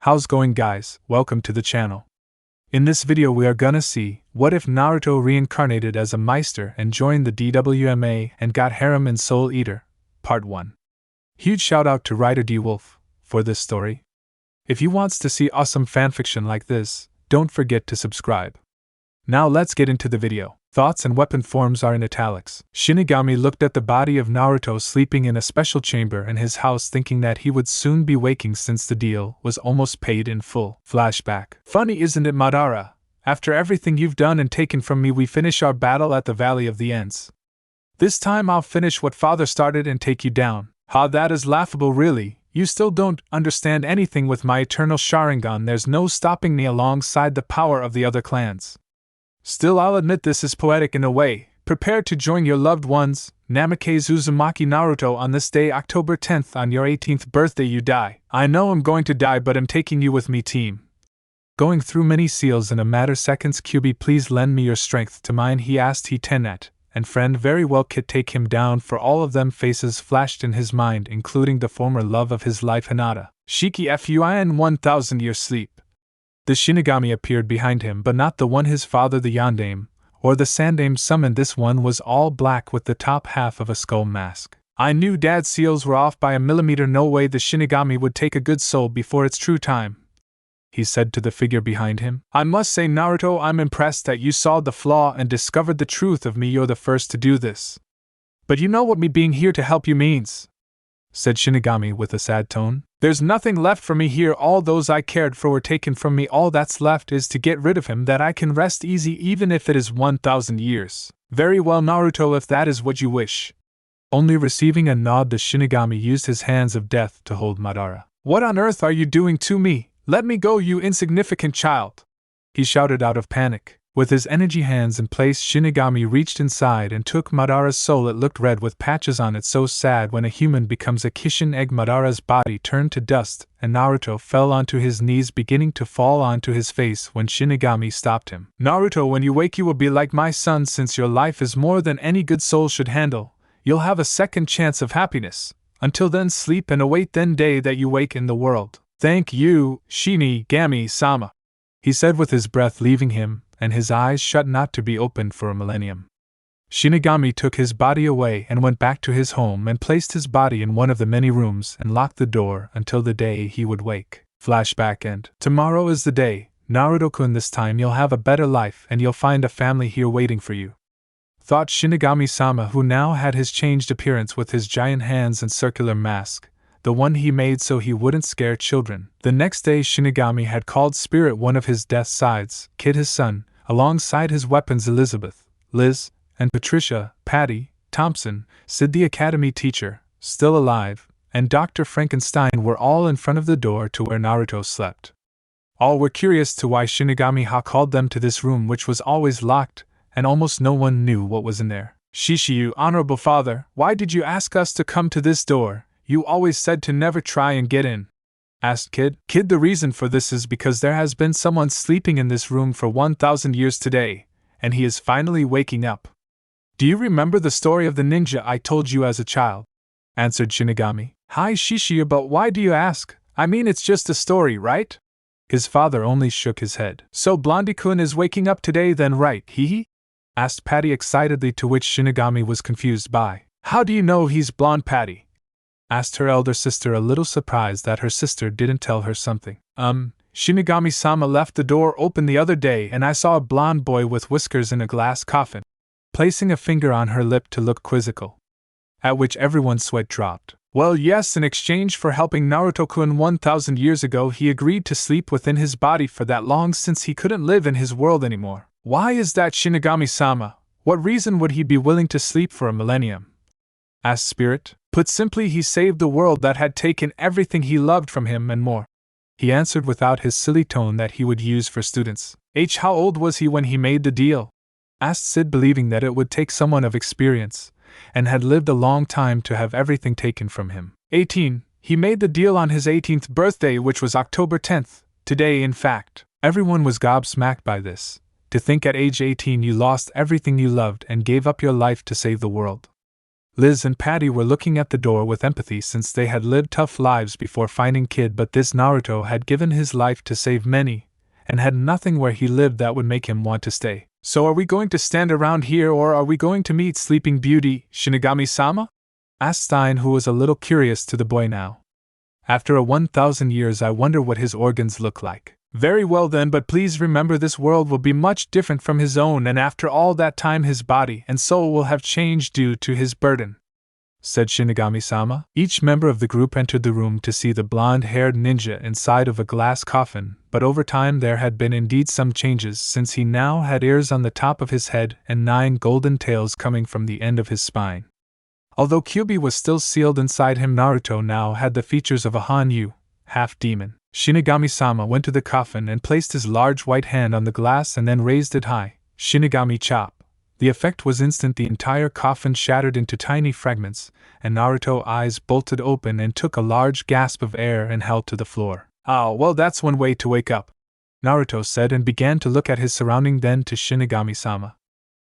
How's going, guys? Welcome to the channel. In this video we are gonna see, what if Naruto reincarnated as a Meister and joined the D.W.M.A and got Harem and Soul Eater, Part 1. Huge shout out to writer D.W.M.A for this story. If you wants to see awesome fanfiction like this, don't forget to subscribe. Now let's get into the video. Thoughts and weapon forms are in italics. Shinigami looked at the body of Naruto sleeping in a special chamber in his house, thinking that he would soon be waking since the deal was almost paid in full. Flashback. Funny, isn't it, Madara? After everything you've done and taken from me, we finish our battle at the Valley of the Ends. This time I'll finish what father started and take you down. Ha, that is laughable, really. You still don't understand anything. With my eternal Sharingan, there's no stopping me alongside the power of the other clans. Still, I'll admit this is poetic in a way. Prepare to join your loved ones, Namikaze Uzumaki Naruto, on this day, October 10th, on your 18th birthday you die. I know I'm going to die, but I'm taking you with me, team. Going through many seals in a matter seconds. QB, please lend me your strength to mine, he asked. He Tenet and friend, very well, kid, take him down. For all of them faces flashed in his mind, including the former love of his life, Hinata. Shiki Fuin 1000 year sleep. The Shinigami appeared behind him, but not the one his father, the Yondaime, or the Sandaime summoned. This one was all black with the top half of a skull mask. I knew Dad's seals were off by a millimeter. No way the Shinigami would take a good soul before its true time, he said to the figure behind him. I must say, Naruto, I'm impressed that you saw the flaw and discovered the truth of me. You're the first to do this. But you know what me being here to help you means, said Shinigami with a sad tone. There's nothing left for me here. All those I cared for were taken from me. All that's left is to get rid of him, that I can rest easy even if it is 1000 years. Very well, Naruto, if that is what you wish. Only receiving a nod, the Shinigami used his hands of death to hold Madara. What on earth are you doing to me? Let me go, you insignificant child, he shouted out of panic. With his energy hands in place, Shinigami reached inside and took Madara's soul. It looked red with patches on it. So sad when a human becomes a Kishin egg. Madara's body turned to dust, and Naruto fell onto his knees, beginning to fall onto his face when Shinigami stopped him. Naruto, when you wake you will be like my son. Since your life is more than any good soul should handle, you'll have a second chance of happiness. Until then, sleep and await the day that you wake in the world. Thank you, Shinigami-sama, he said with his breath leaving him, and his eyes shut, not to be opened for a millennium. Shinigami took his body away and went back to his home and placed his body in one of the many rooms and locked the door until the day he would wake. Flashback end. Tomorrow is the day, Naruto-kun. This time you'll have a better life and you'll find a family here waiting for you, thought Shinigami-sama, who now had his changed appearance with his giant hands and circular mask, the one he made so he wouldn't scare children. The next day Shinigami had called Spirit, one of his death sides, Kid his son, alongside his weapons Elizabeth, Liz, and Patricia, Patty, Thompson, Sid the academy teacher, still alive, and Dr. Frankenstein were all in front of the door to where Naruto slept. All were curious to why Shinigami-ha called them to this room, which was always locked, and almost no one knew what was in there. Shishiyu, honorable father, why did you ask us to come to this door? You always said to never try and get in, asked Kid. Kid, the reason for this is because there has been someone sleeping in this room for 1000 years today, and he is finally waking up. Do you remember the story of the ninja I told you as a child? Answered Shinigami. Hi Shishiyu, but why do you ask? I mean, it's just a story, right? His father only shook his head. So Blondie-kun is waking up today then, right? Hee? Asked Patty excitedly, to which Shinigami was confused by. How do you know he's blonde, Patty? Asked her elder sister, a little surprised that her sister didn't tell her something. Shinigami-sama left the door open the other day and I saw a blonde boy with whiskers in a glass coffin, placing a finger on her lip to look quizzical. At which everyone's sweat dropped. Well, yes, in exchange for helping Naruto-kun 1000 years ago, he agreed to sleep within his body for that long since he couldn't live in his world anymore. Why is that, Shinigami-sama? What reason would he be willing to sleep for a millennium? Asked Spirit. Put simply, he saved the world that had taken everything he loved from him and more, he answered without his silly tone that he would use for students. How old was he when he made the deal? Asked Sid, believing that it would take someone of experience, and had lived a long time, to have everything taken from him. 18. He made the deal on his 18th birthday, which was October 10th, today in fact. Everyone was gobsmacked by this. To think at age 18 you lost everything you loved and gave up your life to save the world. Liz and Patty were looking at the door with empathy since they had lived tough lives before finding Kid, but this Naruto had given his life to save many, and had nothing where he lived that would make him want to stay. So are we going to stand around here or are we going to meet Sleeping Beauty, Shinigami-sama? Asked Stein, who was a little curious to the boy now. After a 1,000 years, I wonder what his organs look like. Very well then, but please remember this world will be much different from his own, and after all that time his body and soul will have changed due to his burden, said Shinigami-sama. Each member of the group entered the room to see the blonde-haired ninja inside of a glass coffin, but over time there had been indeed some changes, since he now had ears on the top of his head and 9 golden tails coming from the end of his spine. Although Kyuubi was still sealed inside him, Naruto now had the features of a Hanyu, half-demon. Shinigami-sama went to the coffin and placed his large white hand on the glass and then raised it high. Shinigami chop. The effect was instant. The entire coffin shattered into tiny fragments, and Naruto's eyes bolted open and took a large gasp of air and held to the floor. "Oh, well, that's one way to wake up," Naruto said and began to look at his surrounding, then to Shinigami-sama.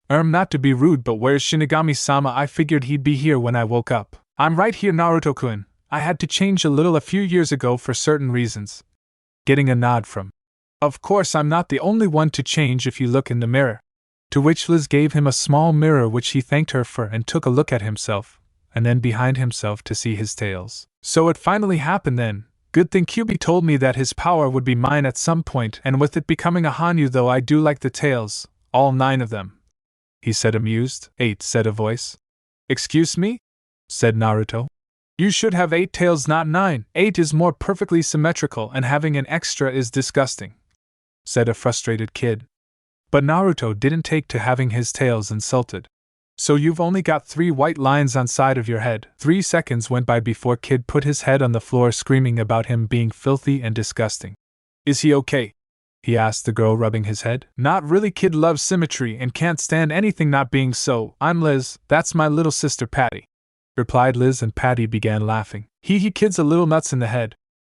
Not to be rude, but where's Shinigami-sama? I figured he'd be here when I woke up." "I'm right here, Naruto-kun. I had to change a little a few years ago for certain reasons." Getting a nod from. "Of course, I'm not the only one to change if you look in the mirror." To which Liz gave him a small mirror, which he thanked her for, and took a look at himself, and then behind himself to see his tails. "So it finally happened then. Good thing Kyuubi told me that his power would be mine at some point, and with it becoming a Hanyu, though I do like the tails, all 9 of them," he said, amused. "8, said a voice. "Excuse me?" said Naruto. "You should have 8 tails, not 9. 8 is more perfectly symmetrical, and having an extra is disgusting," said a frustrated kid. But Naruto didn't take to having his tails insulted. "So you've only got 3 white lines on side of your head." 3 seconds went by before Kid put his head on the floor, screaming about him being filthy and disgusting. "Is he okay?" he asked the girl, rubbing his head. "Not really. Kid loves symmetry and can't stand anything not being so." "I'm Liz, that's my little sister Patty," replied Liz, and Patty began laughing. He kid's a little nuts in the head,"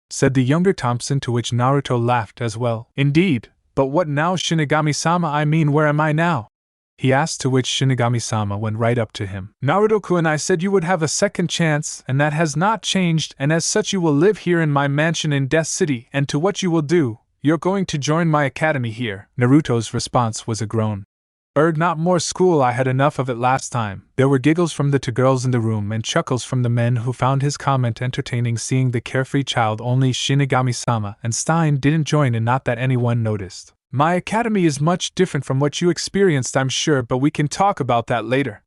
said the younger Thompson, to which Naruto laughed as well. "Indeed, but what now, Shinigami-sama? I mean, where am I now?" he asked, to which Shinigami-sama went right up to him. "Naruto-kun, I said you would have a second chance, and that has not changed, and as such you will live here in my mansion in Death City, and to what you will do, you're going to join my academy here." Naruto's response was a groan. Not more school, I had enough of it last time." There were giggles from the 2 girls in the room and chuckles from the men who found his comment entertaining, seeing the carefree child. Only Shinigami-sama and Stein didn't join in, not that anyone noticed. "My academy is much different from what you experienced, I'm sure, but we can talk about that later.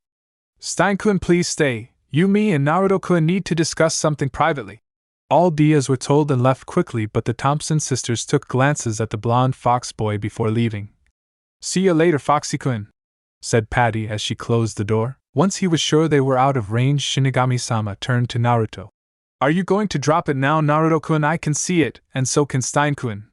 Stein-kun, please stay. You, me, and Naruto-kun need to discuss something privately." All Dias were told and left quickly, but the Thompson sisters took glances at the blonde fox boy before leaving. "See you later, Foxy-kun," said Patty as she closed the door. Once he was sure they were out of range, Shinigami-sama turned to Naruto. "Are you going to drop it now, Naruto-kun? I can see it, and so can Stein-kun."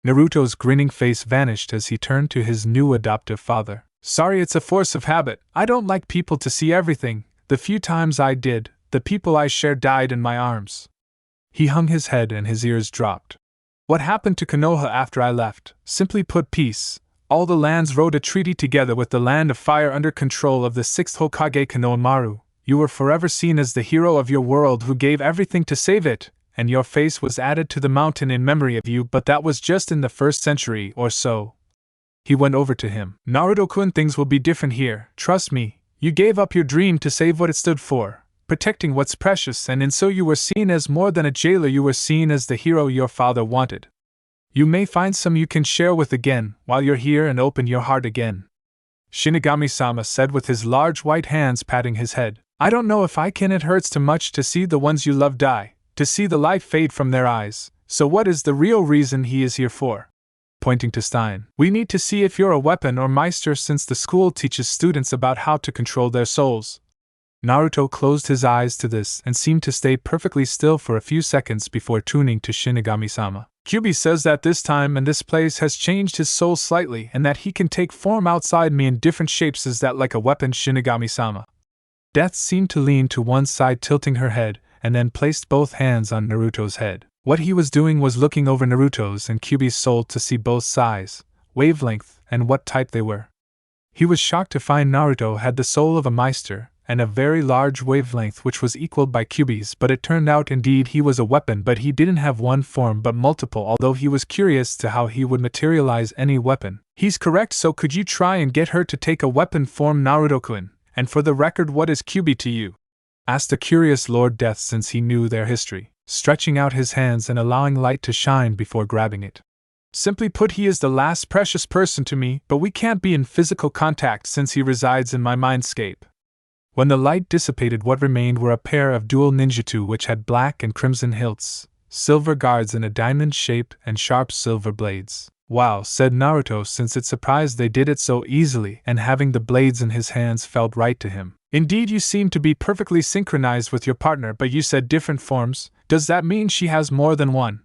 Naruto's grinning face vanished as he turned to his new adoptive father. "Sorry, it's a force of habit. I don't like people to see everything. The few times I did, the people I shared died in my arms." He hung his head and his ears dropped. "What happened to Konoha after I left? Simply put, peace. All the lands wrote a treaty together with the Land of Fire under control of the 6th Hokage Konohamaru. You were forever seen as the hero of your world who gave everything to save it, and your face was added to the mountain in memory of you, but that was just in the 1st century or so." He went over to him. "Naruto-kun, things will be different here. Trust me, you gave up your dream to save what it stood for, protecting what's precious, and in so you were seen as more than a jailer, you were seen as the hero your father wanted. You may find some you can share with again, while you're here, and open your heart again," Shinigami-sama said with his large white hands patting his head. "I don't know if I can. It hurts too much to see the ones you love die, to see the life fade from their eyes. So what is the real reason he is here for?" Pointing to Stein. "We need to see if you're a weapon or Meister, since the school teaches students about how to control their souls." Naruto closed his eyes to this and seemed to stay perfectly still for a few seconds before tuning to Shinigami-sama. "Kyuubi says that this time and this place has changed his soul slightly, and that he can take form outside me in different shapes. Is that like a weapon, Shinigami-sama?" Death seemed to lean to one side, tilting her head, and then placed both hands on Naruto's head. What he was doing was looking over Naruto's and Kyuubi's soul to see both size, wavelength, and what type they were. He was shocked to find Naruto had the soul of a Meister, and a very large wavelength which was equaled by Kyuubi's, but it turned out indeed he was a weapon, but he didn't have one form but multiple, although he was curious to how he would materialize any weapon. He's correct, so could you try and get her to take a weapon form, Naruto-kun? And for the record, what is Kyuubi to you? Asked a curious Lord Death, since he knew their history, stretching out his hands and allowing light to shine before grabbing it. Simply put, he is the last precious person to me, but we can't be in physical contact since he resides in my mindscape. When the light dissipated, what remained were a pair of dual ninjutsu which had black and crimson hilts, silver guards in a diamond shape, and sharp silver blades. Wow, said Naruto, since it surprised they did it so easily, and having the blades in his hands felt right to him. Indeed, you seem to be perfectly synchronized with your partner, but you said different forms. Does that mean she has more than one?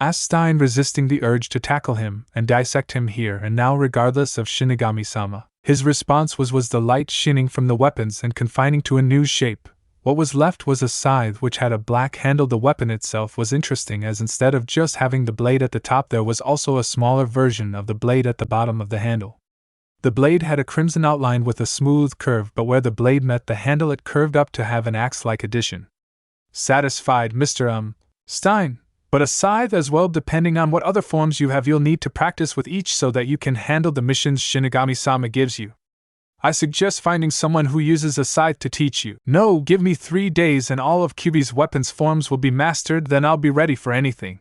Asked Stein, resisting the urge to tackle him and dissect him here and now regardless of Shinigami-sama. His response was the light shining from the weapons and confining to a new shape. What was left was a scythe which had a black handle. The weapon itself was interesting, as instead of just having the blade at the top, there was also a smaller version of the blade at the bottom of the handle. The blade had a crimson outline with a smooth curve, but where the blade met the handle it curved up to have an axe-like addition. Satisfied, Mr. Stein? But a scythe as well. Depending on what other forms you have, you'll need to practice with each so that you can handle the missions Shinigami-sama gives you. I suggest finding someone who uses a scythe to teach you. No, give me 3 days and all of Kyuubi's weapons forms will be mastered, then I'll be ready for anything.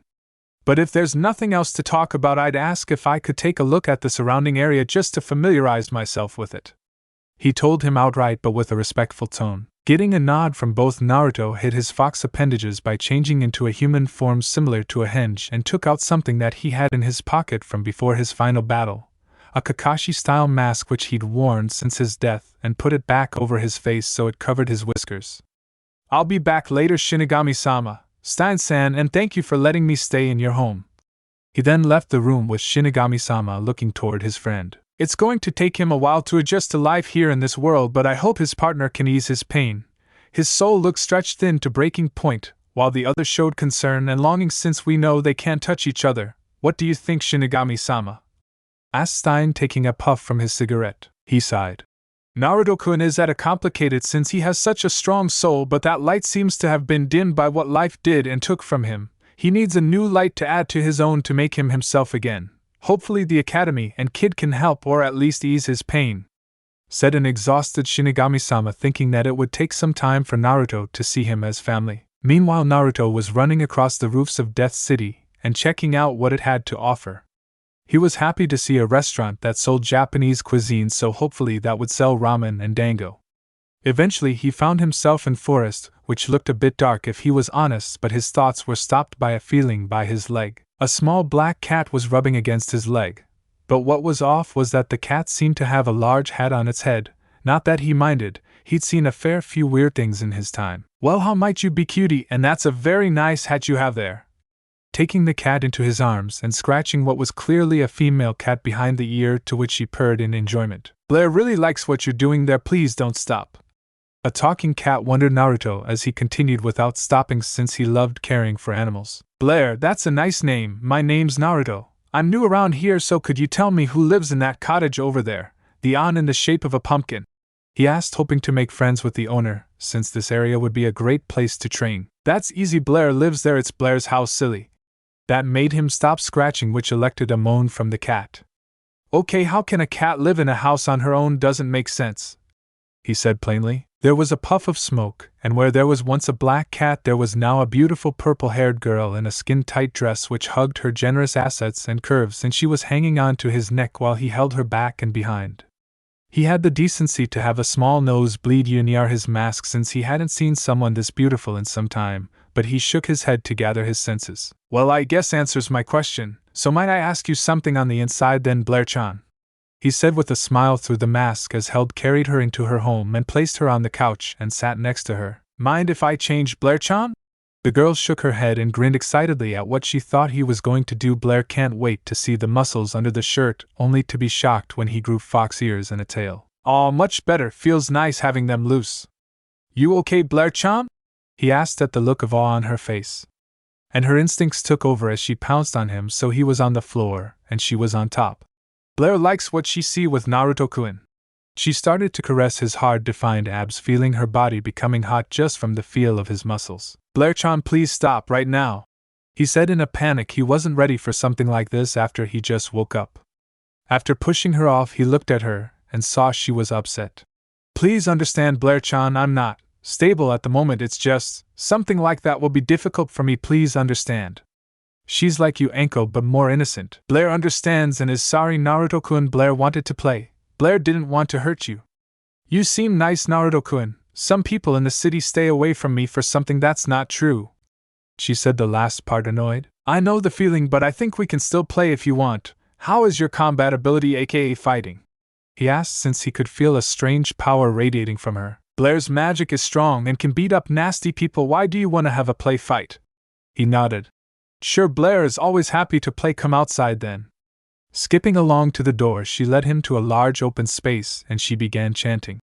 But if there's nothing else to talk about, I'd ask if I could take a look at the surrounding area just to familiarize myself with it. He told him outright, but with a respectful tone. Getting a nod from both, Naruto hid his fox appendages by changing into a human form similar to a henge and took out something that he had in his pocket from before his final battle, a Kakashi-style mask which he'd worn since his death, and put it back over his face so it covered his whiskers. I'll be back later, Shinigami-sama, Stein-san, and thank you for letting me stay in your home. He then left the room with Shinigami-sama looking toward his friend. It's going to take him a while to adjust to life here in this world, but I hope his partner can ease his pain. His soul looked stretched thin to breaking point, while the other showed concern and longing since we know they can't touch each other. What do you think, Shinigami-sama? Asked Stein, taking a puff from his cigarette. He sighed. Naruto-kun is at a complicated since he has such a strong soul, but that light seems to have been dimmed by what life did and took from him. He needs a new light to add to his own to make him himself again. Hopefully the academy and kid can help or at least ease his pain, said an exhausted Shinigami-sama, thinking that it would take some time for Naruto to see him as family. Meanwhile, Naruto was running across the roofs of Death City and checking out what it had to offer. He was happy to see a restaurant that sold Japanese cuisine, so hopefully that would sell ramen and dango. Eventually he found himself in forest, which looked a bit dark if he was honest, but his thoughts were stopped by a feeling by his leg. A small black cat was rubbing against his leg, but what was off was that the cat seemed to have a large hat on its head. Not that he minded, he'd seen a fair few weird things in his time. Well, how might you be, cutie, and that's a very nice hat you have there. Taking the cat into his arms and scratching what was clearly a female cat behind the ear, to which she purred in enjoyment. Blair really likes what you're doing there, please don't stop. A talking cat, wondered Naruto as he continued without stopping, since he loved caring for animals. Blair, that's a nice name. My name's Naruto. I'm new around here, so could you tell me who lives in that cottage over there, the on in the shape of a pumpkin? He asked, hoping to make friends with the owner, since this area would be a great place to train. That's easy, Blair lives there, it's Blair's house, silly. That made him stop scratching, which elected a moan from the cat. Okay, how can a cat live in a house on her own? Doesn't make sense, he said plainly. There was a puff of smoke, and where there was once a black cat there was now a beautiful purple-haired girl in a skin-tight dress which hugged her generous assets and curves, and she was hanging on to his neck while he held her back and behind. He had the decency to have a small nosebleed near his mask, since he hadn't seen someone this beautiful in some time, but he shook his head to gather his senses. Well, I guess answers my question, so might I ask you something on the inside then, Blair-chan? He said with a smile through the mask as Held carried her into her home and placed her on the couch and sat next to her. Mind if I change, Blair-chan? The girl shook her head and grinned excitedly at what she thought he was going to do. Blair can't wait to see the muscles under the shirt, only to be shocked when he grew fox ears and a tail. Aw, much better, feels nice having them loose. You okay, Blair-chan? He asked at the look of awe on her face. And her instincts took over as she pounced on him, so he was on the floor and she was on top. Blair likes what she see with Naruto-kun. She started to caress his hard-defined abs, feeling her body becoming hot just from the feel of his muscles. "Blair-chan, please stop right now," he said in a panic. He wasn't ready for something like this after he just woke up. After pushing her off, he looked at her and saw she was upset. "Please understand, Blair-chan, I'm not stable at the moment. It's just something like that will be difficult for me. Please understand. She's like you, Anko, but more innocent." "Blair understands and is sorry, Naruto-kun. Blair wanted to play. Blair didn't want to hurt you. You seem nice, Naruto-kun. Some people in the city stay away from me for something that's not true." She said the last part annoyed. "I know the feeling, but I think we can still play if you want. How is your combat ability, aka fighting?" he asked, since he could feel a strange power radiating from her. "Blair's magic is strong and can beat up nasty people. Why do you want to have a play fight?" He nodded. "Sure, Blair is always happy to play. Come outside then." Skipping along to the door, she led him to a large open space and she began chanting,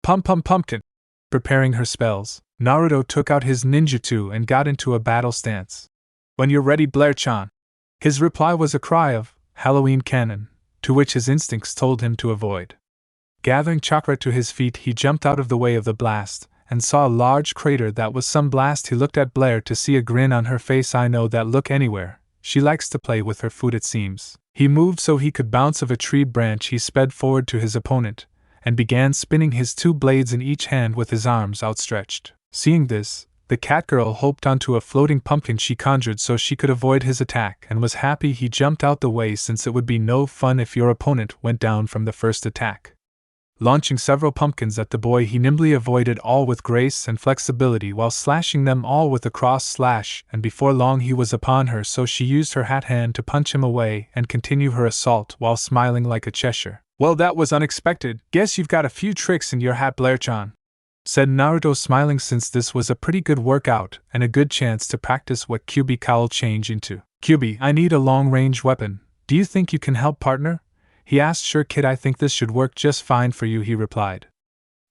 "Pum pum pumpkin," preparing her spells. Naruto took out his ninjutsu and got into a battle stance. "When you're ready, Blair-chan." His reply was a cry of Halloween cannon, to which his instincts told him to avoid. Gathering chakra to his feet, he jumped out of the way of the blast and saw a large crater. That was some blast. He looked at Blair to see a grin on her face. "I know that look anywhere. She likes to play with her food, it seems." He moved so he could bounce off a tree branch. He sped forward to his opponent and began spinning his two blades in each hand with his arms outstretched. Seeing this, the cat girl hopped onto a floating pumpkin she conjured so she could avoid his attack and was happy he jumped out the way, since it would be no fun if your opponent went down from the first attack. Launching several pumpkins at the boy, he nimbly avoided all with grace and flexibility while slashing them all with a cross slash, and before long he was upon her, so she used her hat hand to punch him away and continue her assault while smiling like a Cheshire. "Well, that was unexpected. Guess you've got a few tricks in your hat, Blair-chan," said Naruto, smiling, since this was a pretty good workout and a good chance to practice what Kyuubi Ka'll change into. "Kyuubi, I need a long-range weapon. Do you think you can help, partner?" he asked. "Sure, kid, I think this should work just fine for you," he replied.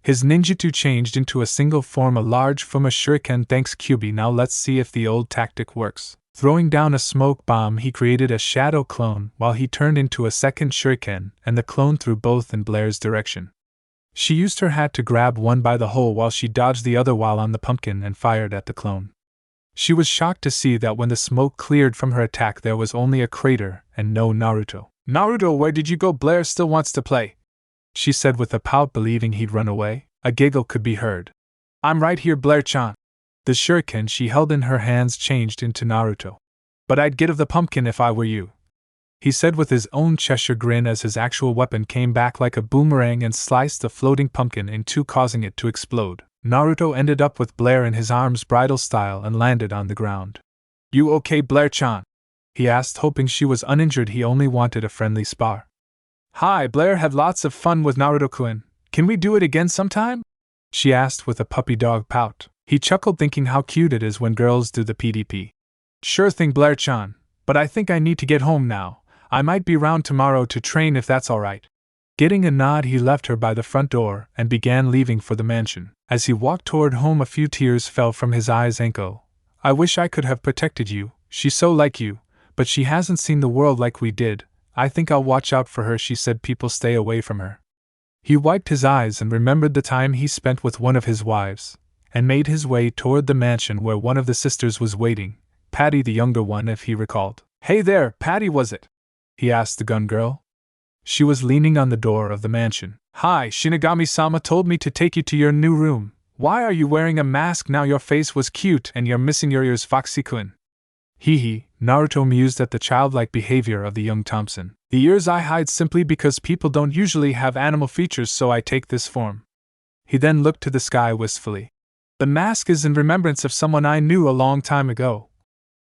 His ninjutsu changed into a single form, a large Fuma shuriken. "Thanks, Kyuubi. Now let's see if the old tactic works." Throwing down a smoke bomb, he created a shadow clone while he turned into a second shuriken, and the clone threw both in Blair's direction. She used her hat to grab one by the hole while she dodged the other while on the pumpkin and fired at the clone. She was shocked to see that when the smoke cleared from her attack, there was only a crater and no Naruto. "Naruto, where did you go? Blair still wants to play," she said with a pout, believing he'd run away. A giggle could be heard. "I'm right here, Blair-chan." The shuriken she held in her hands changed into Naruto. "But I'd get of the pumpkin if I were you," he said with his own Cheshire grin as his actual weapon came back like a boomerang and sliced the floating pumpkin in two, causing it to explode. Naruto ended up with Blair in his arms, bridal style, and landed on the ground. "You okay, Blair-chan?" he asked, hoping she was uninjured. He only wanted a friendly spar. "Hi, Blair, had lots of fun with Naruto-kun. Can we do it again sometime?" she asked with a puppy dog pout. He chuckled, thinking how cute it is when girls do the PDP. "Sure thing, Blair-chan, but I think I need to get home now. I might be round tomorrow to train if that's alright." Getting a nod, he left her by the front door and began leaving for the mansion. As he walked toward home, a few tears fell from his eyes. "Anko, I wish I could have protected you. She's so like you, but she hasn't seen the world like we did. I think I'll watch out for her," she said. "People stay away from her." He wiped his eyes and remembered the time he spent with one of his wives, and made his way toward the mansion where one of the sisters was waiting, Patty, the younger one, if he recalled. "Hey there, Patty, was it?" he asked the gun girl. She was leaning on the door of the mansion. "Hi, Shinigami-sama told me to take you to your new room. Why are you wearing a mask now? Your face was cute and you're missing your ears, Foxy-kun." Hee, Naruto mused at the childlike behavior of the young Thompson. "The ears I hide simply because people don't usually have animal features, so I take this form." He then looked to the sky wistfully. "The mask is in remembrance of someone I knew a long time ago."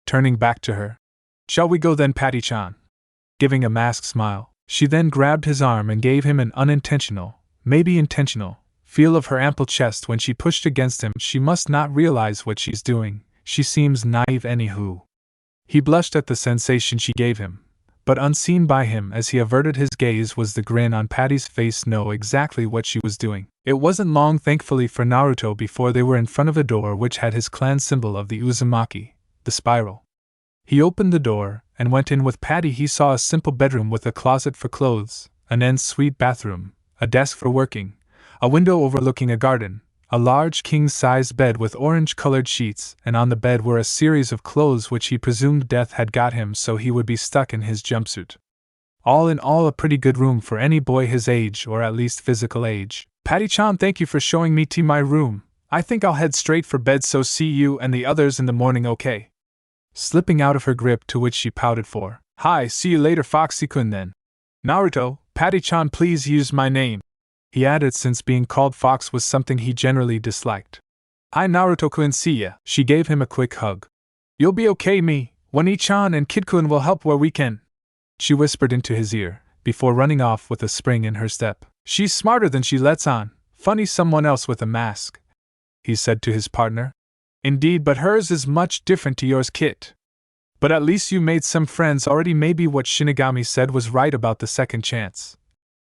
Turning back to her. "Shall we go then, Patty-chan?" Giving a masked smile. She then grabbed his arm and gave him an unintentional, maybe intentional, feel of her ample chest when she pushed against him. "She must not realize what she's doing. She seems naive anywho." He blushed at the sensation she gave him, but unseen by him as he averted his gaze was the grin on Patty's face. Know exactly what she was doing. It wasn't long, thankfully for Naruto, before they were in front of a door which had his clan symbol of the Uzumaki, the spiral. He opened the door and went in with Patty. He saw a simple bedroom with a closet for clothes, an en suite bathroom, a desk for working, a window overlooking a garden, a large king-sized bed with orange-colored sheets, and on the bed were a series of clothes which he presumed death had got him so he would be stuck in his jumpsuit. All in all, a pretty good room for any boy his age, or at least physical age. "Patty-chan, thank you for showing me to my room. I think I'll head straight for bed, so see you and the others in the morning, okay?" Slipping out of her grip, to which she pouted for, "Hi, see you later, Foxy-kun then. Naruto, Patty-chan, please use my name," he added, since being called Fox was something he generally disliked. "Hi Naruto-kun, see ya." She gave him a quick hug. "You'll be okay, Wani-chan and Kid-kun will help where we can," she whispered into his ear, before running off with a spring in her step. "She's smarter than she lets on. Funny someone else with a mask," he said to his partner. "Indeed, but hers is much different to yours, Kit. But at least you made some friends already. Maybe what Shinigami said was right about the second chance,"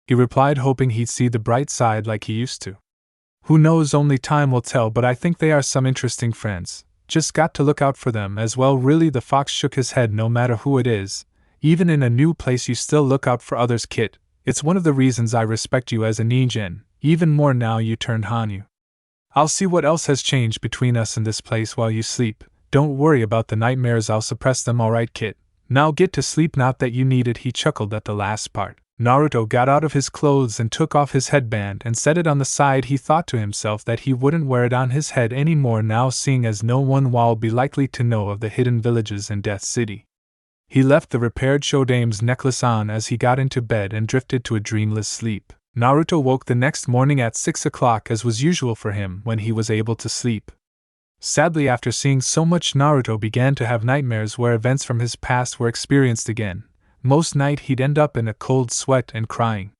he replied, hoping he'd see the bright side like he used to. "Who knows, only time will tell, but I think they are some interesting friends. Just got to look out for them as well." "Really?" The fox shook his head. "No matter who it is, even in a new place you still look out for others, Kit. It's one of the reasons I respect you as a ninja, even more now you turned Hanyu. I'll see what else has changed between us in this place while you sleep. Don't worry about the nightmares, I'll suppress them, alright, Kit? Now get to sleep, not that you need it." He chuckled at the last part. Naruto got out of his clothes and took off his headband and set it on the side. He thought to himself that he wouldn't wear it on his head anymore now, seeing as no one will be likely to know of the hidden villages in Death City. He left the repaired Shodame's necklace on as he got into bed and drifted to a dreamless sleep. Naruto woke the next morning at 6 o'clock, as was usual for him when he was able to sleep. Sadly, after seeing so much, Naruto began to have nightmares where events from his past were experienced again. Most night he'd end up in a cold sweat and crying.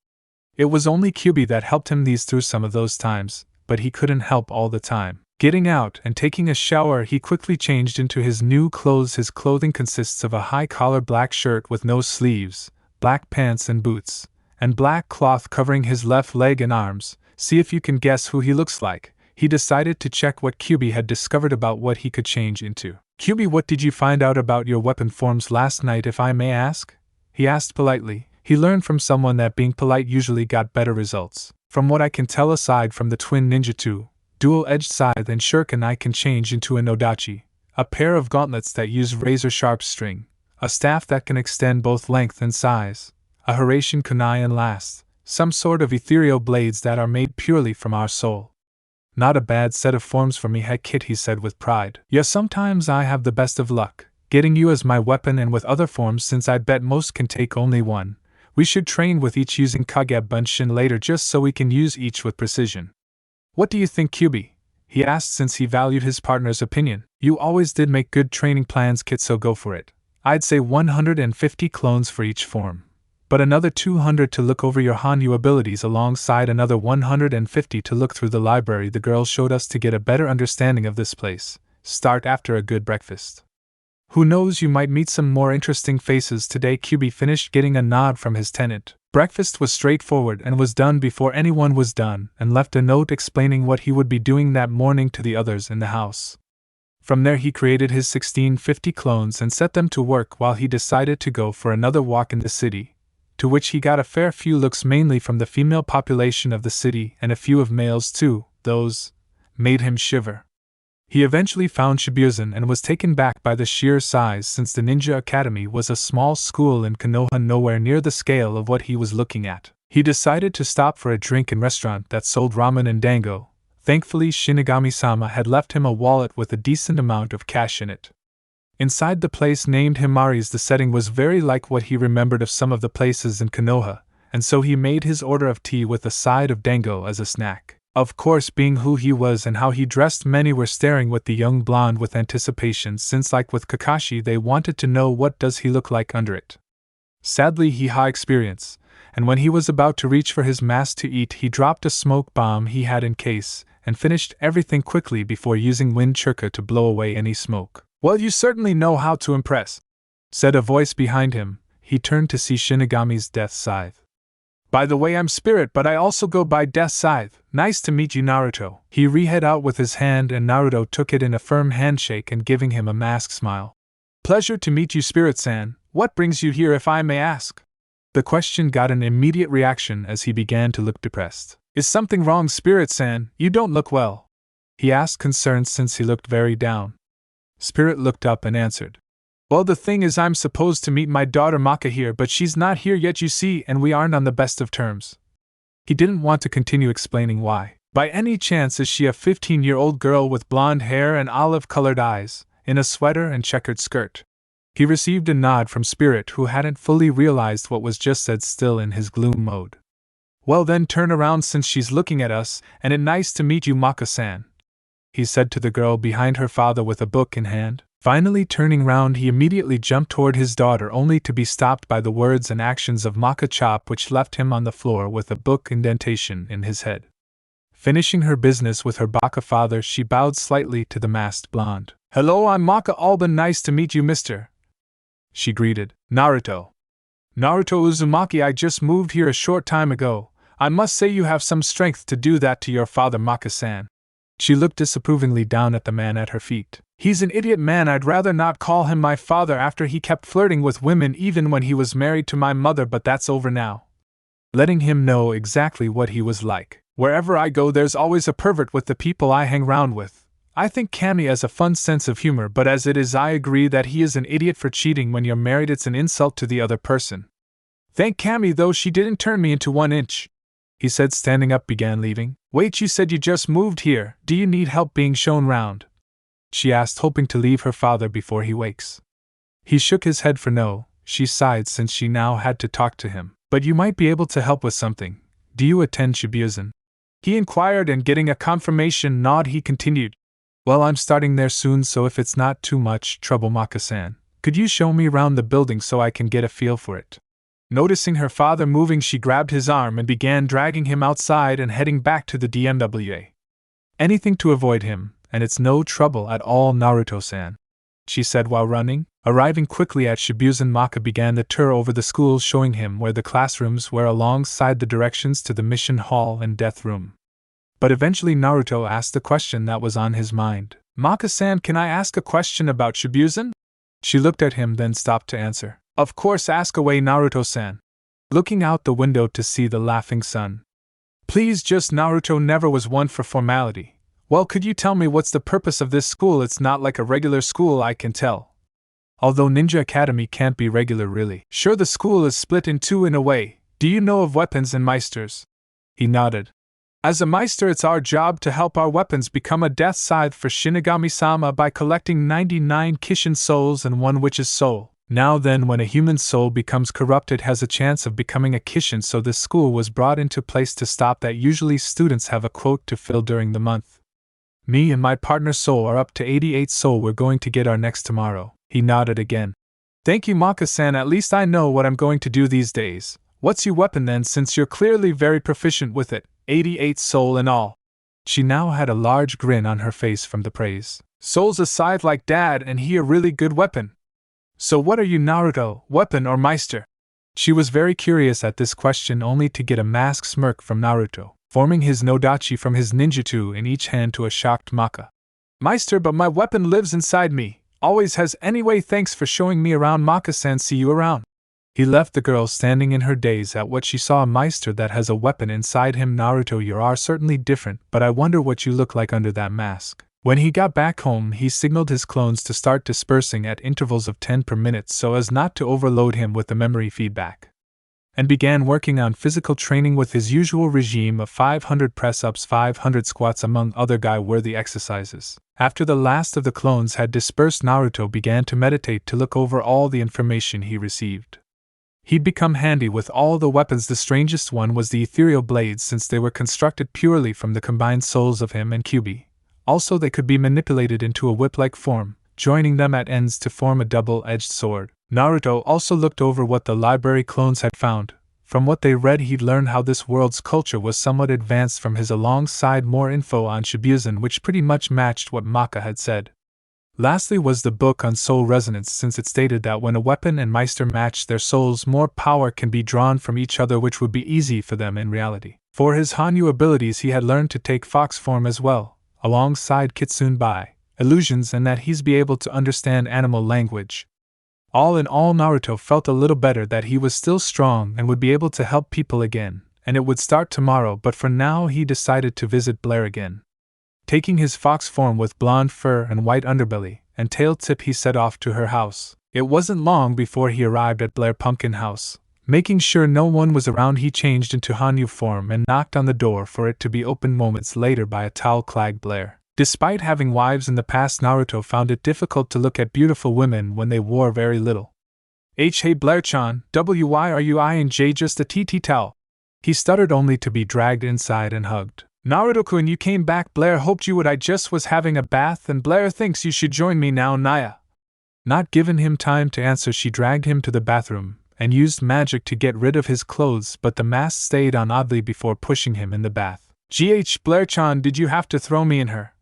It was only Kyubi that helped him through some of those times, but he couldn't help all the time. Getting out and taking a shower, he quickly changed into his new clothes. His clothing consists of a high-collar black shirt with no sleeves, black pants and boots, and black cloth covering his left leg and arms. See if you can guess who he looks like. He decided to check what Kyubi had discovered about what he could change into. "Kyubi, what did you find out about your weapon forms last night, if I may ask?" he asked politely. He learned from someone that being polite usually got better results. "From what I can tell, aside from the twin ninjutsu, dual-edged scythe and shuriken, I can change into an odachi, a pair of gauntlets that use razor-sharp string, a staff that can extend both length and size, a Hiraishin kunai, and last, some sort of ethereal blades that are made purely from our soul. Not a bad set of forms for me, heck Kit," he said with pride. "Yes, sometimes I have the best of luck, getting you as my weapon, and with other forms, since I bet most can take only one. We should train with each using Kage Bunshin later, just so we can use each with precision. What do you think, Kyubi?" he asked, since he valued his partner's opinion. "You always did make good training plans, Kit, so go for it. I'd say 150 clones for each form, but another 200 to look over your Hanyu abilities, alongside another 150 to look through the library the girl showed us to get a better understanding of this place. Start after a good breakfast. Who knows, you might meet some more interesting faces today." Kyubi finished, getting a nod from his tenant. Breakfast was straightforward and was done before anyone was done, and left a note explaining what he would be doing that morning to the others in the house. From there he created his 1650 clones and set them to work while he decided to go for another walk in the city, to which he got a fair few looks, mainly from the female population of the city and a few of males too. Those made him shiver. He eventually found Shibuya and was taken back by the sheer size, since the Ninja Academy was a small school in Konoha, nowhere near the scale of what he was looking at. He decided to stop for a drink in a restaurant that sold ramen and dango. Thankfully, Shinigami-sama had left him a wallet with a decent amount of cash in it. Inside the place named Himari's, the setting was very like what he remembered of some of the places in Konoha, and so he made his order of tea with a side of dango as a snack. Of course, being who he was and how he dressed, many were staring with the young blonde with anticipation, since like with Kakashi they wanted to know what does he look like under it. Sadly, he had experience, and when he was about to reach for his mask to eat, he dropped a smoke bomb he had in case, and finished everything quickly before using wind churka to blow away any smoke. "Well, you certainly know how to impress," said a voice behind him. He turned to see Shinigami's death scythe. "By the way, I'm Spirit, but I also go by Death Scythe. Nice to meet you, Naruto." He reached out with his hand, and Naruto took it in a firm handshake and giving him a masked smile. "Pleasure to meet you, Spirit-san. What brings you here, if I may ask?" The question got an immediate reaction as he began to look depressed. Is something wrong, Spirit-san? You don't look well, he asked, concerned since he looked very down. Spirit looked up and answered. Well, the thing is, I'm supposed to meet my daughter Maka here, but she's not here yet, you see, and we aren't on the best of terms. He didn't want to continue explaining why. By any chance is she a 15-year-old girl with blonde hair and olive-colored eyes, in a sweater and checkered skirt? He received a nod from Spirit, who hadn't fully realized what was just said, still in his gloom mode. Well then, turn around since she's looking at us, and it's nice to meet you, Maka-san, he said to the girl behind her father with a book in hand. Finally turning round, he immediately jumped toward his daughter, only to be stopped by the words and actions of Maka Chop, which left him on the floor with a book indentation in his head. Finishing her business with her baka father, she bowed slightly to the masked blonde. Hello, I'm Maka Alban, nice to meet you, mister, she greeted. Naruto Uzumaki, I just moved here a short time ago. I must say you have some strength to do that to your father, Maka-san. She looked disapprovingly down at the man at her feet. He's an idiot man. I'd rather not call him my father after he kept flirting with women even when he was married to my mother, but that's over now. Letting him know exactly what he was like. Wherever I go, there's always a pervert with the people I hang round with. I think Cammy has a fun sense of humor, but as it is, I agree that he is an idiot for cheating. When you're married, it's an insult to the other person. Thank Cammy, though, she didn't turn me into 1 inch, he said, standing up, began leaving. Wait, you said you just moved here. Do you need help being shown round? She asked, hoping to leave her father before he wakes. He shook his head for no. She sighed since she now had to talk to him. But you might be able to help with something. Do you attend Shibuya? He inquired, and getting a confirmation nod, he continued. Well, I'm starting there soon, so if it's not too much trouble, Maka-san, could you show me around the building so I can get a feel for it? Noticing her father moving, she grabbed his arm and began dragging him outside and heading back to the D.W.M.A. Anything to avoid him, and it's no trouble at all, Naruto-san, she said while running. Arriving quickly at Shibuya, Maka began the tour over the school, showing him where the classrooms were alongside the directions to the mission hall and death room. But eventually Naruto asked the question that was on his mind. Maka-san, can I ask a question about Shibuya? She looked at him, then stopped to answer. Of course, ask away, Naruto-san. Looking out the window to see the laughing sun. Please, just Naruto never was one for formality. Well, could you tell me what's the purpose of this school? It's not like a regular school, I can tell. Although Ninja Academy can't be regular, really. Sure, the school is split in two in a way. Do you know of weapons and Meisters? He nodded. As a Meister, it's our job to help our weapons become a death scythe for Shinigami-sama by collecting 99 Kishin souls and 1 witch's soul. Now then, when a human soul becomes corrupt, it has a chance of becoming a Kishin, so this school was brought into place to stop that. Usually students have a quote to fill during the month. Me and my partner Soul are up to 88 soul. We're going to get our next tomorrow. He nodded again. Thank you, Maka-san, at least I know what I'm going to do these days. What's your weapon then, since you're clearly very proficient with it? 88 soul in all. She now had a large grin on her face from the praise. Soul's a scythe like Dad, and he a really good weapon. So what are you, Naruto, weapon or Meister? She was very curious at this question, only to get a masked smirk from Naruto, forming his nodachi from his ninjutsu in each hand to a shocked Maka. Meister, but my weapon lives inside me. Always has anyway. Thanks for showing me around, Maka-san. See you around. He left the girl standing in her daze at what she saw. A Meister that has a weapon inside him. Naruto, you are certainly different, but I wonder what you look like under that mask. When he got back home, he signaled his clones to start dispersing at intervals of 10 per minute so as not to overload him with the memory feedback, and began working on physical training with his usual regime of 500 press-ups, 500 squats, among other guy-worthy exercises. After the last of the clones had dispersed, Naruto began to meditate to look over all the information he received. He'd become handy with all the weapons. The strangest one was the ethereal blades, since they were constructed purely from the combined souls of him and Kyuubi. Also, they could be manipulated into a whip-like form, joining them at ends to form a double-edged sword. Naruto also looked over what the library clones had found. From what they read, he'd learned how this world's culture was somewhat advanced from his, alongside more info on Shibuya, which pretty much matched what Maka had said. Lastly was the book on soul resonance, since it stated that when a weapon and Meister match their souls, more power can be drawn from each other, which would be easy for them in reality. For his Hanyu abilities, he had learned to take fox form as well, alongside Kitsune by illusions, and that he's be able to understand animal language. All in all, Naruto felt a little better that he was still strong and would be able to help people again, and it would start tomorrow, but for now he decided to visit Blair again. Taking his fox form with blonde fur and white underbelly and tail tip, he set off to her house. It wasn't long before he arrived at Blair Pumpkin House. Making sure no one was around, he changed into Hanyu form and knocked on the door for it to be opened moments later by a towel-clad Blair. Despite having wives in the past, Naruto found it difficult to look at beautiful women when they wore very little. Hey Blair-chan, why are you eyeing J just a TT towel? He stuttered, only to be dragged inside and hugged. Naruto-kun, you came back. Blair hoped you would. I just was having a bath and Blair thinks you should join me now, Naya. Not giving him time to answer, she dragged him to the bathroom and used magic to get rid of his clothes, but the mask stayed on oddly before pushing him in the bath. Blair-chan, did you have to throw me in her?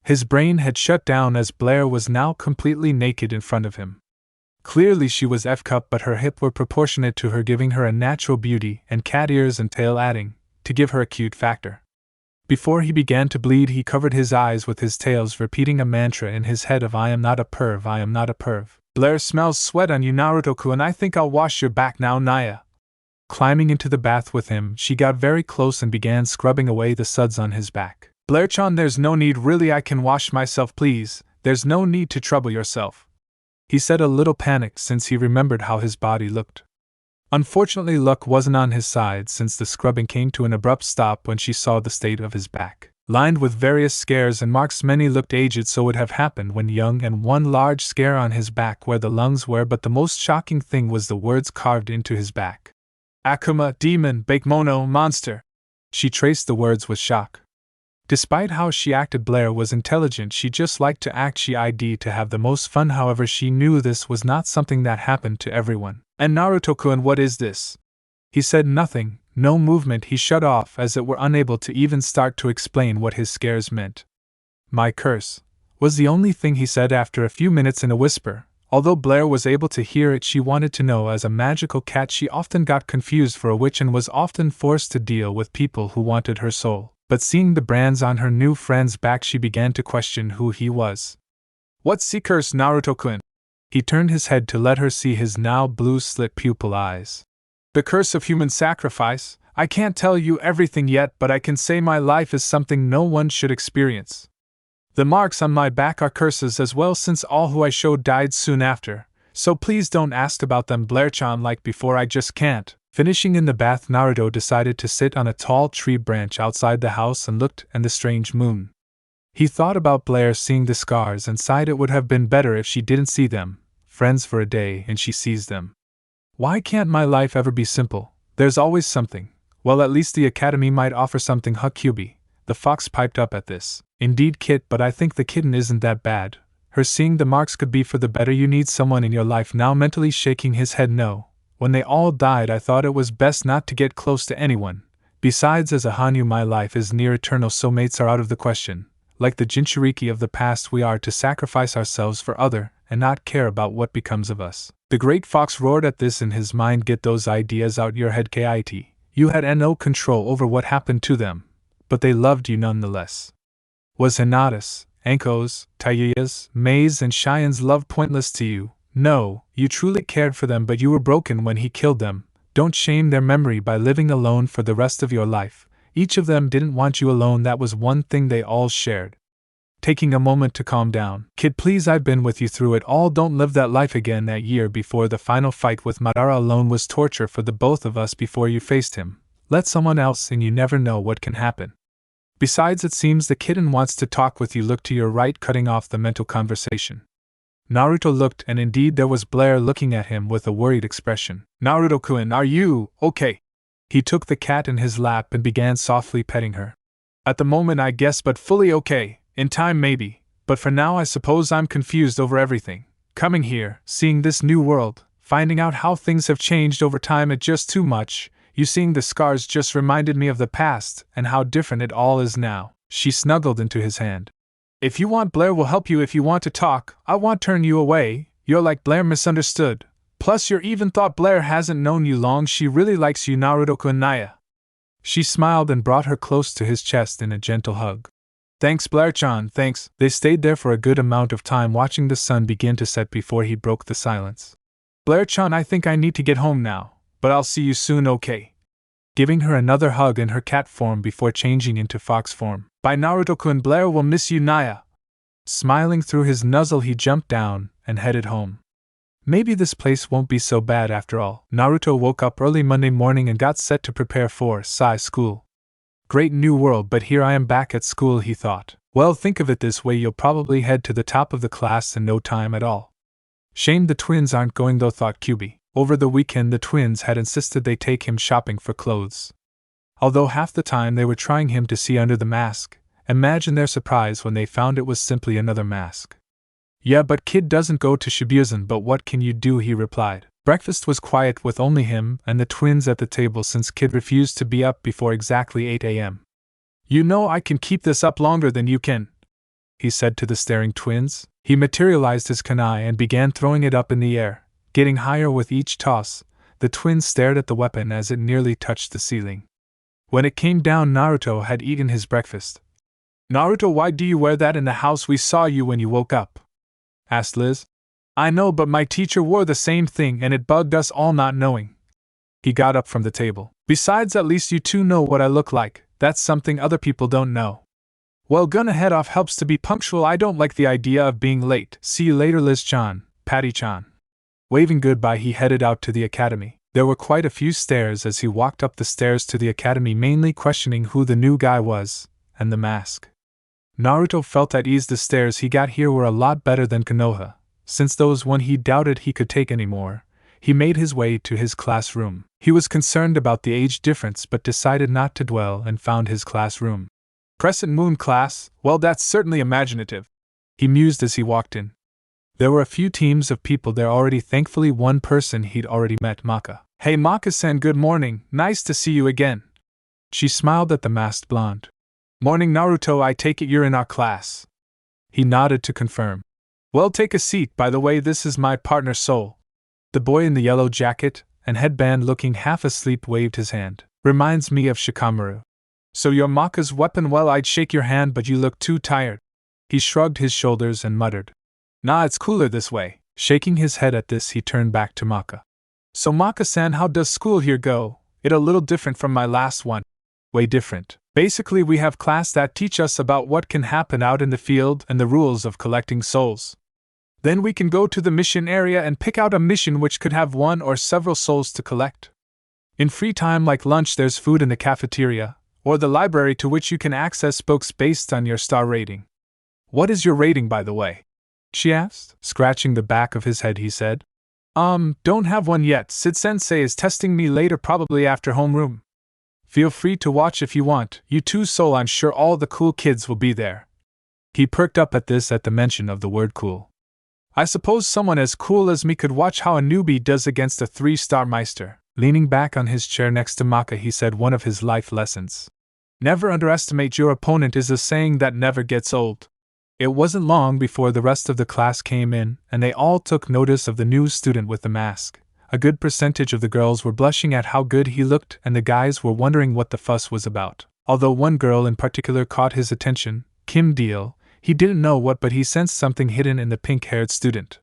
His brain had shut down as Blair was now completely naked in front of him. Clearly she was F-cup, but her hips were proportionate to her, giving her a natural beauty, and cat ears and tail adding to give her a cute factor. Before he began to bleed, he covered his eyes with his tails, repeating a mantra in his head of I am not a perv, I am not a perv. Blair smells sweat on you, Naruto-kun. I think I'll wash your back now, Naya. Climbing into the bath with him, she got very close and began scrubbing away the suds on his back. Blair-chan, there's no need, really, I can wash myself, please. There's no need to trouble yourself. He said, a little panicked since he remembered how his body looked. Unfortunately, luck wasn't on his side, since the scrubbing came to an abrupt stop when she saw the state of his back. Lined with various scars and marks, many looked aged, so would have happened when young, and one large scare on his back where the lungs were, but the most shocking thing was the words carved into his back. Akuma, demon, Bakemono, monster. She traced the words with shock. Despite how she acted, Blair was intelligent. She just liked to act. She ID'd to have the most fun. However, she knew this was not something that happened to everyone. And Naruto-kun, what is this? He said nothing, no movement. He shut off, as it were unable to even start to explain what his scares meant. My curse, was the only thing he said after a few minutes in a whisper. Although Blair was able to hear it, she wanted to know. As a magical cat, she often got confused for a witch and was often forced to deal with people who wanted her soul. But seeing the brands on her new friend's back, she began to question who he was. What's the curse, Naruto-kun? He turned his head to let her see his now blue slit pupil eyes. The curse of human sacrifice. I can't tell you everything yet, but I can say my life is something no one should experience. The marks on my back are curses as well, since all who I showed died soon after, so please don't ask about them, Blair-chan, like before. I just can't. Finishing in the bath, Naruto decided to sit on a tall tree branch outside the house and looked at the strange moon. He thought about Blair seeing the scars and sighed. It would have been better if she didn't see them, friends for a day, and she sees them. Why can't my life ever be simple? There's always something. Well, at least the academy might offer something. Hukyubi. The fox piped up at this. Indeed, Kit, but I think the kitten isn't that bad. Her seeing the marks could be for the better. You need someone in your life now. Mentally shaking his head, no. When they all died, I thought it was best not to get close to anyone. Besides, as a Hanyu, my life is near eternal, so mates are out of the question. Like the Jinchuriki of the past, we are to sacrifice ourselves for other, and not care about what becomes of us. The great fox roared at this in his mind. Get those ideas out your head, Kit. You had no control over what happened to them, but they loved you nonetheless. Was Hinata's, Anko's, Taiya's, Mei's, and Cheyenne's love pointless to you? No, you truly cared for them, but you were broken when he killed them. Don't shame their memory by living alone for the rest of your life. Each of them didn't want you alone. That was one thing they all shared. Taking a moment to calm down. Kid, please, I've been with you through it all. Don't live that life again. That year before the final fight with Madara alone was torture for the both of us before you faced him. Let someone else in, you never know what can happen. Besides, it seems the kitten wants to talk with you. Look to your right, cutting off the mental conversation. Naruto looked, and indeed there was Blair looking at him with a worried expression. Naruto-kun, are you okay? He took the cat in his lap and began softly petting her. At the moment, I guess, but fully okay. In time, maybe. But for now, I suppose I'm confused over everything. Coming here, seeing this new world, finding out how things have changed over time, it's just too much. You seeing the scars just reminded me of the past and how different it all is now. She snuggled into his hand. If you want, Blair will help you. If you want to talk, I won't turn you away. You're like Blair, misunderstood. Plus, you're even thought Blair hasn't known you long. She really likes you, Naruto-kun. Naya. She smiled and brought her close to his chest in a gentle hug. Thanks, Blair-chan, thanks. They stayed there for a good amount of time, watching the sun begin to set before he broke the silence. Blair-chan, I think I need to get home now, but I'll see you soon, okay? Giving her another hug in her cat form before changing into fox form. Bye Naruto-kun, Blair will miss you, Naya. Smiling through his nuzzle, he jumped down and headed home. Maybe this place won't be so bad after all. Naruto woke up early Monday morning and got set to prepare for school. Great new world, but here I am back at school, he thought. Well, think of it this way, you'll probably head to the top of the class in no time at all. Shame the twins aren't going though, thought Kyubi. Over the weekend the twins had insisted they take him shopping for clothes. Although half the time they were trying him to see under the mask, imagine their surprise when they found it was simply another mask. Yeah, but kid doesn't go to Shibuya, but what can you do, he replied. Breakfast was quiet with only him and the twins at the table since Kid refused to be up before exactly 8 a.m. You know I can keep this up longer than you can, he said to the staring twins. He materialized his kunai and began throwing it up in the air, getting higher with each toss. The twins stared at the weapon as it nearly touched the ceiling. When it came down, Naruto had eaten his breakfast. Naruto, why do you wear that in the house? We saw you when you woke up, asked Liz. I know, but my teacher wore the same thing and it bugged us all not knowing. He got up from the table. Besides, at least you two know what I look like. That's something other people don't know. Well, gonna head off, helps to be punctual. I don't like the idea of being late. See you later, Liz-chan, Patty-chan. Waving goodbye, he headed out to the academy. There were quite a few stares as he walked up the stairs to the academy, mainly questioning who the new guy was, and the mask. Naruto felt at ease. The stairs he got here were a lot better than Konoha, since those one he doubted he could take anymore. He made his way to his classroom. He was concerned about the age difference but decided not to dwell and found his classroom. Crescent Moon class, well, that's certainly imaginative, he mused as he walked in. There were a few teams of people there already, thankfully one person he'd already met, Maka. Hey Maka-san, good morning, nice to see you again. She smiled at the masked blonde. Morning Naruto, I take it you're in our class. He nodded to confirm. Well, take a seat. By the way, this is my partner Soul. The boy in the yellow jacket and headband, looking half asleep, waved his hand. Reminds me of Shikamaru. So you're Maka's weapon? Well, I'd shake your hand, but you look too tired. He shrugged his shoulders and muttered. Nah, it's cooler this way. Shaking his head at this, he turned back to Maka. So Maka-san, how does school here go? It a little different from my last one. Way different. Basically, we have class that teach us about what can happen out in the field and the rules of collecting souls. Then we can go to the mission area and pick out a mission which could have one or several souls to collect. In free time like lunch, there's food in the cafeteria, or the library, to which you can access books based on your star rating. What is your rating, by the way? She asked. Scratching the back of his head, he said. Don't have one yet. Sid-sensei is testing me later, probably after homeroom. Feel free to watch if you want. You too, Soul, I'm sure all the cool kids will be there. He perked up at this at the mention of the word cool. I suppose someone as cool as me could watch how a newbie does against a 3-star Meister. Leaning back on his chair next to Maka, he said one of his life lessons. Never underestimate your opponent is a saying that never gets old. It wasn't long before the rest of the class came in, and they all took notice of the new student with the mask. A good percentage of the girls were blushing at how good he looked, and the guys were wondering what the fuss was about. Although one girl in particular caught his attention, Kim Deal, he didn't know what, but he sensed something hidden in the pink-haired student.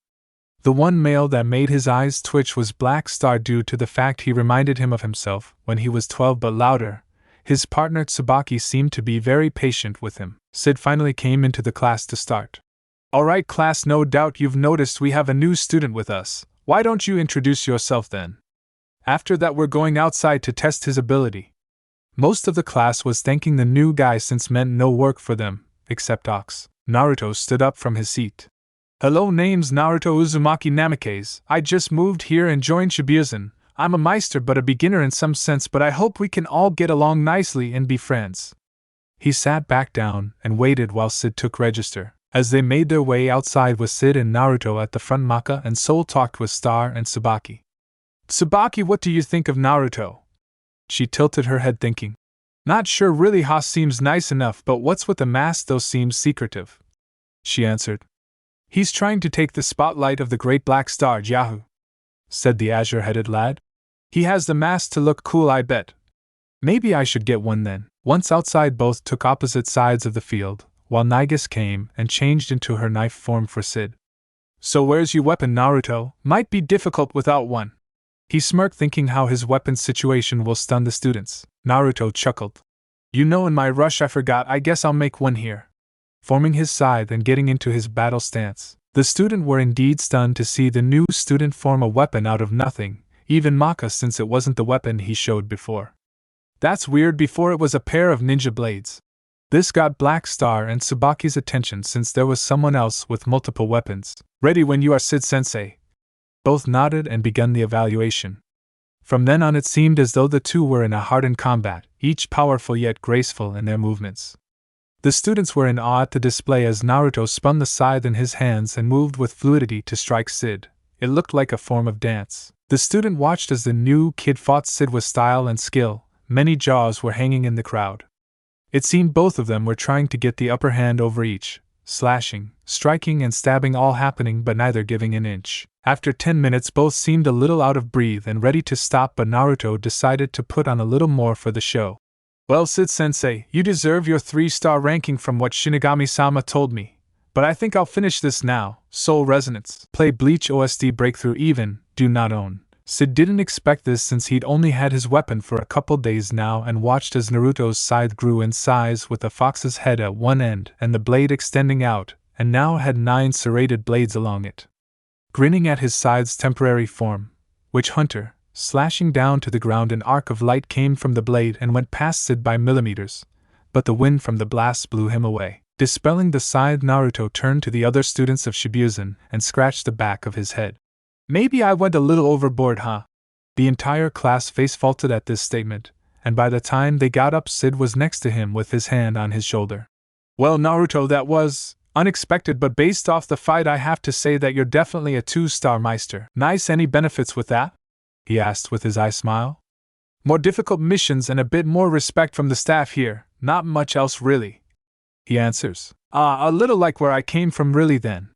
The one male that made his eyes twitch was Black Star, due to the fact he reminded him of himself when he was 12 but louder. His partner Tsubaki seemed to be very patient with him. Sid finally came into the class to start. Alright class, no doubt you've noticed we have a new student with us. Why don't you introduce yourself then? After that we're going outside to test his ability. Most of the class was thanking the new guy since meant no work for them, except Ox. Naruto stood up from his seat. Hello, name's Naruto Uzumaki Namikaze. I just moved here and joined Shibuya. I'm a Meister but a beginner in some sense, but I hope we can all get along nicely and be friends. He sat back down and waited while Sid took register. As they made their way outside with Sid and Naruto at the front, Maka and Soul talked with Star and Tsubaki. Tsubaki, what do you think of Naruto? She tilted her head thinking. Not sure really, Haas seems nice enough, but what's with the mask though, seems secretive. She answered. He's trying to take the spotlight of the great Black Star, Yahoo, said the azure-headed lad. He has the mask to look cool, I bet. Maybe I should get one then. Once outside, both took opposite sides of the field, while Nigis came and changed into her knife form for Sid. So where's your weapon, Naruto? Might be difficult without one. He smirked, thinking how his weapon situation will stun the students. Naruto chuckled. You know, in my rush I forgot, I guess I'll make one here. Forming his scythe and getting into his battle stance. The students were indeed stunned to see the new student form a weapon out of nothing, even Maka, since it wasn't the weapon he showed before. That's weird, before it was a pair of ninja blades. This got Black Star and Tsubaki's attention, since there was someone else with multiple weapons. Ready when you are, Sid-sensei. Both nodded and began the evaluation. From then on it seemed as though the two were in a hardened combat, each powerful yet graceful in their movements. The students were in awe at the display as Naruto spun the scythe in his hands and moved with fluidity to strike Sid. It looked like a form of dance. The student watched as the new kid fought Sid with style and skill. Many jaws were hanging in the crowd. It seemed both of them were trying to get the upper hand over each, slashing, striking and stabbing all happening but neither giving an inch. After 10 minutes both seemed a little out of breath and ready to stop, but Naruto decided to put on a little more for the show. Well, Sid-sensei, you deserve your 3-star ranking from what Shinigami-sama told me, but I think I'll finish this now. Soul Resonance. Play Bleach OST Breakthrough even, do not own. Sid didn't expect this since he'd only had his weapon for a couple days now and watched as Naruto's scythe grew in size with a fox's head at one end and the blade extending out, and now had 9 serrated blades along it. Grinning at his scythe's temporary form, Witch Hunter, slashing down to the ground, an arc of light came from the blade and went past Sid by millimeters, but the wind from the blast blew him away. Dispelling the scythe, Naruto turned to the other students of Shibuya and scratched the back of his head. Maybe I went a little overboard, huh? The entire class face-faulted at this statement, and by the time they got up Sid was next to him with his hand on his shoulder. Well, Naruto, that was unexpected, but based off the fight I have to say that you're definitely a 2-star Meister. Nice, any benefits with that? He asked with his eye smile. More difficult missions and a bit more respect from the staff here, not much else really. He answers. A little like where I came from really then.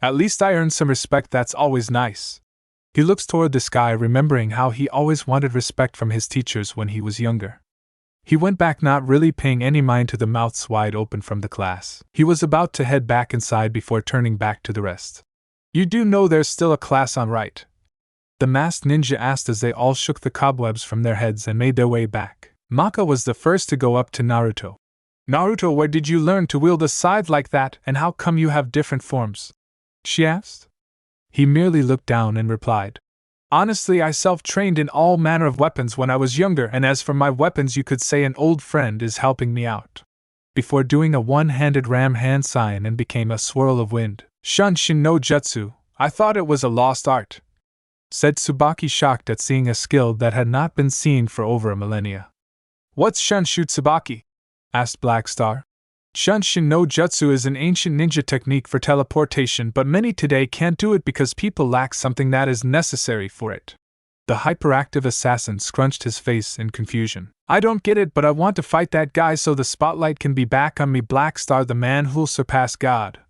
At least I earned some respect, that's always nice. He looks toward the sky, remembering how he always wanted respect from his teachers when he was younger. He went back, not really paying any mind to the mouths wide open from the class. He was about to head back inside before turning back to the rest. You do know there's still a class on, right? The masked ninja asked as they all shook the cobwebs from their heads and made their way back. Maka was the first to go up to Naruto. Naruto, where did you learn to wield a scythe like that, and how come you have different forms? She asked. He merely looked down and replied. Honestly, I self-trained in all manner of weapons when I was younger, and as for my weapons, you could say an old friend is helping me out. Before doing a one-handed ram hand sign and became a swirl of wind. Shunshin no Jutsu, I thought it was a lost art, said Tsubaki, shocked at seeing a skill that had not been seen for over a millennia. What's Shunshu Tsubaki? Asked Black Star. Shunshin no Jutsu is an ancient ninja technique for teleportation, but many today can't do it because people lack something that is necessary for it. The hyperactive assassin scrunched his face in confusion. I don't get it, but I want to fight that guy so the spotlight can be back on me. Black Star, the man who'll surpass God.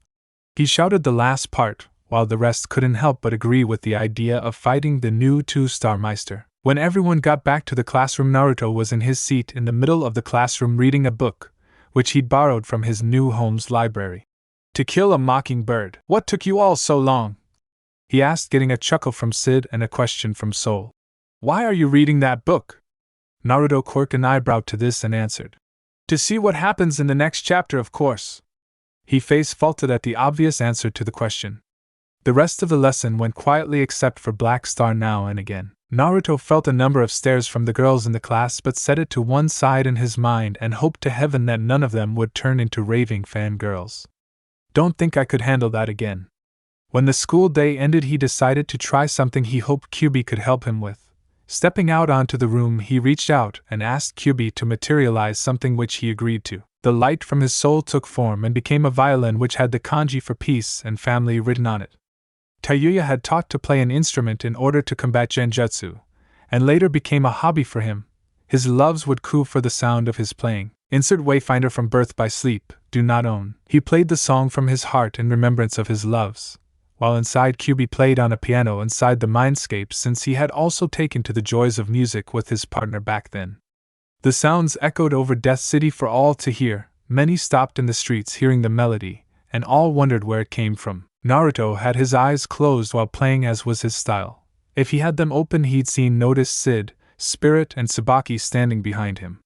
He shouted the last part, while the rest couldn't help but agree with the idea of fighting the new 2-star Meister. When everyone got back to the classroom, Naruto was in his seat in the middle of the classroom reading a book, which he'd borrowed from his new home's library. To Kill a Mockingbird. What took you all so long? He asked, getting a chuckle from Sid and a question from Soul. Why are you reading that book? Naruto quirked an eyebrow to this and answered. To see what happens in the next chapter, of course. He face-faulted at the obvious answer to the question. The rest of the lesson went quietly except for Black Star now and again. Naruto felt a number of stares from the girls in the class but set it to one side in his mind and hoped to heaven that none of them would turn into raving fangirls. Don't think I could handle that again. When the school day ended, he decided to try something he hoped Kyubi could help him with. Stepping out onto the room, he reached out and asked Kyubi to materialize something, which he agreed to. The light from his soul took form and became a violin which had the kanji for peace and family written on it. Tayuya had taught to play an instrument in order to combat genjutsu, and later became a hobby for him. His loves would coo for the sound of his playing. Insert Wayfinder from Birth by Sleep, do not own. He played the song from his heart in remembrance of his loves, while inside Kyubi played on a piano inside the mindscape, since he had also taken to the joys of music with his partner back then. The sounds echoed over Death City for all to hear. Many stopped in the streets hearing the melody, and all wondered where it came from. Naruto had his eyes closed while playing, as was his style. If he had them open, he'd noticed Sid, Spirit, and Tsubaki standing behind him.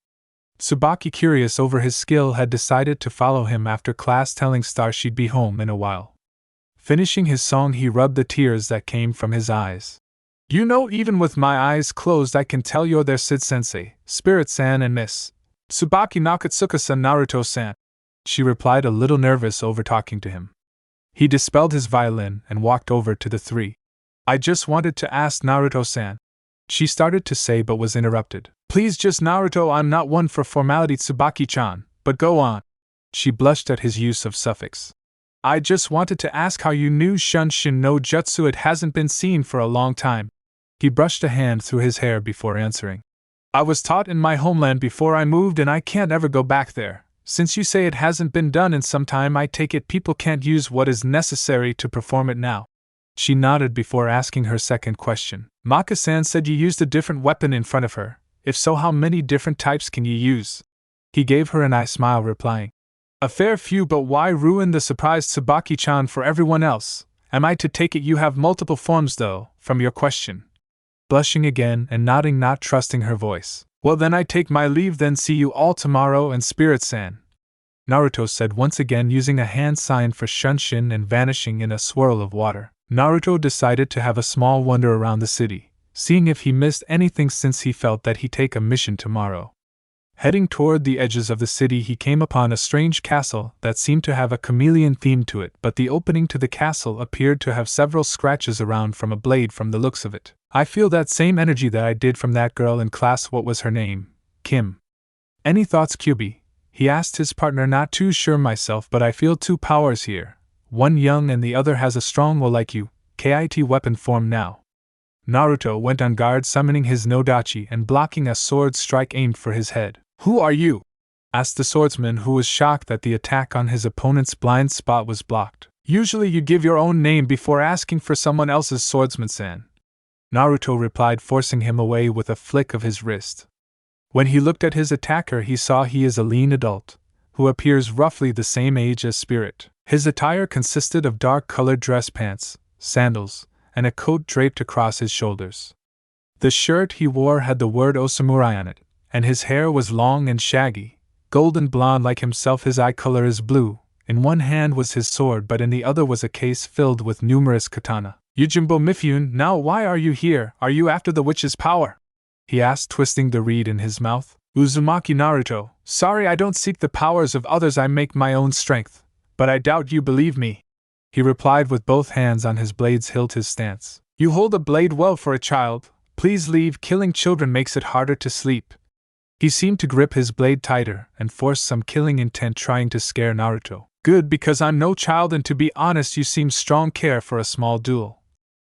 Tsubaki, curious over his skill, had decided to follow him after class, telling Star she'd be home in a while. Finishing his song, he rubbed the tears that came from his eyes. "You know, even with my eyes closed, I can tell you're there, Sid-sensei, Spirit-san, and Miss Tsubaki Nakatsuka-san, Naruto-san," she replied, a little nervous over talking to him. He dispelled his violin and walked over to the three. "I just wanted to ask Naruto-san," she started to say but was interrupted. "Please, just Naruto, I'm not one for formality, Tsubaki-chan, but go on." She blushed at his use of suffix. "I just wanted to ask how you knew Shunshin no Jutsu. It hasn't been seen for a long time." He brushed a hand through his hair before answering. "I was taught in my homeland before I moved, and I can't ever go back there. Since you say it hasn't been done in some time, I take it people can't use what is necessary to perform it now." She nodded before asking her second question. "Maka-san said you used a different weapon in front of her. If so, how many different types can you use?" He gave her an eye smile, replying, "A fair few, but why ruin the surprise, Tsubaki-chan, for everyone else? Am I to take it you have multiple forms, though, from your question?" Blushing again and nodding, not trusting her voice. "Well, then I take my leave, then see you all tomorrow, and Spirit-san," Naruto said once again, using a hand sign for Shunshin and vanishing in a swirl of water. Naruto decided to have a small wander around the city, seeing if he missed anything, since he felt that he'd take a mission tomorrow. Heading toward the edges of the city, he came upon a strange castle that seemed to have a chameleon theme to it, but the opening to the castle appeared to have several scratches around from a blade from the looks of it. "I feel that same energy that I did from that girl in class. What was her name? Kim. Any thoughts, Kyubi?" he asked his partner. "Not too sure myself, but I feel two powers here. One young and the other has a strong will like you, KIT weapon form now." Naruto went on guard, summoning his Nodachi and blocking a sword strike aimed for his head. "Who are you?" asked the swordsman, who was shocked that the attack on his opponent's blind spot was blocked. "Usually you give your own name before asking for someone else's, swordsman-san," Naruto replied, forcing him away with a flick of his wrist. When he looked at his attacker, he saw he is a lean adult, who appears roughly the same age as Spirit. His attire consisted of dark-colored dress pants, sandals, and a coat draped across his shoulders. The shirt he wore had the word Osamurai on it, and his hair was long and shaggy, golden blonde like himself. His eye color is blue. In one hand was his sword, but in the other was a case filled with numerous katana. "Yojimbo Mifune, now why are you here? Are you after the witch's power?" he asked, twisting the reed in his mouth. "Uzumaki Naruto, sorry, I don't seek the powers of others, I make my own strength, but I doubt you believe me," he replied with both hands on his blade's hilt. His stance: "You hold a blade well for a child, please leave, killing children makes it harder to sleep." He seemed to grip his blade tighter and force some killing intent, trying to scare Naruto. "Good, because I'm no child, and to be honest, you seem strong. Care for a small duel?"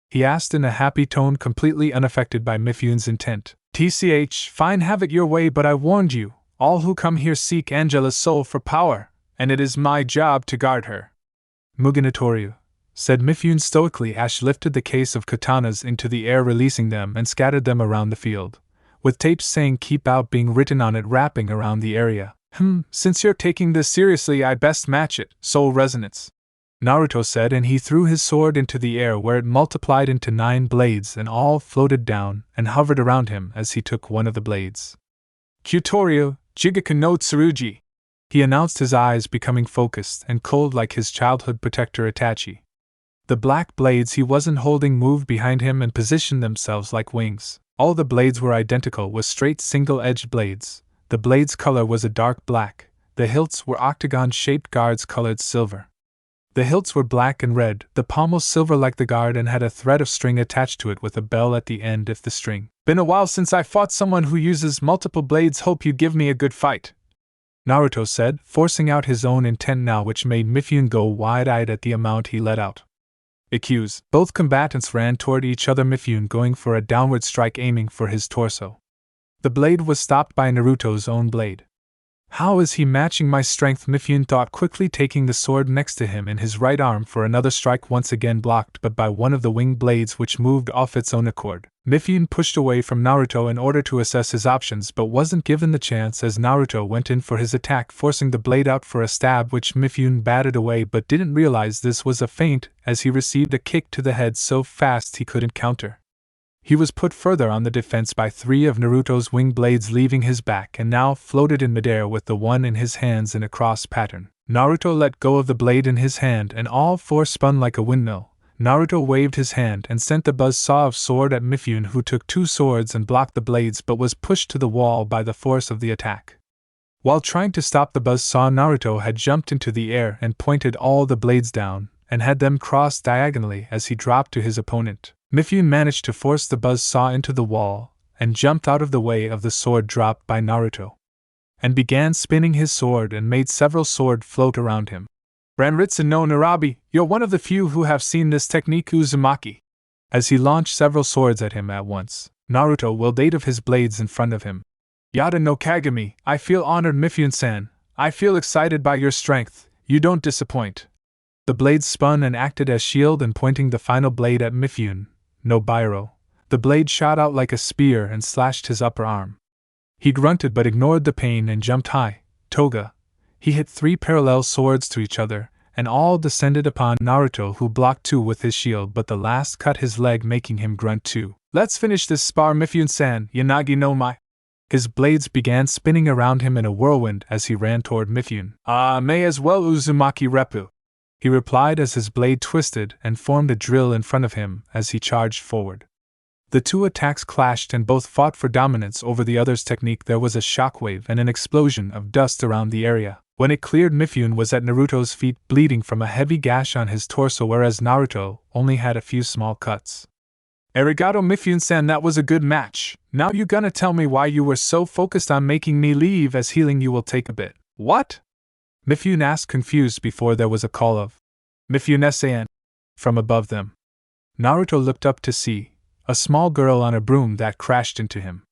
he asked in a happy tone, completely unaffected by Mifune's intent. "TCH, fine, have it your way, but I warned you, all who come here seek Angela's soul for power, and it is my job to guard her." "Mugenatoryu," said Mifune stoically. Ash lifted the case of katanas into the air, releasing them, and scattered them around the field, with tapes saying "keep out" being written on it, wrapping around the area. Since you're taking this seriously, I best match it, Soul Resonance," Naruto said, and he threw his sword into the air, where it multiplied into 9 blades and all floated down and hovered around him as he took one of the blades. "Kyutoryu, Jigaku no Tsurugi," he announced, his eyes becoming focused and cold like his childhood protector Itachi. The black blades he wasn't holding moved behind him and positioned themselves like wings. All the blades were identical, with straight single-edged blades. The blade's color was a dark black. The hilts were octagon-shaped guards colored silver. The hilts were black and red, the pommel silver like the guard, and had a thread of string attached to it with a bell at the end if the string. "Been a while since I fought someone who uses multiple blades. Hope you give me a good fight," Naruto said, forcing out his own intent now, which made Mifune go wide-eyed at the amount he let out. Accuse. Both combatants ran toward each other, Mifune going for a downward strike, aiming for his torso. The blade was stopped by Naruto's own blade. How is he matching my strength? Mifune thought, quickly taking the sword next to him in his right arm for another strike, once again blocked but by one of the winged blades which moved off its own accord. Mifune pushed away from Naruto in order to assess his options but wasn't given the chance as Naruto went in for his attack, forcing the blade out for a stab which Mifune batted away but didn't realize this was a feint as he received a kick to the head so fast he couldn't counter. He was put further on the defense by 3 of Naruto's wing blades leaving his back and now floated in midair with the one in his hands in a cross pattern. Naruto let go of the blade in his hand and all 4 spun like a windmill. Naruto waved his hand and sent the buzzsaw of sword at Mifune, who took 2 swords and blocked the blades but was pushed to the wall by the force of the attack. While trying to stop the buzzsaw, Naruto had jumped into the air and pointed all the blades down and had them cross diagonally as he dropped to his opponent. Mifune managed to force the buzzsaw into the wall and jumped out of the way of the sword dropped by Naruto, and began spinning his sword and made several swords float around him. Ranritsu no Narabi, you're one of the few who have seen this technique, Uzumaki. As he launched several swords at him at once, Naruto willed 8 of his blades in front of him. Yada no Kagami, I feel honored, Mifune-san. I feel excited by your strength. You don't disappoint. The blades spun and acted as shield, and pointing the final blade at Mifune no Biro, the blade shot out like a spear and slashed his upper arm. He grunted but ignored the pain and jumped high. Toga. He hit 3 parallel swords to each other, and all descended upon Naruto, who blocked 2 with his shield, but the last cut his leg, making him grunt too. Let's finish this spar, Mifune-san, Yanagi no Mai. His blades began spinning around him in a whirlwind as he ran toward Mifune. May as well, Uzumaki Reppu, he replied as his blade twisted and formed a drill in front of him as he charged forward. The 2 attacks clashed and both fought for dominance over the other's technique. There was a shockwave and an explosion of dust around the area. When it cleared, Mifune was at Naruto's feet, bleeding from a heavy gash on his torso, whereas Naruto only had a few small cuts. Arigato, Mifune-san, that was a good match. Now you gonna tell me why you were so focused on making me leave, as healing you will take a bit. What? Mifune asked, confused, before there was a call of Mifune-san from above them. Naruto looked up to see a small girl on a broom that crashed into him.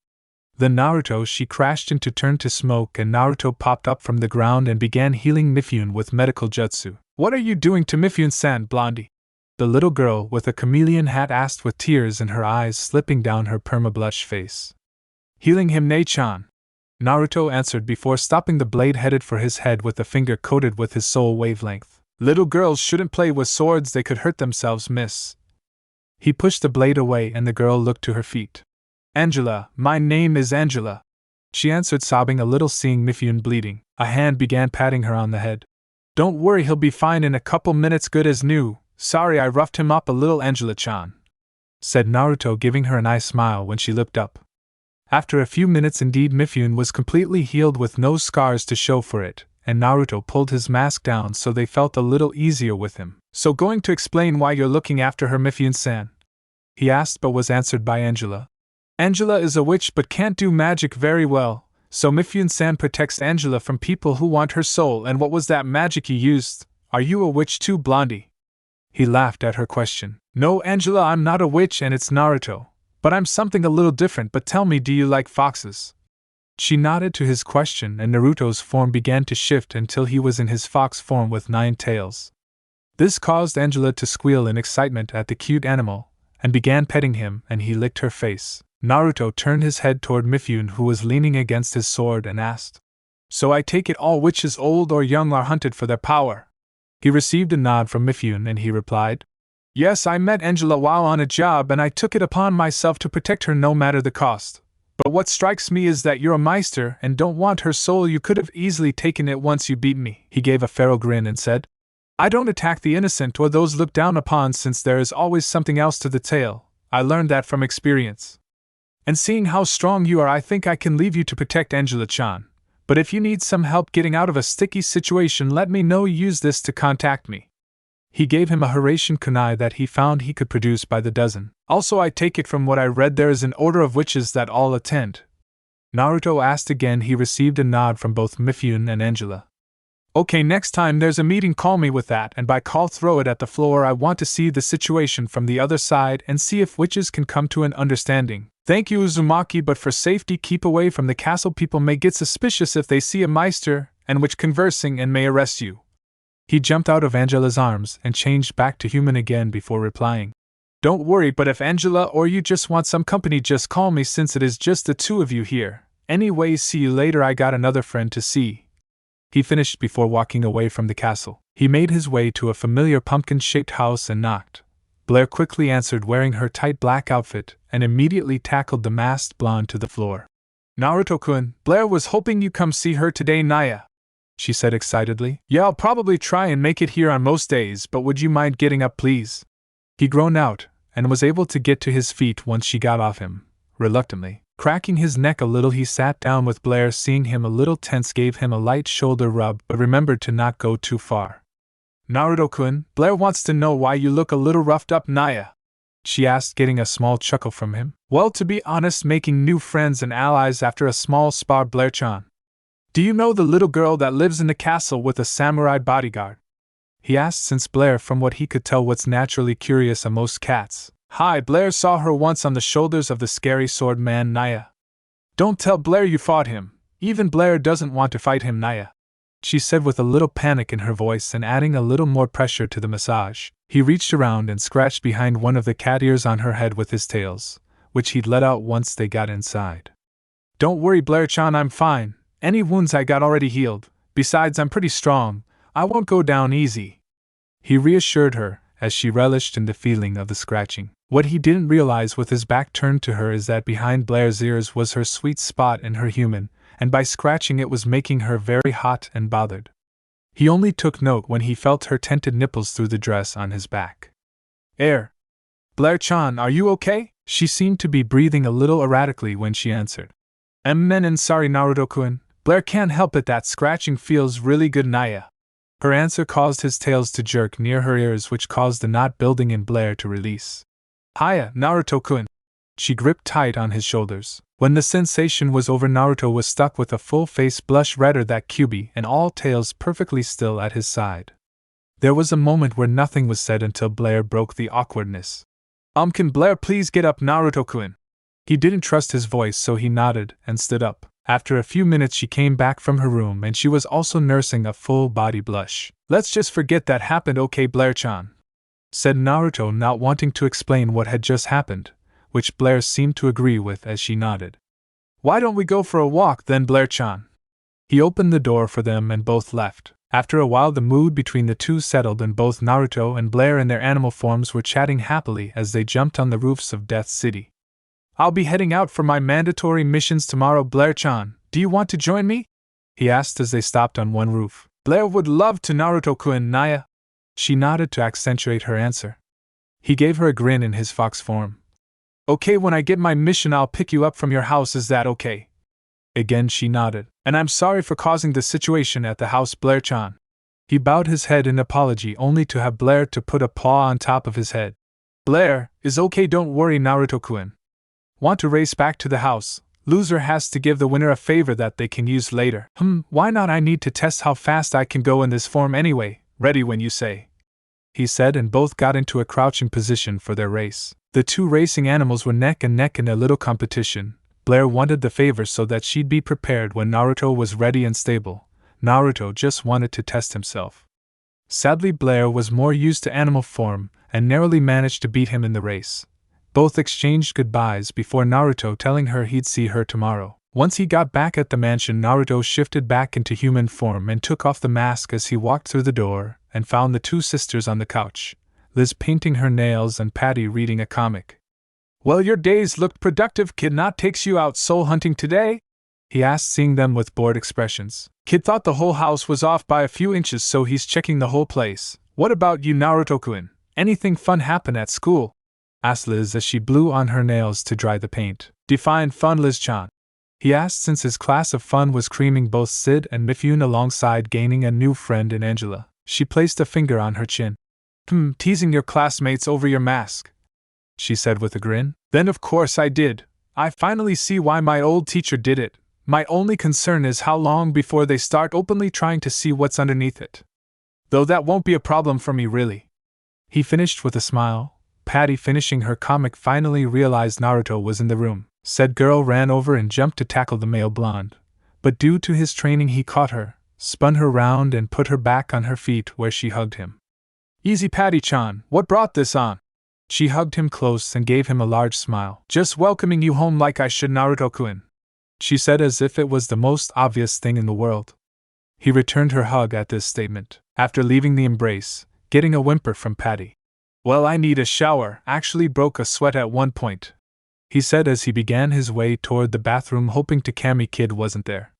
The Naruto she crashed into turned to smoke, and Naruto popped up from the ground and began healing Mifune with medical jutsu. What are you doing to Mifune-san, Blondie? The little girl with a chameleon hat asked, with tears in her eyes slipping down her perma-blush face. Healing him, Ne-chan, Naruto answered before stopping the blade headed for his head with a finger coated with his soul wavelength. Little girls shouldn't play with swords, they could hurt themselves, miss. He pushed the blade away and the girl looked to her feet. Angela, my name is Angela, she answered, sobbing a little, seeing Mifune bleeding. A hand began patting her on the head. Don't worry, he'll be fine in a couple minutes, good as new. Sorry I roughed him up a little, Angela-chan, said Naruto, giving her a nice smile when she looked up. After a few minutes indeed, Mifune was completely healed with no scars to show for it, and Naruto pulled his mask down so they felt a little easier with him. So going to explain why you're looking after her, Mifune-san? He asked, but was answered by Angela. Angela is a witch but can't do magic very well, so Mifune-san protects Angela from people who want her soul. And what was that magic you used? Are you a witch too, Blondie? He laughed at her question. No, Angela, I'm not a witch, and it's Naruto. But I'm something a little different. But tell me, do you like foxes? She nodded to his question, and Naruto's form began to shift until he was in his fox form with 9 tails. This caused Angela to squeal in excitement at the cute animal, and began petting him, and he licked her face. Naruto turned his head toward Mifune, who was leaning against his sword, and asked, So I take it all witches, old or young, are hunted for their power? He received a nod from Mifune and he replied, Yes, I met Angela while on a job and I took it upon myself to protect her no matter the cost. But what strikes me is that you're a Meister and don't want her soul. You could have easily taken it once you beat me. He gave a feral grin and said, I don't attack the innocent or those looked down upon, since there is always something else to the tale. I learned that from experience. And seeing how strong you are, I think I can leave you to protect Angela-chan. But if you need some help getting out of a sticky situation, let me know. Use this to contact me. He gave him a Harem kunai that he found he could produce by the dozen. Also, I take it from what I read there is an order of witches that all attend. Naruto asked again. He received a nod from both Mifune and Angela. Okay, next time there's a meeting, call me with that, and by call throw it at the floor. I want to see the situation from the other side and see if witches can come to an understanding. Thank you, Uzumaki, but for safety keep away from the castle. People may get suspicious if they see a Meister and witch conversing and may arrest you. He jumped out of Angela's arms and changed back to human again before replying. Don't worry, but if Angela or you just want some company, just call me since it is just the two of you here. Anyways, see you later, I got another friend to see. He finished before walking away from the castle. He made his way to a familiar pumpkin-shaped house and knocked. Blair quickly answered, wearing her tight black outfit, and immediately tackled the masked blonde to the floor. Naruto-kun, Blair was hoping you come see her today, Naya, she said excitedly. Yeah, I'll probably try and make it here on most days, but would you mind getting up, please? He groaned out, and was able to get to his feet once she got off him, reluctantly. Cracking his neck a little, he sat down with Blair. Seeing him a little tense, gave him a light shoulder rub, but remembered to not go too far. Naruto-kun, Blair wants to know why you look a little roughed up, Naya, she asked, getting a small chuckle from him. Well, to be honest, making new friends and allies after a small spar, Blair-chan. Do you know the little girl that lives in the castle with a samurai bodyguard? He asked, since Blair, from what he could tell, was naturally curious of most cats. Hi, Blair saw her once on the shoulders of the scary sword man, Naya. Don't tell Blair you fought him. Even Blair doesn't want to fight him, Naya, she said with a little panic in her voice and adding a little more pressure to the massage. He reached around and scratched behind one of the cat ears on her head with his tails, which he'd let out once they got inside. Don't worry, Blair-chan, I'm fine. Any wounds I got already healed. Besides, I'm pretty strong. I won't go down easy, he reassured her, as she relished in the feeling of the scratching. What he didn't realize with his back turned to her is that behind Blair's ears was her sweet spot in her human, and by scratching it was making her very hot and bothered. He only took note when he felt her tented nipples through the dress on his back. Blair-chan, are you okay? She seemed to be breathing a little erratically when she answered. And sorry, Naruto-kun, Blair can't help it, that scratching feels really good, Naya. Her answer caused his tails to jerk near her ears, which caused the knot building in Blair to release. Hiya, Naruto-kun. She gripped tight on his shoulders. When the sensation was over, Naruto was stuck with a full face blush redder than Kyuubi and all tails perfectly still at his side. There was a moment where nothing was said until Blair broke the awkwardness. Can Blair please get up, Naruto-kun? He didn't trust his voice, so he nodded and stood up. After a few minutes she came back from her room and she was also nursing a full body blush. Let's just forget that happened, okay, Blair-chan, said Naruto, not wanting to explain what had just happened, which Blair seemed to agree with as she nodded. Why don't we go for a walk then, Blair-chan? He opened the door for them and both left. After a while the mood between the two settled and both Naruto and Blair in their animal forms were chatting happily as they jumped on the roofs of Death City. I'll be heading out for my mandatory missions tomorrow, Blair-chan. Do you want to join me? He asked as they stopped on one roof. Blair would love to, Naruto-kun, Naya. She nodded to accentuate her answer. He gave her a grin in his fox form. Okay, when I get my mission I'll pick you up from your house, is that okay? Again she nodded. And I'm sorry for causing the situation at the house, Blair-chan. He bowed his head in apology only to have Blair to put a paw on top of his head. Blair, is okay, don't worry, Naruto-kun. Want to race back to the house? Loser has to give the winner a favor that they can use later. Why not? I need to test how fast I can go in this form anyway. Ready when you say, he said, and both got into a crouching position for their race. The two racing animals were neck and neck in a little competition. Blair wanted the favor so that she'd be prepared when Naruto was ready and stable. Naruto just wanted to test himself. Sadly, Blair was more used to animal form and narrowly managed to beat him in the race. Both exchanged goodbyes before Naruto telling her he'd see her tomorrow. Once he got back at the mansion, Naruto shifted back into human form and took off the mask as he walked through the door and found the two sisters on the couch, Liz painting her nails and Patty reading a comic. Well, your days looked productive. Kid not takes you out soul hunting today? He asked, seeing them with bored expressions. Kid thought the whole house was off by a few inches, so he's checking the whole place. What about you, Naruto-kun? Anything fun happen at school? Asked Liz as she blew on her nails to dry the paint. Define fun, Liz-chan? He asked, since his class of fun was creaming both Sid and Mifune alongside gaining a new friend in Angela. She placed a finger on her chin. Teasing your classmates over your mask, she said with a grin. Then of course I did. I finally see why my old teacher did it. My only concern is how long before they start openly trying to see what's underneath it. Though that won't be a problem for me, really. He finished with a smile. Patty, finishing her comic, finally realized Naruto was in the room. Said girl ran over and jumped to tackle the male blonde. But due to his training, he caught her, spun her round, and put her back on her feet where she hugged him. Easy, Patty-chan, what brought this on? She hugged him close and gave him a large smile. Just welcoming you home like I should, Naruto-kun, she said as if it was the most obvious thing in the world. He returned her hug at this statement, after leaving the embrace, getting a whimper from Patty. Well, I need a shower, actually broke a sweat at one point, he said as he began his way toward the bathroom, hoping Takami Kid wasn't there.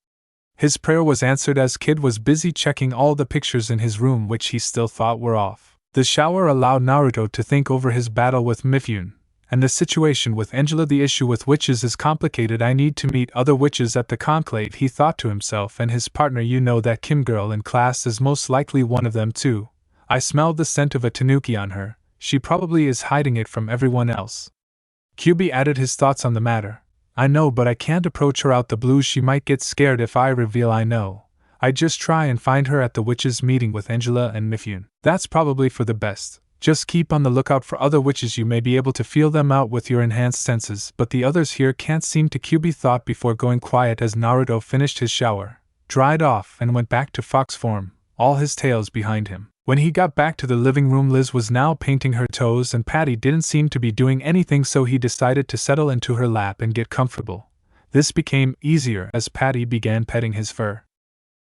His prayer was answered as Kid was busy checking all the pictures in his room which he still thought were off. The shower allowed Naruto to think over his battle with Mifune, and the situation with Angela. The issue with witches is complicated. I need to meet other witches at the conclave, he thought to himself, and his partner, you know, that Kim girl in class, is most likely one of them too. I smelled the scent of a tanuki on her. She probably is hiding it from everyone else. QB added his thoughts on the matter. I know, but I can't approach her out the blue. She might get scared if I reveal I know. I just try and find her at the witches' meeting with Angela and Mifune. That's probably for the best. Just keep on the lookout for other witches. You may be able to feel them out with your enhanced senses, but the others here can't seem to. QB thought before going quiet as Naruto finished his shower, dried off, and went back to fox form, all his tails behind him. When he got back to the living room, Liz was now painting her toes and Patty didn't seem to be doing anything, so he decided to settle into her lap and get comfortable. This became easier as Patty began petting his fur.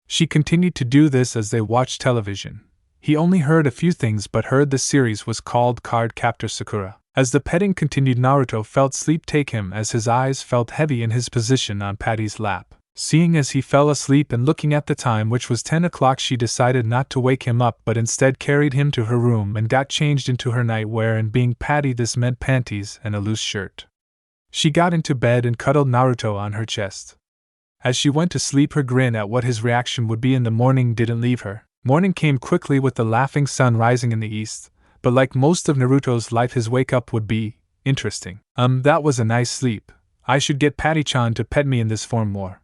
She continued to do this as they watched television. He only heard a few things but heard the series was called Card Captor Sakura. As the petting continued, Naruto felt sleep take him as his eyes felt heavy in his position on Patty's lap. Seeing as he fell asleep and looking at the time, which was 10 o'clock, she decided not to wake him up but instead carried him to her room and got changed into her nightwear, and being Patty this meant panties and a loose shirt. She got into bed and cuddled Naruto on her chest. As she went to sleep, her grin at what his reaction would be in the morning didn't leave her. Morning came quickly with the laughing sun rising in the east, but like most of Naruto's life, his wake-up would be interesting. That was a nice sleep. I should get Patty-chan to pet me in this form more.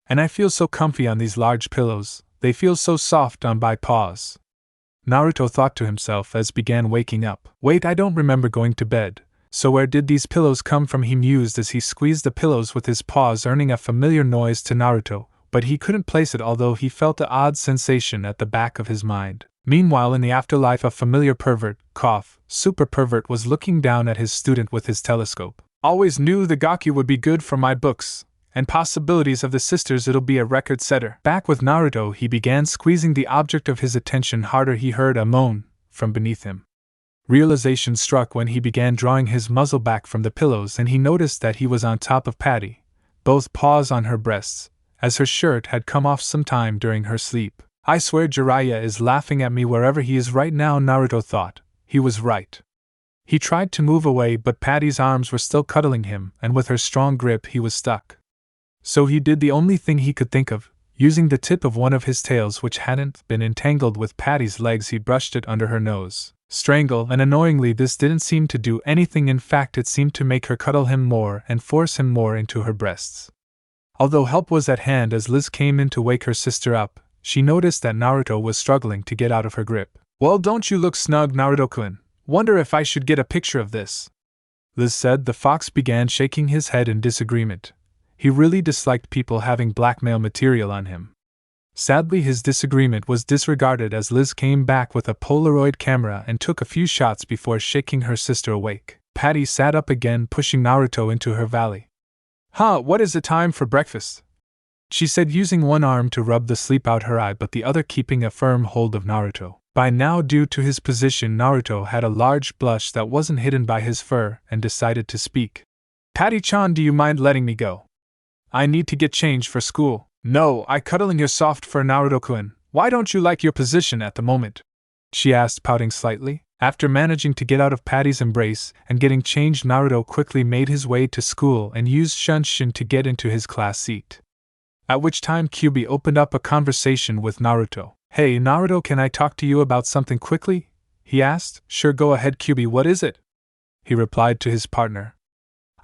And I feel so comfy on these large pillows, they feel so soft on my paws. Naruto thought to himself as began waking up. Wait, I don't remember going to bed, so where did these pillows come from? He mused as he squeezed the pillows with his paws, earning a familiar noise to Naruto, but he couldn't place it, although he felt an odd sensation at the back of his mind. Meanwhile, in the afterlife, a familiar pervert, super pervert, was looking down at his student with his telescope. Always knew the gaki would be good for my books and possibilities of the sisters. It'll be a record setter. Back with Naruto, he began squeezing the object of his attention harder. He heard a moan from beneath him. Realization struck when he began drawing his muzzle back from the pillows, and he noticed that he was on top of Patty, both paws on her breasts, as her shirt had come off sometime during her sleep. I swear Jiraiya is laughing at me wherever he is right now, Naruto thought. He was right. He tried to move away, but Patty's arms were still cuddling him, and with her strong grip he was stuck. So he did the only thing he could think of. Using the tip of one of his tails, which hadn't been entangled with Patty's legs, he brushed it under her nose. Strangle, and annoyingly this didn't seem to do anything. In fact, it seemed to make her cuddle him more and force him more into her breasts. Although help was at hand as Liz came in to wake her sister up, she noticed that Naruto was struggling to get out of her grip. Well, don't you look snug, Naruto-kun? Wonder if I should get a picture of this, Liz said. The fox began shaking his head in disagreement. He really disliked people having blackmail material on him. Sadly, his disagreement was disregarded as Liz came back with a Polaroid camera and took a few shots before shaking her sister awake. Patty sat up again, pushing Naruto into her valley. What is it, time for breakfast? She said, using one arm to rub the sleep out her eye but the other keeping a firm hold of Naruto. By now, due to his position, Naruto had a large blush that wasn't hidden by his fur and decided to speak. Patty-chan, do you mind letting me go? I need to get changed for school. No, I cuddling your soft fur, Naruto-kun. Why don't you like your position at the moment? She asked, pouting slightly. After managing to get out of Patty's embrace and getting changed, Naruto quickly made his way to school and used Shunshin to get into his class seat. At which time Kyubi opened up a conversation with Naruto. Hey Naruto, can I talk to you about something quickly? He asked. Sure, go ahead Kyubi, what is it? He replied to his partner.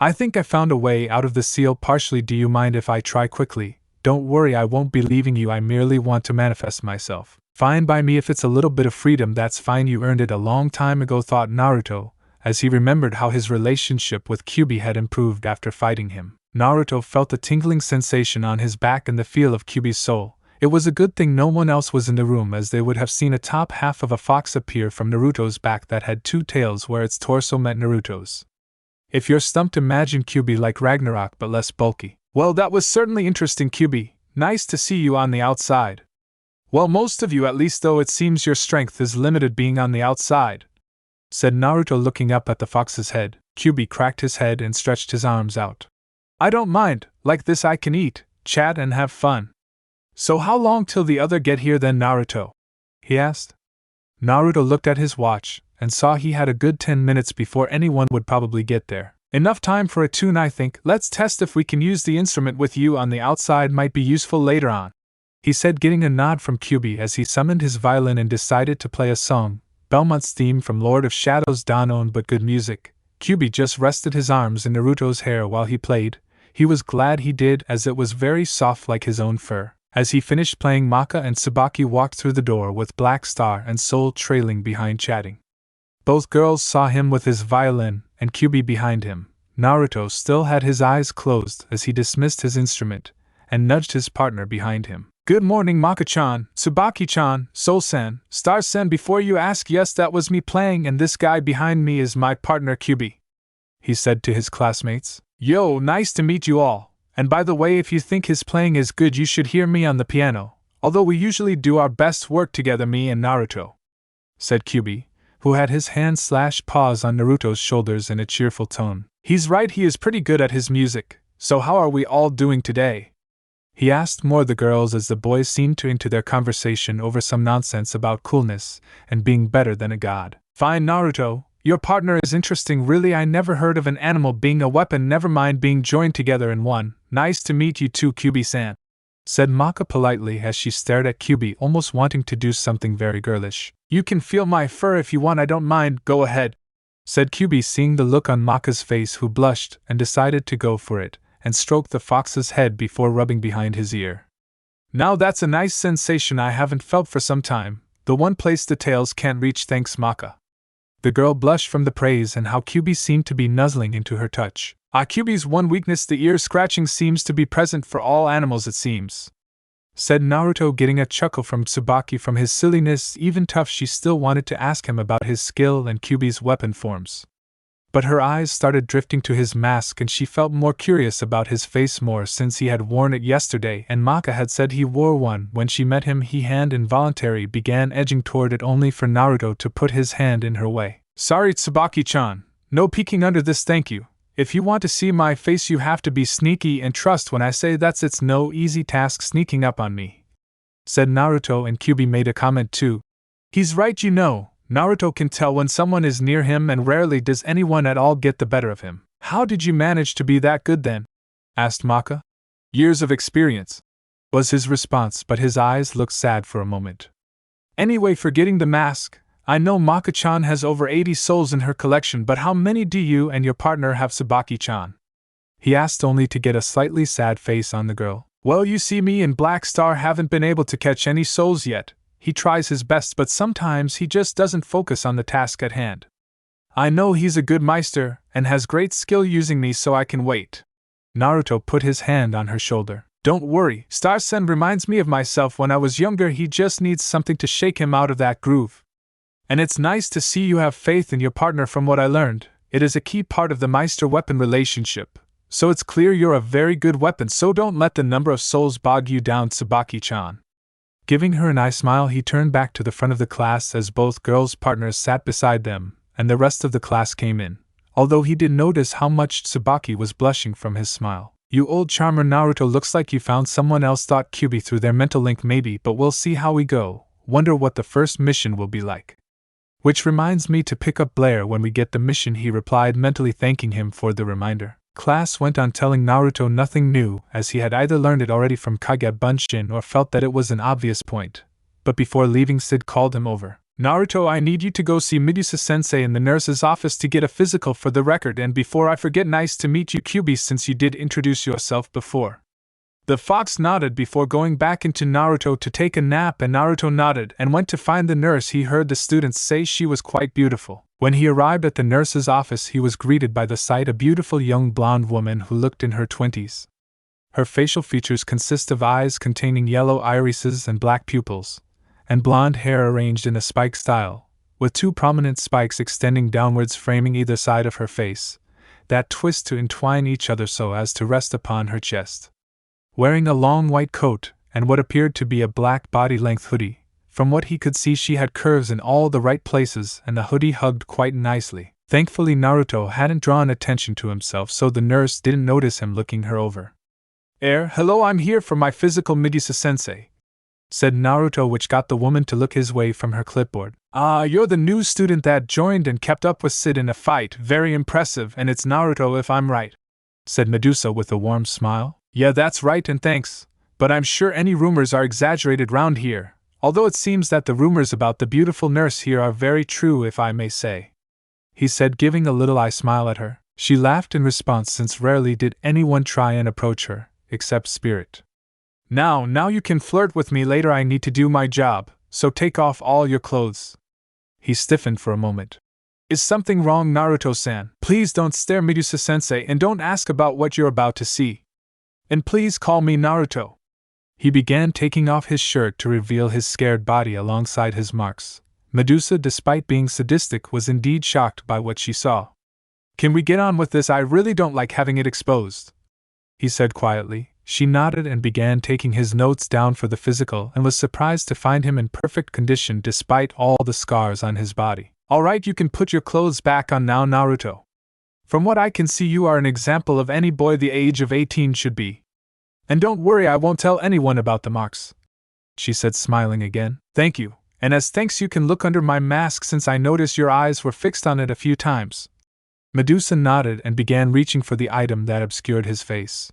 I think I found a way out of the seal partially. Do you mind if I try quickly? Don't worry, I won't be leaving you, I merely want to manifest myself. Fine by me if it's a little bit of freedom, that's fine, you earned it a long time ago, thought Naruto, as he remembered how his relationship with Kyuubi had improved after fighting him. Naruto felt a tingling sensation on his back and the feel of Kyuubi's soul. It was a good thing no one else was in the room, as they would have seen a top half of a fox appear from Naruto's back that had two tails where its torso met Naruto's. If you're stumped, imagine Kyuubi like Ragnarok but less bulky. Well, that was certainly interesting, Kyuubi. Nice to see you on the outside. Well, most of you at least, though it seems your strength is limited being on the outside, said Naruto looking up at the fox's head. Kyuubi cracked his head and stretched his arms out. I don't mind, like this I can eat, chat and have fun. So how long till the other get here then, Naruto? He asked. Naruto looked at his watch and saw he had a good 10 minutes before anyone would probably get there. Enough time for a tune, I think. Let's test if we can use the instrument with you on the outside, might be useful later on, he said, getting a nod from Kyuubi as he summoned his violin and decided to play a song, Belmont's theme from Lord of Shadows. Danon, but good music. Kyuubi just rested his arms in Naruto's hair while he played. He was glad he did, as it was very soft like his own fur. As he finished playing, Maka and Tsubaki walked through the door with Black Star and Soul trailing behind chatting. Both girls saw him with his violin and Kyuubi behind him. Naruto still had his eyes closed as he dismissed his instrument and nudged his partner behind him. Good morning, Maka-chan, Tsubaki-chan, Soul-san, Star-san. Before you ask, yes, that was me playing, and this guy behind me is my partner Kyuubi, he said to his classmates. Yo, nice to meet you all. And by the way, if you think his playing is good, you should hear me on the piano, although we usually do our best work together, me and Naruto, said Kyuubi, who had his hand/paws on Naruto's shoulders in a cheerful tone. He's right, he is pretty good at his music. So how are we all doing today? He asked more the girls as the boys seemed to into their conversation over some nonsense about coolness and being better than a god. Fine, Naruto. Your partner is interesting, really. I never heard of an animal being a weapon, never mind being joined together in one. Nice to meet you too, Kyuubi-san, said Maka politely as she stared at Kyuubi, almost wanting to do something very girlish. You can feel my fur if you want, I don't mind, go ahead, said Kyuubi, seeing the look on Maka's face, who blushed and decided to go for it, and stroked the fox's head before rubbing behind his ear. Now that's a nice sensation I haven't felt for some time, the one place the tails can't reach, thanks Maka. The girl blushed from the praise and how Kyuubi seemed to be nuzzling into her touch. Kyuubi's one weakness, the ear scratching, seems to be present for all animals, it seems, said Naruto, getting a chuckle from Tsubaki from his silliness. Even tough, she still wanted to ask him about his skill and Kyuubi's weapon forms. But her eyes started drifting to his mask and she felt more curious about his face more since he had worn it yesterday and Maka had said he wore one when she met him. He hand involuntarily began edging toward it, only for Naruto to put his hand in her way. Sorry, Tsubaki-chan, no peeking under this, thank you. If you want to see my face, you have to be sneaky and trust when I say that's it's no easy task sneaking up on me, said Naruto, and Kyuubi made a comment too. He's right, you know. Naruto can tell when someone is near him and rarely does anyone at all get the better of him. How did you manage to be that good then? Asked Maka. Years of experience, was his response, but his eyes looked sad for a moment. Anyway, forgetting the mask, I know Maka-chan has over 80 souls in her collection, but how many do you and your partner have, Tsubaki-chan? He asked, only to get a slightly sad face on the girl. Well, you see, me and Black Star haven't been able to catch any souls yet. He tries his best, but sometimes he just doesn't focus on the task at hand. I know he's a good Meister and has great skill using me, so I can wait. Naruto put his hand on her shoulder. Don't worry, Star-sen reminds me of myself when I was younger. He just needs something to shake him out of that groove. And it's nice to see you have faith in your partner. From what I learned, it is a key part of the Meister-weapon relationship. So it's clear you're a very good weapon, so don't let the number of souls bog you down, Tsubaki-chan. Giving her an eye smile, he turned back to the front of the class as both girls' partners sat beside them, and the rest of the class came in, although he did notice how much Tsubaki was blushing from his smile. You old charmer, Naruto, looks like you found someone else, thought Kyuubi through their mental link. Maybe, but we'll see how we go. Wonder what the first mission will be like. Which reminds me to pick up Blair when we get the mission, he replied, mentally thanking him for the reminder. Class went on telling Naruto nothing new, as he had either learned it already from Kage Bunshin or felt that it was an obvious point. But before leaving, Sid called him over. Naruto, I need you to go see Medusa-sensei in the nurse's office to get a physical for the record, and before I forget, nice to meet you, Kyubi, since you did introduce yourself before. The fox nodded before going back into Naruto to take a nap, and Naruto nodded and went to find the nurse. He heard the students say she was quite beautiful. When he arrived at the nurse's office, he was greeted by the sight of a beautiful young blonde woman who looked in her 20s. Her facial features consist of eyes containing yellow irises and black pupils, and blonde hair arranged in a spike style, with two prominent spikes extending downwards framing either side of her face, that twist to entwine each other so as to rest upon her chest. Wearing a long white coat and what appeared to be a black body-length hoodie, from what he could see she had curves in all the right places and the hoodie hugged quite nicely. Thankfully Naruto hadn't drawn attention to himself, so the nurse didn't notice him looking her over. Hello, I'm here for my physical, Medusa-sensei," said Naruto, which got the woman to look his way from her clipboard. You're the new student that joined and kept up with Sid in a fight. Very impressive, and it's Naruto if I'm right," said Medusa with a warm smile. "Yeah, that's right, and thanks, but I'm sure any rumors are exaggerated round here, although it seems that the rumors about the beautiful nurse here are very true, if I may say," he said, giving a little eye smile at her. She laughed in response, since rarely did anyone try and approach her, except Spirit. Now you can flirt with me later. I need to do my job, so take off all your clothes." He stiffened for a moment. "Is something wrong, Naruto-san? Please don't stare, Medusa-sensei, and don't ask about what you're about to see. And please call me Naruto." He began taking off his shirt to reveal his scared body alongside his marks. Medusa, despite being sadistic, was indeed shocked by what she saw. "Can we get on with this? I really don't like having it exposed," he said quietly. She nodded and began taking his notes down for the physical, and was surprised to find him in perfect condition despite all the scars on his body. "All right, you can put your clothes back on now, Naruto. From what I can see, you are an example of any boy the age of 18 should be. And don't worry, I won't tell anyone about the marks," she said, smiling again. "Thank you, and as thanks you can look under my mask, since I noticed your eyes were fixed on it a few times." Medusa nodded and began reaching for the item that obscured his face.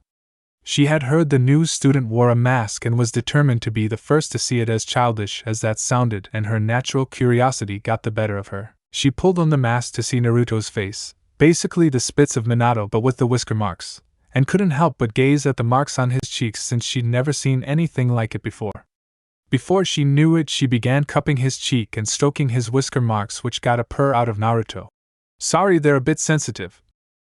She had heard the new student wore a mask and was determined to be the first to see it, as childish as that sounded, and her natural curiosity got the better of her. She pulled on the mask to see Naruto's face, basically the spits of Minato but with the whisker marks, and couldn't help but gaze at the marks on his cheeks, since she'd never seen anything like it before. Before she knew it, she began cupping his cheek and stroking his whisker marks, which got a purr out of Naruto. "Sorry, they're a bit sensitive."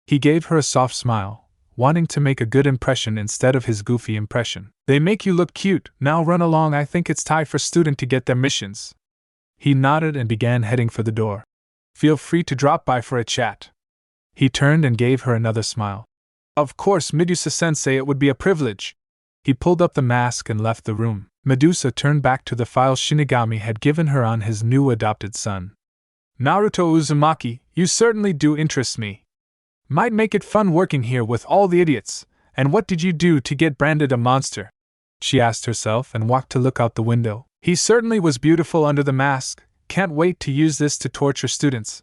He gave her a soft smile, wanting to make a good impression instead of his goofy impression. "They make you look cute. Now run along, I think it's time for student to get their missions." He nodded and began heading for the door. "Feel free to drop by for a chat." He turned and gave her another smile. "Of course, Medusa-sensei, it would be a privilege." He pulled up the mask and left the room. Medusa turned back to the file Shinigami had given her on his new adopted son. "Naruto Uzumaki, you certainly do interest me. Might make it fun working here with all the idiots. And what did you do to get branded a monster?" she asked herself, and walked to look out the window. "He certainly was beautiful under the mask. Can't wait to use this to torture students,"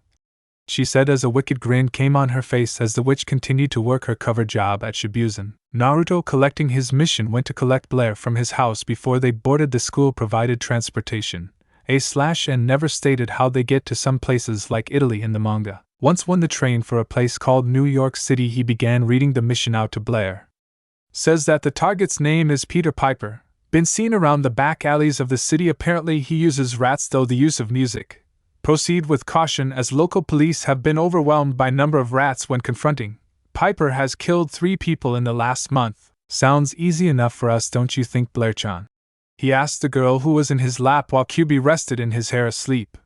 she said as a wicked grin came on her face as the witch continued to work her cover job at Shibuzen. Naruto, collecting his mission, went to collect Blair from his house before they boarded the school-provided transportation. And never stated how they get to some places like Italy in the manga. Once on the train for a place called New York City, he began reading the mission out to Blair. "Says that the target's name is Peter Piper. Been seen around the back alleys of the city. Apparently he uses rats, though the use of music. Proceed with caution, as local police have been overwhelmed by number of rats when confronting. Piper has killed 3 people in the last month." "Sounds easy enough for us, don't you think, Blair-chan?" he asked the girl who was in his lap while Kyubi rested in his hair asleep.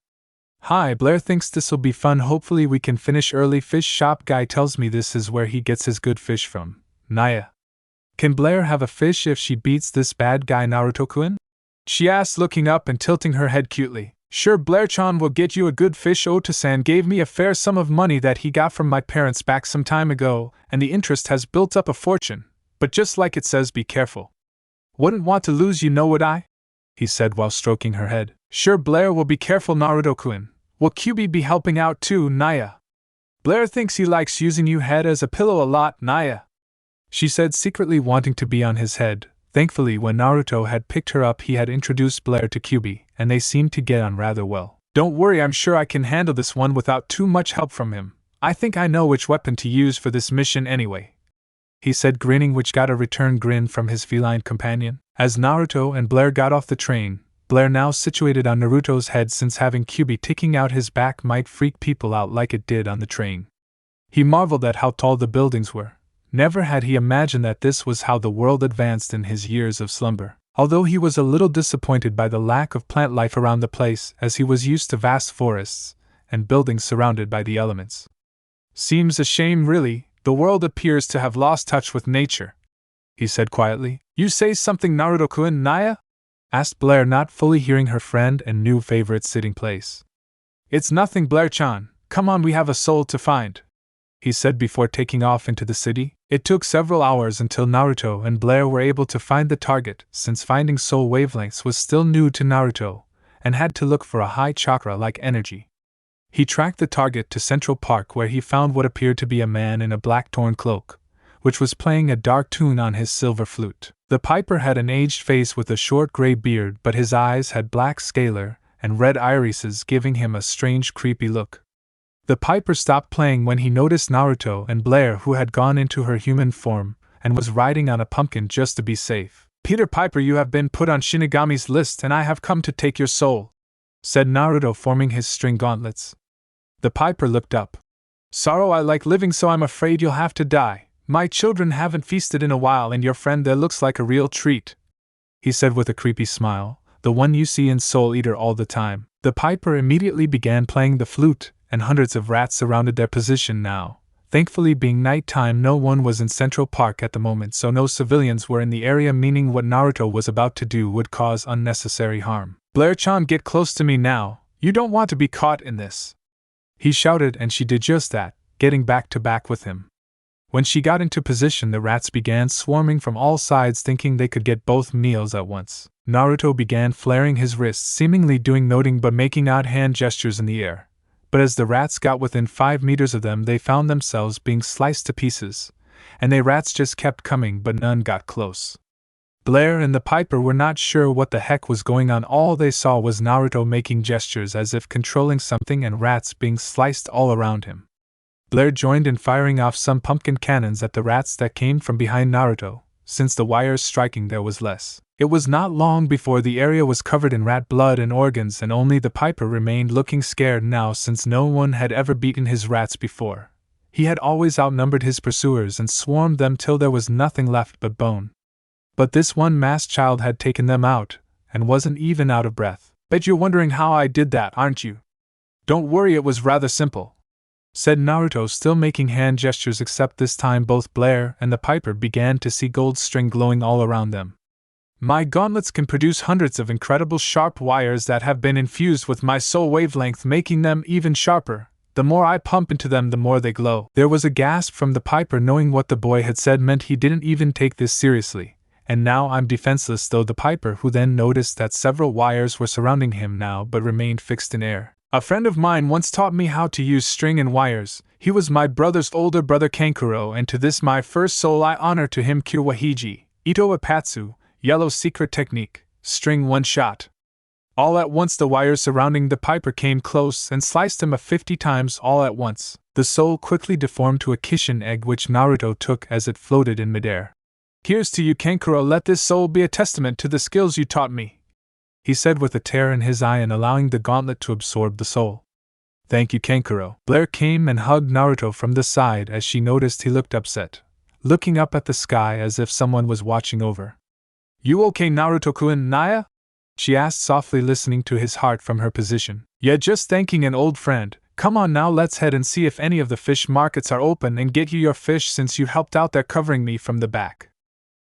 "Hi, Blair thinks this'll be fun. Hopefully we can finish early. Fish shop guy tells me this is where he gets his good fish from. Naya. Can Blair have a fish if she beats this bad guy Naruto-kun?" she asked, looking up and tilting her head cutely. "Sure, Blair-chan will get you a good fish. Ota-san gave me a fair sum of money that he got from my parents back some time ago, and the interest has built up a fortune. But just like it says, be careful. Wouldn't want to lose, you know, would I?" he said while stroking her head. "Sure, Blair will be careful, Naruto-kun. Will Kyubi be helping out too, Naya? Blair thinks he likes using you head as a pillow a lot, Naya," she said, secretly wanting to be on his head. Thankfully, when Naruto had picked her up, he had introduced Blair to Kyubi, and they seemed to get on rather well. Don't worry, I'm sure I can handle this one without too much help from him. I think I know which weapon to use for this mission anyway," he said, grinning, which got a return grin from his feline companion. As Naruto and Blair got off the train, Blair now situated on Naruto's head, since having Kyuubi ticking out his back might freak people out like it did on the train. He marveled at how tall the buildings were. Never had he imagined that this was how the world advanced in his years of slumber. Although he was a little disappointed by the lack of plant life around the place, as he was used to vast forests and buildings surrounded by the elements. "Seems a shame, really. The world appears to have lost touch with nature," he said quietly. "You say something, Naruto-kun, Naya?" asked Blair, not fully hearing her friend and new favorite sitting place. "It's nothing, Blair-chan. Come on, we have a soul to find," he said before taking off into the city. It took several hours until Naruto and Blair were able to find the target, since finding soul wavelengths was still new to Naruto, and had to look for a high chakra-like energy. He tracked the target to Central Park, where he found what appeared to be a man in a black torn cloak, which was playing a dark tune on his silver flute. The piper had an aged face with a short gray beard, but his eyes had black scalar and red irises, giving him a strange, creepy look. The piper stopped playing when he noticed Naruto and Blair, who had gone into her human form and was riding on a pumpkin just to be safe. "Peter Piper, you have been put on Shinigami's list, and I have come to take your soul," said Naruto, forming his string gauntlets. The piper looked up. "Sorrow, I like living, so I'm afraid you'll have to die. My children haven't feasted in a while, and your friend there looks like a real treat," he said with a creepy smile, "the one you see in Soul Eater all the time." The piper immediately began playing the flute, and hundreds of rats surrounded their position now. Thankfully, being nighttime, no one was in Central Park at the moment, so no civilians were in the area, meaning what Naruto was about to do would cause unnecessary harm. "Blair-chan, get close to me now. You don't want to be caught in this," he shouted, and she did just that, getting back to back with him. When she got into position, the rats began swarming from all sides, thinking they could get both meals at once. Naruto began flaring his wrists, seemingly doing nothing but making odd hand gestures in the air. But as the rats got within 5 meters of them, they found themselves being sliced to pieces, and the rats just kept coming, but none got close. Blair and the piper were not sure what the heck was going on. All they saw was Naruto making gestures as if controlling something and rats being sliced all around him. Blair joined in firing off some pumpkin cannons at the rats that came from behind Naruto, since the wires striking there was less. It was not long before the area was covered in rat blood and organs, and only the piper remained, looking scared now, since no one had ever beaten his rats before. He had always outnumbered his pursuers and swarmed them till there was nothing left but bone. But this one masked child had taken them out, and wasn't even out of breath. "Bet you're wondering how I did that, aren't you? Don't worry, it was rather simple," said Naruto, still making hand gestures, except this time both Blair and the piper began to see gold string glowing all around them. "My gauntlets can produce hundreds of incredible sharp wires that have been infused with my soul wavelength, making them even sharper. The more I pump into them, the more they glow." There was a gasp from the piper, knowing what the boy had said meant he didn't even take this seriously. "And now I'm defenseless," though the piper, who then noticed that several wires were surrounding him now but remained fixed in air. "A friend of mine once taught me how to use string and wires. He was my brother's older brother Kankuro, and to this my first soul I honor to him Kirwahiji, Ito Ipatsu, Yellow Secret Technique, String One Shot." All at once the wires surrounding the piper came close and sliced him 50 times all at once. The soul quickly deformed to a Kishin egg, which Naruto took as it floated in midair. "Here's to you, Kankuro, let this soul be a testament to the skills you taught me," he said with a tear in his eye and allowing the gauntlet to absorb the soul. "Thank you, Kankuro." Blair came and hugged Naruto from the side as she noticed he looked upset, looking up at the sky as if someone was watching over. "You okay, Naruto-kun, Naya?" she asked softly, listening to his heart from her position. "Yeah, just thanking an old friend. Come on now, let's head and see if any of the fish markets are open and get you your fish, since you helped out there covering me from the back,"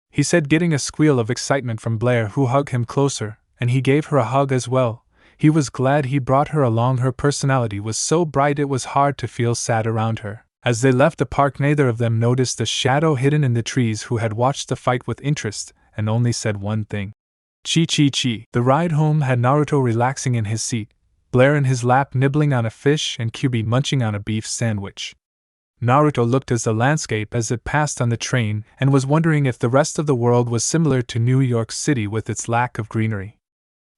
he said, getting a squeal of excitement from Blair, who hugged him closer, and he gave her a hug as well. He was glad he brought her along. Her personality was so bright it was hard to feel sad around her. As they left the park, neither of them noticed the shadow hidden in the trees, who had watched the fight with interest and only said one thing: "Chi-chi-chi." The ride home had Naruto relaxing in his seat, Blair in his lap nibbling on a fish, and Kyuubi munching on a beef sandwich. Naruto looked at the landscape as it passed on the train and was wondering if the rest of the world was similar to New York City with its lack of greenery.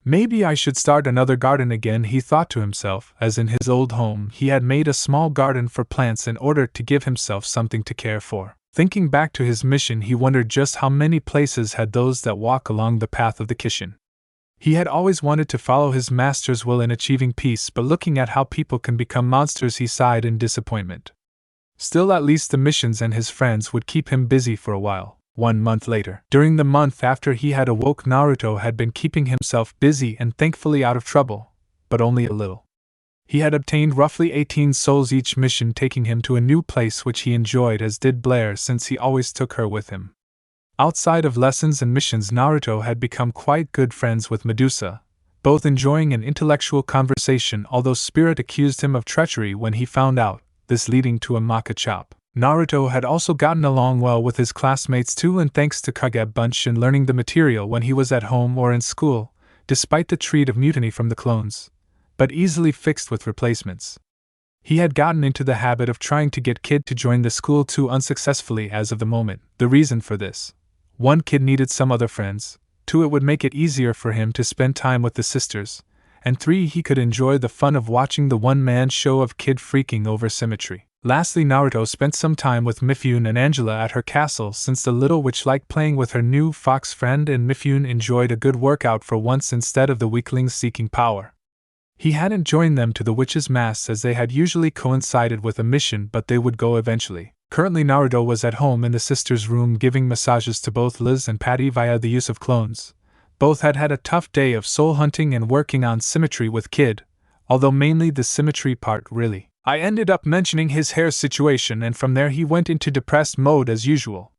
Maybe I should start another garden again, he thought to himself, as in his old home he had made a small garden for plants in order to give himself something to care for. Thinking back to his mission, he wondered just how many places had those that walk along the path of the Kishin. He had always wanted to follow his master's will in achieving peace, but looking at how people can become monsters, he sighed in disappointment. Still, at least the missions and his friends would keep him busy for a while. 1 month later. During the month after he had awoke, Naruto had been keeping himself busy and thankfully out of trouble, but only a little. He had obtained roughly 18 souls each mission, taking him to a new place which he enjoyed, as did Blair, since he always took her with him. Outside of lessons and missions, Naruto had become quite good friends with Medusa, both enjoying an intellectual conversation, although Spirit accused him of treachery when he found out, this leading to a Maka chop. Naruto had also gotten along well with his classmates too, and thanks to Kage Bunch in learning the material when he was at home or in school, despite the threat of mutiny from the clones, but easily fixed with replacements. He had gotten into the habit of trying to get Kid to join the school too, unsuccessfully as of the moment. The reason for this: 1, Kid needed some other friends, 2, it would make it easier for him to spend time with the sisters, and 3, he could enjoy the fun of watching the one-man show of Kid freaking over symmetry. Lastly, Naruto spent some time with Mifune and Angela at her castle, since the little witch liked playing with her new fox friend and Mifune enjoyed a good workout for once instead of the weaklings seeking power. He hadn't joined them to the witch's mass as they had usually coincided with a mission, but they would go eventually. Currently, Naruto was at home in the sisters' room giving massages to both Liz and Patty via the use of clones. Both had had a tough day of soul hunting and working on symmetry with Kid, although mainly the symmetry part really. I ended up mentioning his hair situation, and from there he went into depressed mode as usual.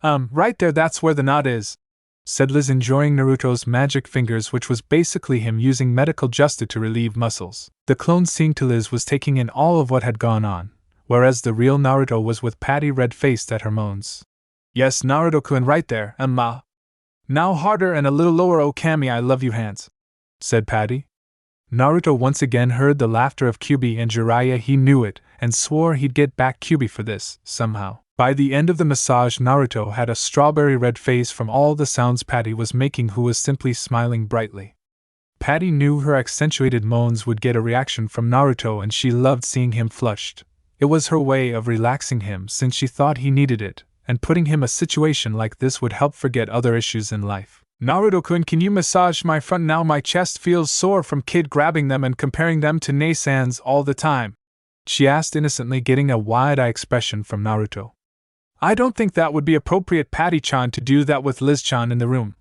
Right there, that's where the knot is, said Liz, enjoying Naruto's magic fingers, which was basically him using medical justice to relieve muscles. The clone, seeing to Liz, was taking in all of what had gone on, whereas the real Naruto was with Patty red-faced at her moans. Yes, Naruto-kun, right there, Ma. Now harder and a little lower, oh Kami, I love you hands, said Patty. Naruto once again heard the laughter of Kyuubi and Jiraiya. He knew it, and swore he'd get back Kyuubi for this, somehow. By the end of the massage, Naruto had a strawberry red face from all the sounds Patty was making, who was simply smiling brightly. Patty knew her accentuated moans would get a reaction from Naruto, and she loved seeing him flushed. It was her way of relaxing him, since she thought he needed it, and putting him in a situation like this would help forget other issues in life. Naruto-kun, can you massage my front now? My chest feels sore from Kid grabbing them and comparing them to Nae-sans all the time, she asked innocently, getting a wide-eye expression from Naruto. I don't think that would be appropriate, Patty-chan, to do that with Liz-chan in the room.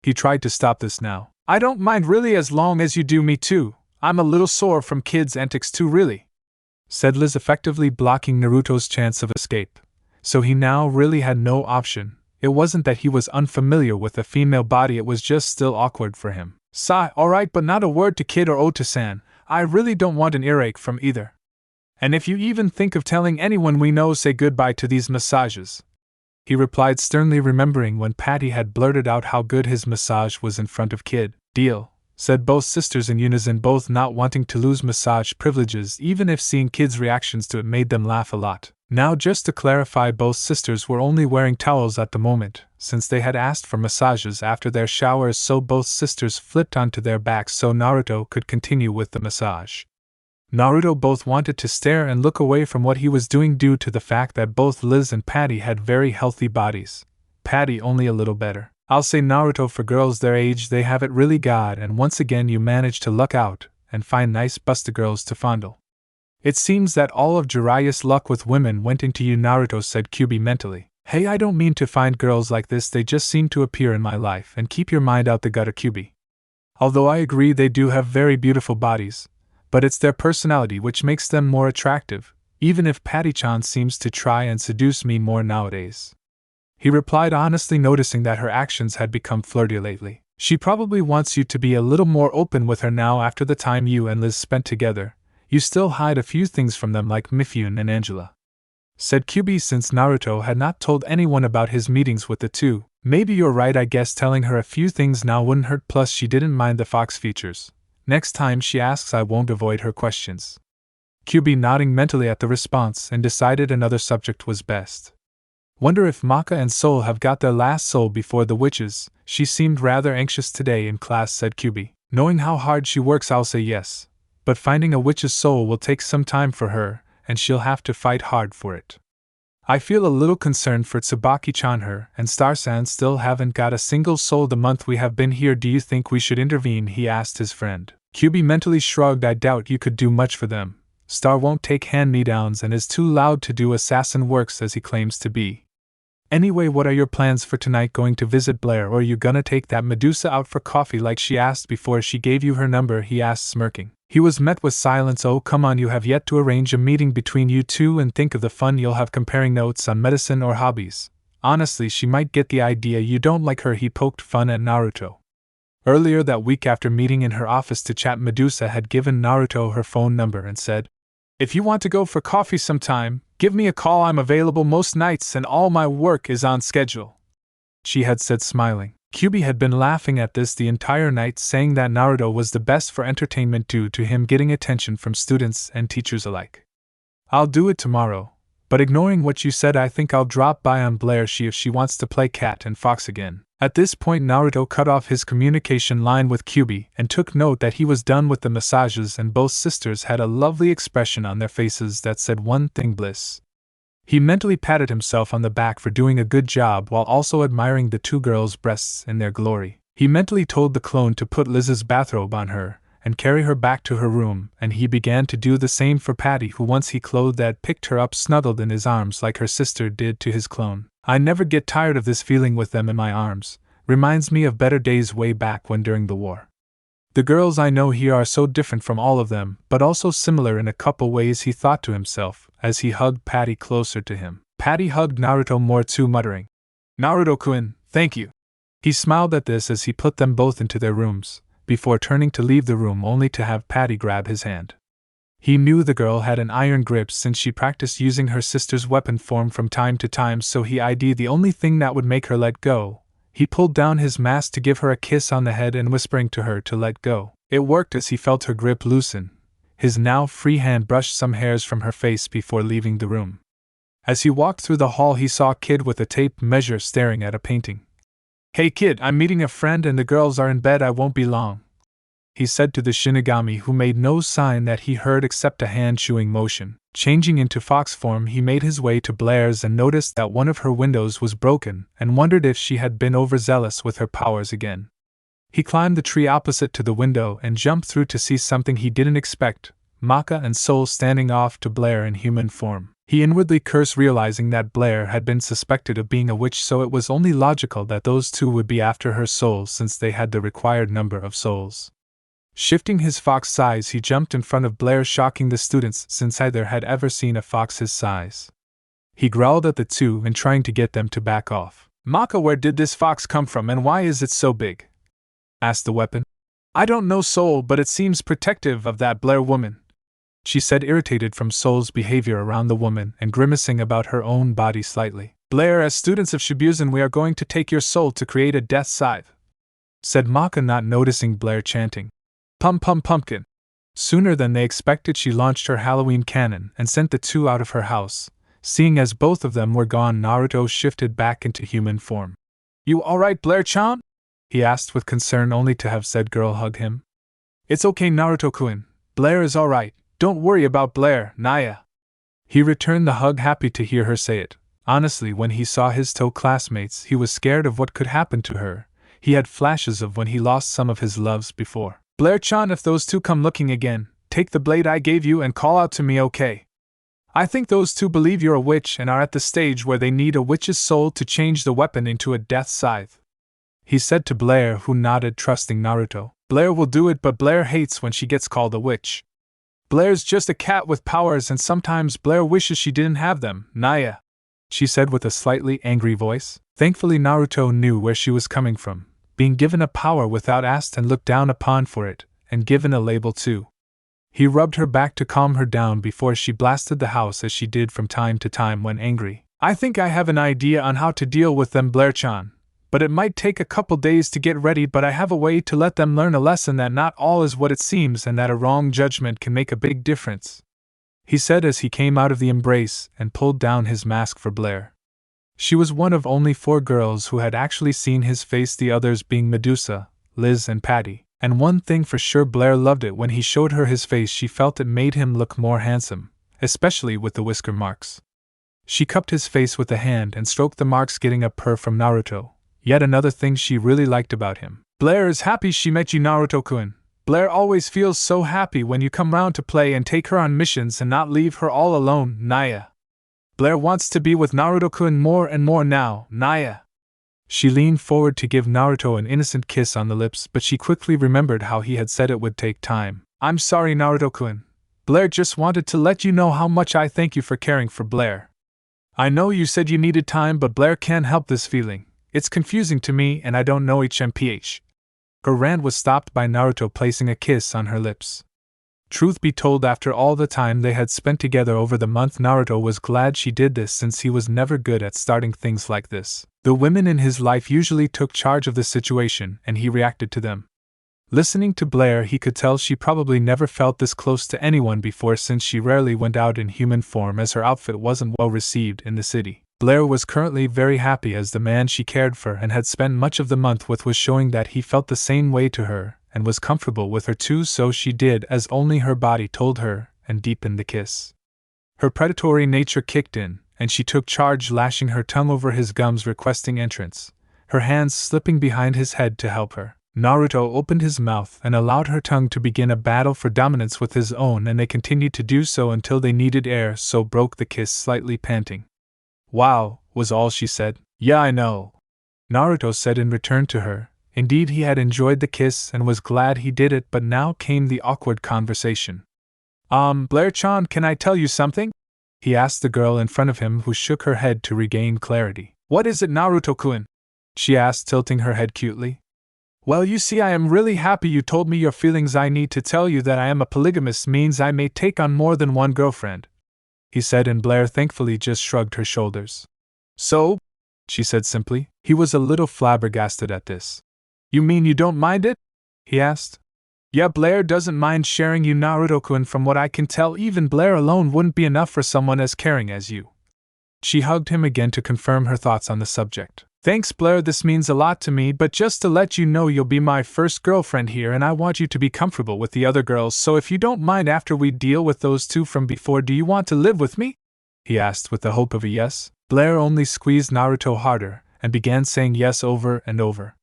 He tried to stop this now. I don't mind really, as long as you do me too. I'm a little sore from Kid's antics too, really, said Liz, effectively blocking Naruto's chance of escape. So he now really had no option. It wasn't that he was unfamiliar with a female body, it was just still awkward for him. Sigh, alright, but not a word to Kid or Ota-san. I really don't want an earache from either. And if you even think of telling anyone we know, say goodbye to these massages, he replied sternly, remembering when Patty had blurted out how good his massage was in front of Kid. Deal, said both sisters in unison, both not wanting to lose massage privileges, even if seeing Kid's reactions to it made them laugh a lot. Now, just to clarify, both sisters were only wearing towels at the moment, since they had asked for massages after their showers, so both sisters flipped onto their backs so Naruto could continue with the massage. Naruto both wanted to stare and look away from what he was doing due to the fact that both Liz and Patty had very healthy bodies. Patty only a little better. I'll say Naruto, for girls their age they have it really good, and once again you managed to luck out and find nice busty girls to fondle. It seems that all of Jiraiya's luck with women went into you, Naruto, said Kyuubi mentally. Hey, I don't mean to find girls like this, they just seem to appear in my life, and keep your mind out the gutter, Kyuubi. Although I agree they do have very beautiful bodies, but it's their personality which makes them more attractive, even if Patty-chan seems to try and seduce me more nowadays. He replied honestly, noticing that her actions had become flirty lately. She probably wants you to be a little more open with her now after the time you and Liz spent together. You still hide a few things from them, like Mifune and Angela, said Kyuubi, since Naruto had not told anyone about his meetings with the two. Maybe you're right, I guess telling her a few things now wouldn't hurt, plus she didn't mind the fox features. Next time she asks I won't avoid her questions. Kyuubi nodding mentally at the response and decided another subject was best. Wonder if Maka and Soul have got their last soul before the witches. She seemed rather anxious today in class, said Kyuubi. Knowing how hard she works, I'll say yes. But finding a witch's soul will take some time for her, and she'll have to fight hard for it. I feel a little concerned for Tsubaki-chan. Her and Star-san still haven't got a single soul the month we have been here. Do you think we should intervene? He asked his friend. Kyubi mentally shrugged. I doubt you could do much for them. Star won't take hand-me-downs and is too loud to do assassin works as he claims to be. Anyway, what are your plans for tonight? Going to visit Blair, or are you gonna take that Medusa out for coffee like she asked before she gave you her number? He asked, smirking. He was met with silence. Oh, come on, you have yet to arrange a meeting between you two, and think of the fun you'll have comparing notes on medicine or hobbies. Honestly, she might get the idea you don't like her. He poked fun at Naruto. Earlier that week, after meeting in her office to chat, Medusa had given Naruto her phone number and said, "If you want to go for coffee sometime, give me a call. I'm available most nights and all my work is on schedule," she had said, smiling. Kyubi had been laughing at this the entire night, saying that Naruto was the best for entertainment due to him getting attention from students and teachers alike. "I'll do it tomorrow, but ignoring what you said, I think I'll drop by on Blair if she wants to play cat and fox again." At this point, Naruto cut off his communication line with Kyubi and took note that he was done with the massages, and both sisters had a lovely expression on their faces that said one thing: bliss. He mentally patted himself on the back for doing a good job while also admiring the two girls' breasts in their glory. He mentally told the clone to put Liz's bathrobe on her and carry her back to her room, and he began to do the same for Patty, who once he clothed had picked her up snuggled in his arms like her sister did to his clone. I never get tired of this feeling with them in my arms. Reminds me of better days way back when during the war. The girls I know here are so different from all of them, but also similar in a couple ways, he thought to himself, as he hugged Patty closer to him. Patty hugged Naruto more too, muttering, "Naruto-kun, thank you." He smiled at this as he put them both into their rooms, before turning to leave the room only to have Patty grab his hand. He knew the girl had an iron grip since she practiced using her sister's weapon form from time to time, so he ID'd the only thing that would make her let go. He pulled down his mask to give her a kiss on the head and whispering to her to let go. It worked as he felt her grip loosen. His now free hand brushed some hairs from her face before leaving the room. As he walked through the hall, he saw a kid with a tape measure staring at a painting. "Hey kid, I'm meeting a friend and the girls are in bed. I won't be long," he said to the Shinigami, who made no sign that he heard except a hand-chewing motion. Changing into fox form, he made his way to Blair's and noticed that one of her windows was broken and wondered if she had been overzealous with her powers again. He climbed the tree opposite to the window and jumped through to see something he didn't expect: Maka and Soul standing off to Blair in human form. He inwardly cursed, realizing that Blair had been suspected of being a witch, so it was only logical that those two would be after her soul since they had the required number of souls. Shifting his fox size, he jumped in front of Blair, shocking the students since neither had ever seen a fox his size. He growled at the two and trying to get them to back off. "Maka, where did this fox come from and why is it so big?" asked the weapon. "I don't know, Soul, but it seems protective of that Blair woman," she said, irritated from Soul's behavior around the woman and grimacing about her own body slightly. "Blair, as students of Shibuzen, we are going to take your soul to create a death scythe," said Maka, not noticing Blair chanting, "Pum pum pumpkin." Sooner than they expected, she launched her Halloween cannon and sent the two out of her house. Seeing as both of them were gone, Naruto shifted back into human form. "You alright, Blair-chan?" he asked with concern, only to have said girl hug him. "It's okay, Naruto-kun. Blair is alright. Don't worry about Blair, Naya." He returned the hug, happy to hear her say it. Honestly, when he saw his toe classmates, he was scared of what could happen to her. He had flashes of when he lost some of his loves before. "Blair-chan, if those two come looking again, take the blade I gave you and call out to me, okay? I think those two believe you're a witch and are at the stage where they need a witch's soul to change the weapon into a death scythe," he said to Blair, who nodded, trusting Naruto. "Blair will do it, but Blair hates when she gets called a witch. Blair's just a cat with powers and sometimes Blair wishes she didn't have them, Naya," she said with a slightly angry voice. Thankfully, Naruto knew where she was coming from, being given a power without asked and looked down upon for it, and given a label too. He rubbed her back to calm her down before she blasted the house as she did from time to time when angry. "I think I have an idea on how to deal with them, Blair-chan, but it might take a couple days to get ready, but I have a way to let them learn a lesson that not all is what it seems and that a wrong judgment can make a big difference," he said as he came out of the embrace and pulled down his mask for Blair. She was one of only 4 girls who had actually seen his face, the others being Medusa, Liz and Patty, And one thing for sure, Blair loved it when he showed her his face. She felt it made him look more handsome, especially with the whisker marks. She cupped his face with a hand and stroked the marks, getting a purr from Naruto. Yet another thing she really liked about him. Blair is happy she met you, Naruto-kun. Blair always feels so happy when you come round to play and take her on missions and not leave her all alone, Naya. Blair wants to be with Naruto-kun more and more now, Naya. She leaned forward to give Naruto an innocent kiss on the lips, but she quickly remembered how he had said it would take time. I'm sorry, Naruto-kun. Blair just wanted to let you know how much I thank you for caring for Blair. I know you said you needed time, but Blair can't help this feeling. It's confusing to me and I don't know HMPH. Her rant was stopped by Naruto placing a kiss on her lips. Truth be told, after all the time they had spent together over the month, Naruto was glad she did this, since he was never good at starting things like this. The women in his life usually took charge of the situation and he reacted to them. Listening to Blair, he could tell she probably never felt this close to anyone before, since she rarely went out in human form, as her outfit wasn't well received in the city. Blair was currently very happy, as the man she cared for and had spent much of the month with was showing that he felt the same way to her and was comfortable with her too, so she did as only her body told her and deepened the kiss. Her predatory nature kicked in, and she took charge, lashing her tongue over his gums, requesting entrance, her hands slipping behind his head to help her. Naruto opened his mouth and allowed her tongue to begin a battle for dominance with his own, and they continued to do so until they needed air, so broke the kiss, slightly panting. Wow, was all she said. Yeah, I know, Naruto said in return to her. Indeed, he had enjoyed the kiss and was glad he did it, but now came the awkward conversation. Blair-chan, can I tell you something? He asked the girl in front of him, who shook her head to regain clarity. What is it, Naruto-kun? She asked, tilting her head cutely. Well, you see, I am really happy you told me your feelings. I need to tell you that I am a polygamist, means I may take on more than one girlfriend, he said, and Blair thankfully just shrugged her shoulders. So? She said simply. He was a little flabbergasted at this. You mean you don't mind it? He asked. Yeah, Blair doesn't mind sharing you, Naruto-kun. From what I can tell, even Blair alone wouldn't be enough for someone as caring as you. She hugged him again to confirm her thoughts on the subject. Thanks, Blair, this means a lot to me, but just to let you know, you'll be my first girlfriend here, and I want you to be comfortable with the other girls, so if you don't mind, after we deal with those two from before, do you want to live with me? He asked with the hope of a yes. Blair only squeezed Naruto harder and began saying yes over and over.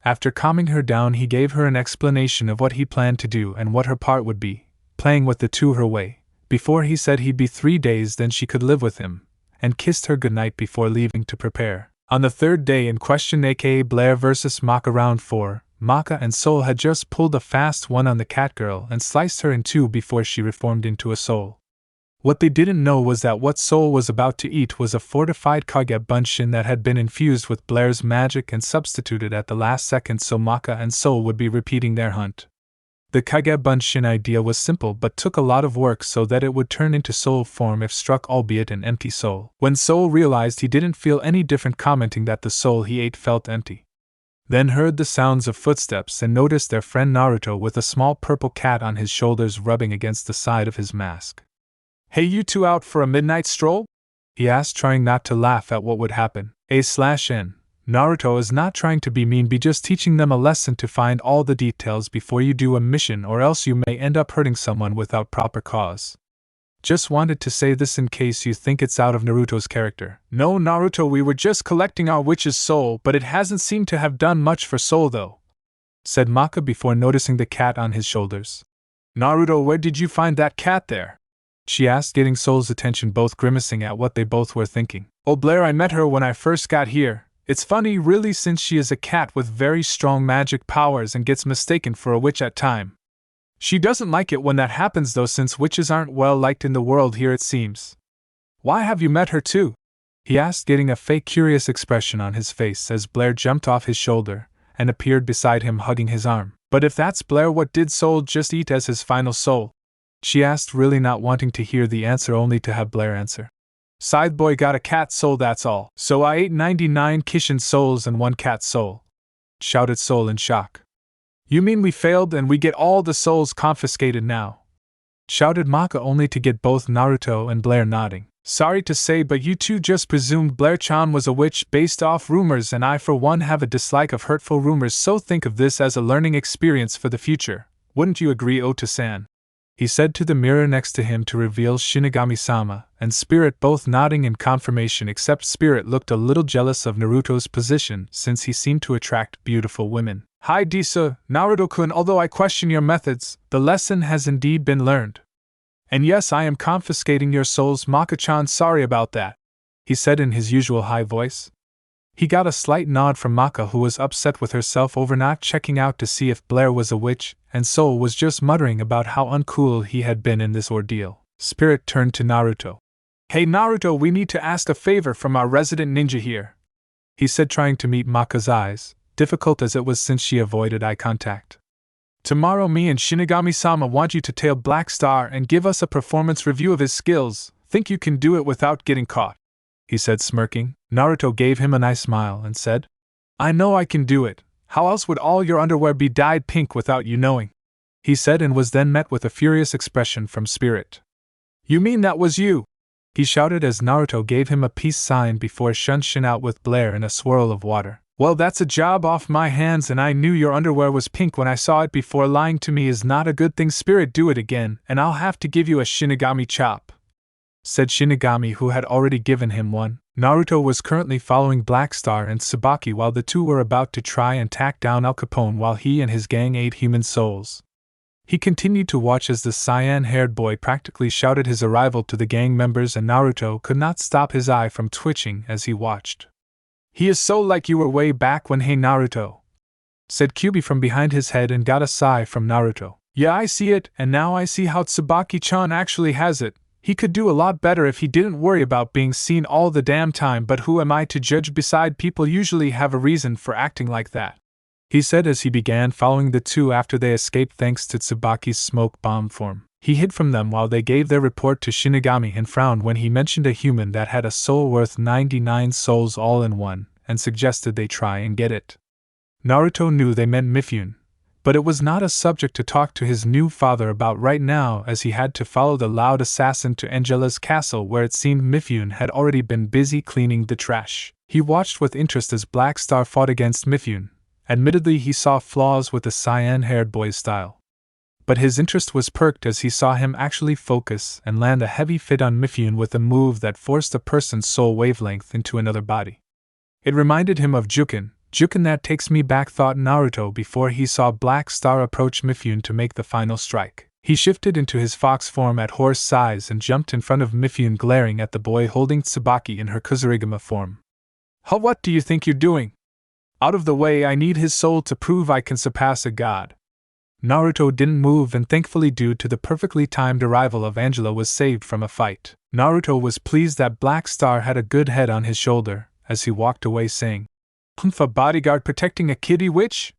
After calming her down, he gave her an explanation of what he planned to do and what her part would be, playing with the two her way. Before he said he'd be 3 days, then she could live with him, and kissed her goodnight before leaving to prepare. On the third day in question, aka Blair vs. Maka round 4, Maka and Soul had just pulled a fast one on the cat girl and sliced her in two before she reformed into a soul. What they didn't know was that what Soul was about to eat was a fortified Kage Bunshin that had been infused with Blair's magic and substituted at the last second, so Maka and Soul would be repeating their hunt. The Kage Bunshin idea was simple but took a lot of work, so that it would turn into soul form if struck, albeit an empty soul. When Soul realized he didn't feel any different, commenting that the soul he ate felt empty. Then heard the sounds of footsteps and noticed their friend Naruto with a small purple cat on his shoulders rubbing against the side of his mask. Hey, you two out for a midnight stroll? He asked, trying not to laugh at what would happen. A/N. Naruto is not trying to be mean, be just teaching them a lesson to find all the details before you do a mission, or else you may end up hurting someone without proper cause. Just wanted to say this in case you think it's out of Naruto's character. No, Naruto, we were just collecting our witch's soul, but it hasn't seemed to have done much for Soul though, said Maka before noticing the cat on his shoulders. Naruto, where did you find that cat there? She asked, getting Soul's attention, both grimacing at what they both were thinking. Oh, Blair, I met her when I first got here. It's funny, really, since she is a cat with very strong magic powers and gets mistaken for a witch at time. She doesn't like it when that happens though, since witches aren't well liked in the world here, it seems. Why have you met her too? He asked, getting a fake curious expression on his face as Blair jumped off his shoulder and appeared beside him, hugging his arm. But if that's Blair, what did Soul just eat as his final soul? She asked, really not wanting to hear the answer, only to have Blair answer. Side boy got a cat soul, that's all. So I ate 99 Kishin souls and 1 cat soul, shouted Soul in shock. You mean we failed and we get all the souls confiscated now? Shouted Maka, only to get both Naruto and Blair nodding. Sorry to say, but you two just presumed Blair-chan was a witch based off rumors, and I for one have a dislike of hurtful rumors, so think of this as a learning experience for the future. Wouldn't you agree, Ota-san? He said to the mirror next to him to reveal Shinigami-sama, and Spirit both nodding in confirmation, except Spirit looked a little jealous of Naruto's position since he seemed to attract beautiful women. Hi Disa, Naruto-kun, although I question your methods, the lesson has indeed been learned. And yes, I am confiscating your souls, Maka-chan, sorry about that, he said in his usual high voice. He got a slight nod from Maka, who was upset with herself over not checking out to see if Blair was a witch, and Soul was just muttering about how uncool he had been in this ordeal. Spirit turned to Naruto. Hey Naruto, we need to ask a favor from our resident ninja here, he said, trying to meet Maka's eyes, difficult as it was since she avoided eye contact. Tomorrow me and Shinigami-sama want you to tail Black Star and give us a performance review of his skills. Think you can do it without getting caught? He said, smirking. Naruto gave him a nice smile and said, I know I can do it. How else would all your underwear be dyed pink without you knowing? He said, and was then met with a furious expression from Spirit. You mean that was you? He shouted as Naruto gave him a peace sign before shunching out with Blair in a swirl of water. Well, that's a job off my hands, and I knew your underwear was pink when I saw it before. Lying to me is not a good thing. Spirit, do it again, and I'll have to give you a Shinigami chop, said Shinigami, who had already given him one. Naruto was currently following Black Star and Tsubaki while the two were about to try and tack down Al Capone while he and his gang ate human souls. He continued to watch as the cyan-haired boy practically shouted his arrival to the gang members, and Naruto could not stop his eye from twitching as he watched. He is so like you were way back when. Hey Naruto, said Kyubi from behind his head, and got a sigh from Naruto. Yeah, I see it, and now I see how Tsubaki-chan actually has it. He could do a lot better if he didn't worry about being seen all the damn time, but who am I to judge? Beside, people usually have a reason for acting like that, he said as he began following the two after they escaped thanks to Tsubaki's smoke bomb form. He hid from them while they gave their report to Shinigami and frowned when he mentioned a human that had a soul worth 99 souls all in one, and suggested they try and get it. Naruto knew they meant Mifune, but it was not a subject to talk to his new father about right now, as he had to follow the loud assassin to Angela's castle, where it seemed Mifune had already been busy cleaning the trash. He watched with interest as Black Star fought against Mifune. Admittedly, he saw flaws with the cyan-haired boy's style, but his interest was perked as he saw him actually focus and land a heavy fit on Mifune with a move that forced a person's soul wavelength into another body. It reminded him of Juken. Juken, that takes me back, thought Naruto before he saw Black Star approach Mifune to make the final strike. He shifted into his fox form at horse size and jumped in front of Mifune, glaring at the boy holding Tsubaki in her Kuzurigama form. What do you think you're doing? Out of the way, I need his soul to prove I can surpass a god. Naruto didn't move, and thankfully, due to the perfectly timed arrival of Angela, was saved from a fight. Naruto was pleased that Black Star had a good head on his shoulder as he walked away, saying, "Humph, a bodyguard protecting a kitty witch?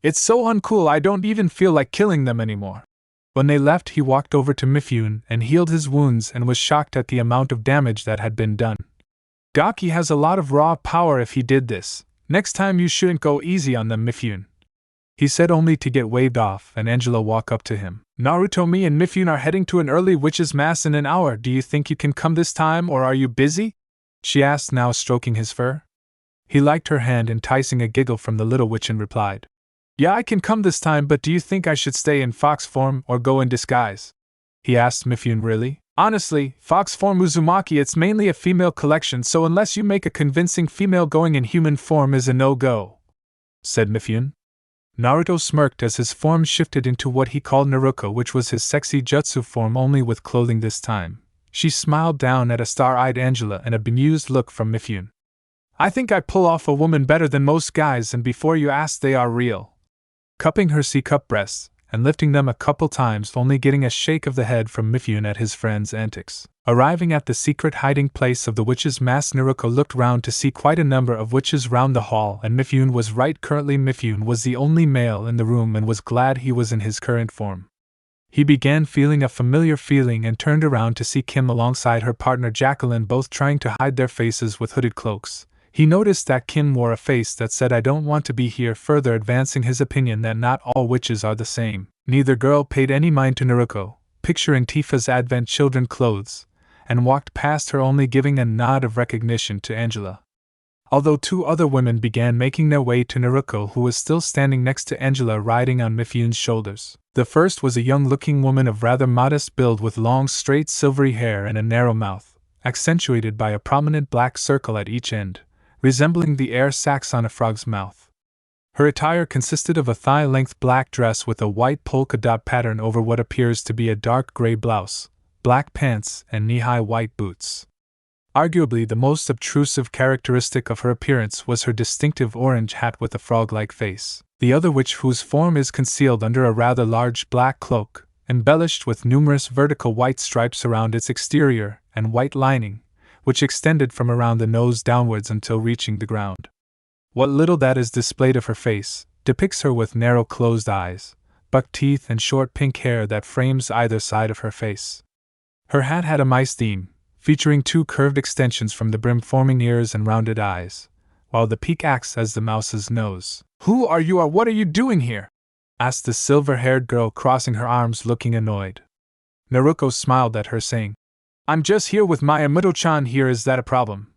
It's so uncool, I don't even feel like killing them anymore." When they left, he walked over to Mifune and healed his wounds and was shocked at the amount of damage that had been done. Gaki has a lot of raw power if he did this. Next time you shouldn't go easy on them, Mifune, he said, only to get waved off and Angela walk up to him. Naruto, me and Mifune are heading to an early witch's mass in an hour. Do you think you can come this time, or are you busy? She asked, now stroking his fur. He liked her hand, enticing a giggle from the little witch, and replied, "Yeah, I can come this time, but do you think I should stay in fox form or go in disguise?" He asked Mifune. Really? Honestly, fox form Uzumaki, it's mainly a female collection, so unless you make a convincing female, going in human form is a no-go, said Mifune. Naruto smirked as his form shifted into what he called Naruko, which was his sexy jutsu form, only with clothing this time. She smiled down at a star-eyed Angela and a bemused look from Mifune. "I think I pull off a woman better than most guys, and before you ask, they are real." Cupping her C-cup breasts and lifting them a couple times, only getting a shake of the head from Mifune at his friend's antics. Arriving at the secret hiding place of the witches' mass, Naruto looked round to see quite a number of witches round the hall, and Mifune was right. Currently Mifune was the only male in the room and was glad he was in his current form. He began feeling a familiar feeling and turned around to see Kim alongside her partner Jacqueline, both trying to hide their faces with hooded cloaks. He noticed that Kim wore a face that said, "I don't want to be here," further advancing his opinion that not all witches are the same. Neither girl paid any mind to Naruto, picturing Tifa's Advent children clothes, and walked past her, only giving a nod of recognition to Angela. Although two other women began making their way to Naruto, who was still standing next to Angela riding on Mifyun's shoulders. The first was a young-looking woman of rather modest build with long, straight, silvery hair and a narrow mouth, accentuated by a prominent black circle at each end, resembling the air sacs on a frog's mouth. Her attire consisted of a thigh-length black dress with a white polka dot pattern over what appears to be a dark gray blouse, black pants, and knee-high white boots. Arguably the most obtrusive characteristic of her appearance was her distinctive orange hat with a frog-like face, the other whose form is concealed under a rather large black cloak, embellished with numerous vertical white stripes around its exterior and white lining, which extended from around the nose downwards until reaching the ground. What little that is displayed of her face depicts her with narrow closed eyes, buck teeth, and short pink hair that frames either side of her face. Her hat had a mice theme, featuring two curved extensions from the brim forming ears and rounded eyes, while the peak acts as the mouse's nose. "Who are you, or what are you doing here?" asked the silver-haired girl, crossing her arms looking annoyed. Naruto smiled at her, saying, "I'm just here with my Amito-chan here. Is that a problem?"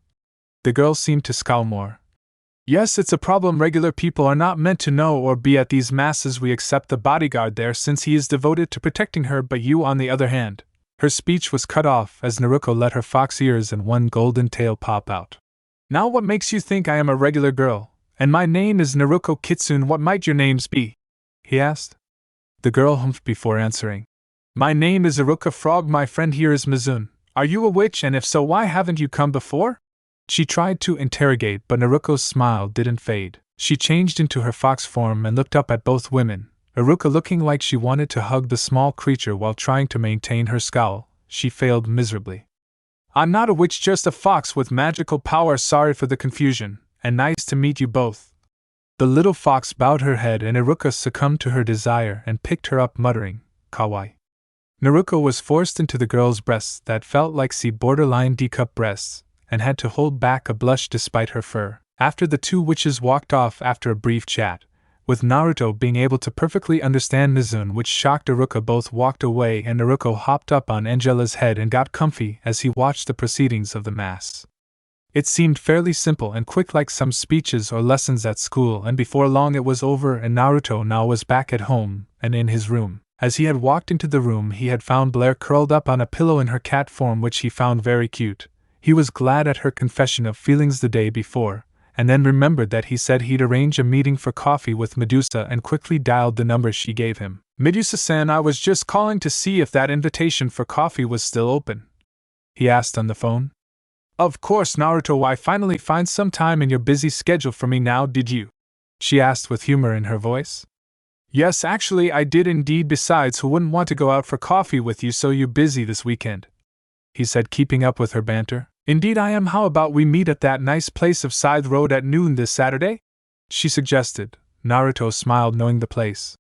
The girl seemed to scowl more. "Yes, it's a problem. Regular people are not meant to know or be at these masses. We accept the bodyguard there since he is devoted to protecting her, but you, on the other hand." Her speech was cut off as Naruto let her fox ears and one golden tail pop out. "Now what makes you think I am a regular girl? And my name is Naruto Kitsune. What might your names be?" he asked. The girl humphed before answering. "My name is Iruka Frog. My friend here is Mizun. Are you a witch, and if so, why haven't you come before?" She tried to interrogate, but Naruto's smile didn't fade. She changed into her fox form and looked up at both women, Iruka looking like she wanted to hug the small creature while trying to maintain her scowl. She failed miserably. "I'm not a witch, just a fox with magical power. Sorry for the confusion, and nice to meet you both." The little fox bowed her head, and Iruka succumbed to her desire and picked her up, muttering, "Kawaii." Naruto was forced into the girl's breasts that felt like borderline D-cup breasts, and had to hold back a blush despite her fur. After the two witches walked off after a brief chat, with Naruto being able to perfectly understand Mizun, which shocked Iruka, both walked away, and Naruto hopped up on Angela's head and got comfy as he watched the proceedings of the mass. It seemed fairly simple and quick, like some speeches or lessons at school, and before long it was over and Naruto now was back at home and in his room. As he had walked into the room, he had found Blair curled up on a pillow in her cat form, which he found very cute. He was glad at her confession of feelings the day before, and then remembered that he said he'd arrange a meeting for coffee with Medusa and quickly dialed the number she gave him. "Medusa-san, I was just calling to see if that invitation for coffee was still open," he asked on the phone. "Of course, Naruto. I finally find some time in your busy schedule for me now, did you?" she asked with humor in her voice. "Yes, actually I did indeed. Besides, who wouldn't want to go out for coffee with you? So you busy this weekend?" he said, keeping up with her banter. "Indeed I am. How about we meet at that nice place of Scythe Road at noon this Saturday?" she suggested. Naruto smiled, knowing the place.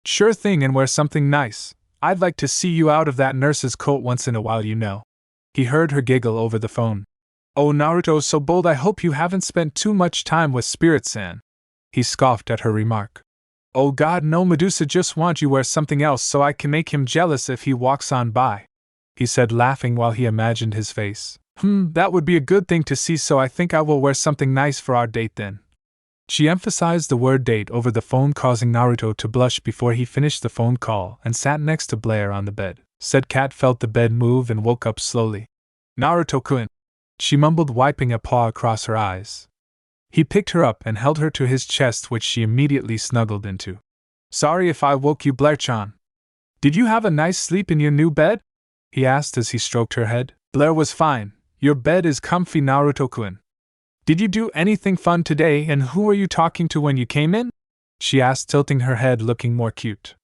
"Sure thing, and wear something nice. I'd like to see you out of that nurse's coat once in a while, you know." He heard her giggle over the phone. "Oh, Naruto, so bold. I hope you haven't spent too much time with Spirit-san," he scoffed at her remark. "Oh God, no, Medusa just want you wear something else so I can make him jealous if he walks on by," he said, laughing while he imagined his face. That would be a good thing to see, so I think I will wear something nice for our date then." She emphasized the word date over the phone, causing Naruto to blush before he finished the phone call and sat next to Blair on the bed. Said cat felt the bed move and woke up slowly. "Naruto-kun," she mumbled, wiping a paw across her eyes. He picked her up and held her to his chest, which she immediately snuggled into. "Sorry if I woke you, Blair-chan. Did you have a nice sleep in your new bed?" he asked as he stroked her head. "Blair was fine. Your bed is comfy, Naruto-kun. Did you do anything fun today, and who were you talking to when you came in?" she asked, tilting her head, looking more cute.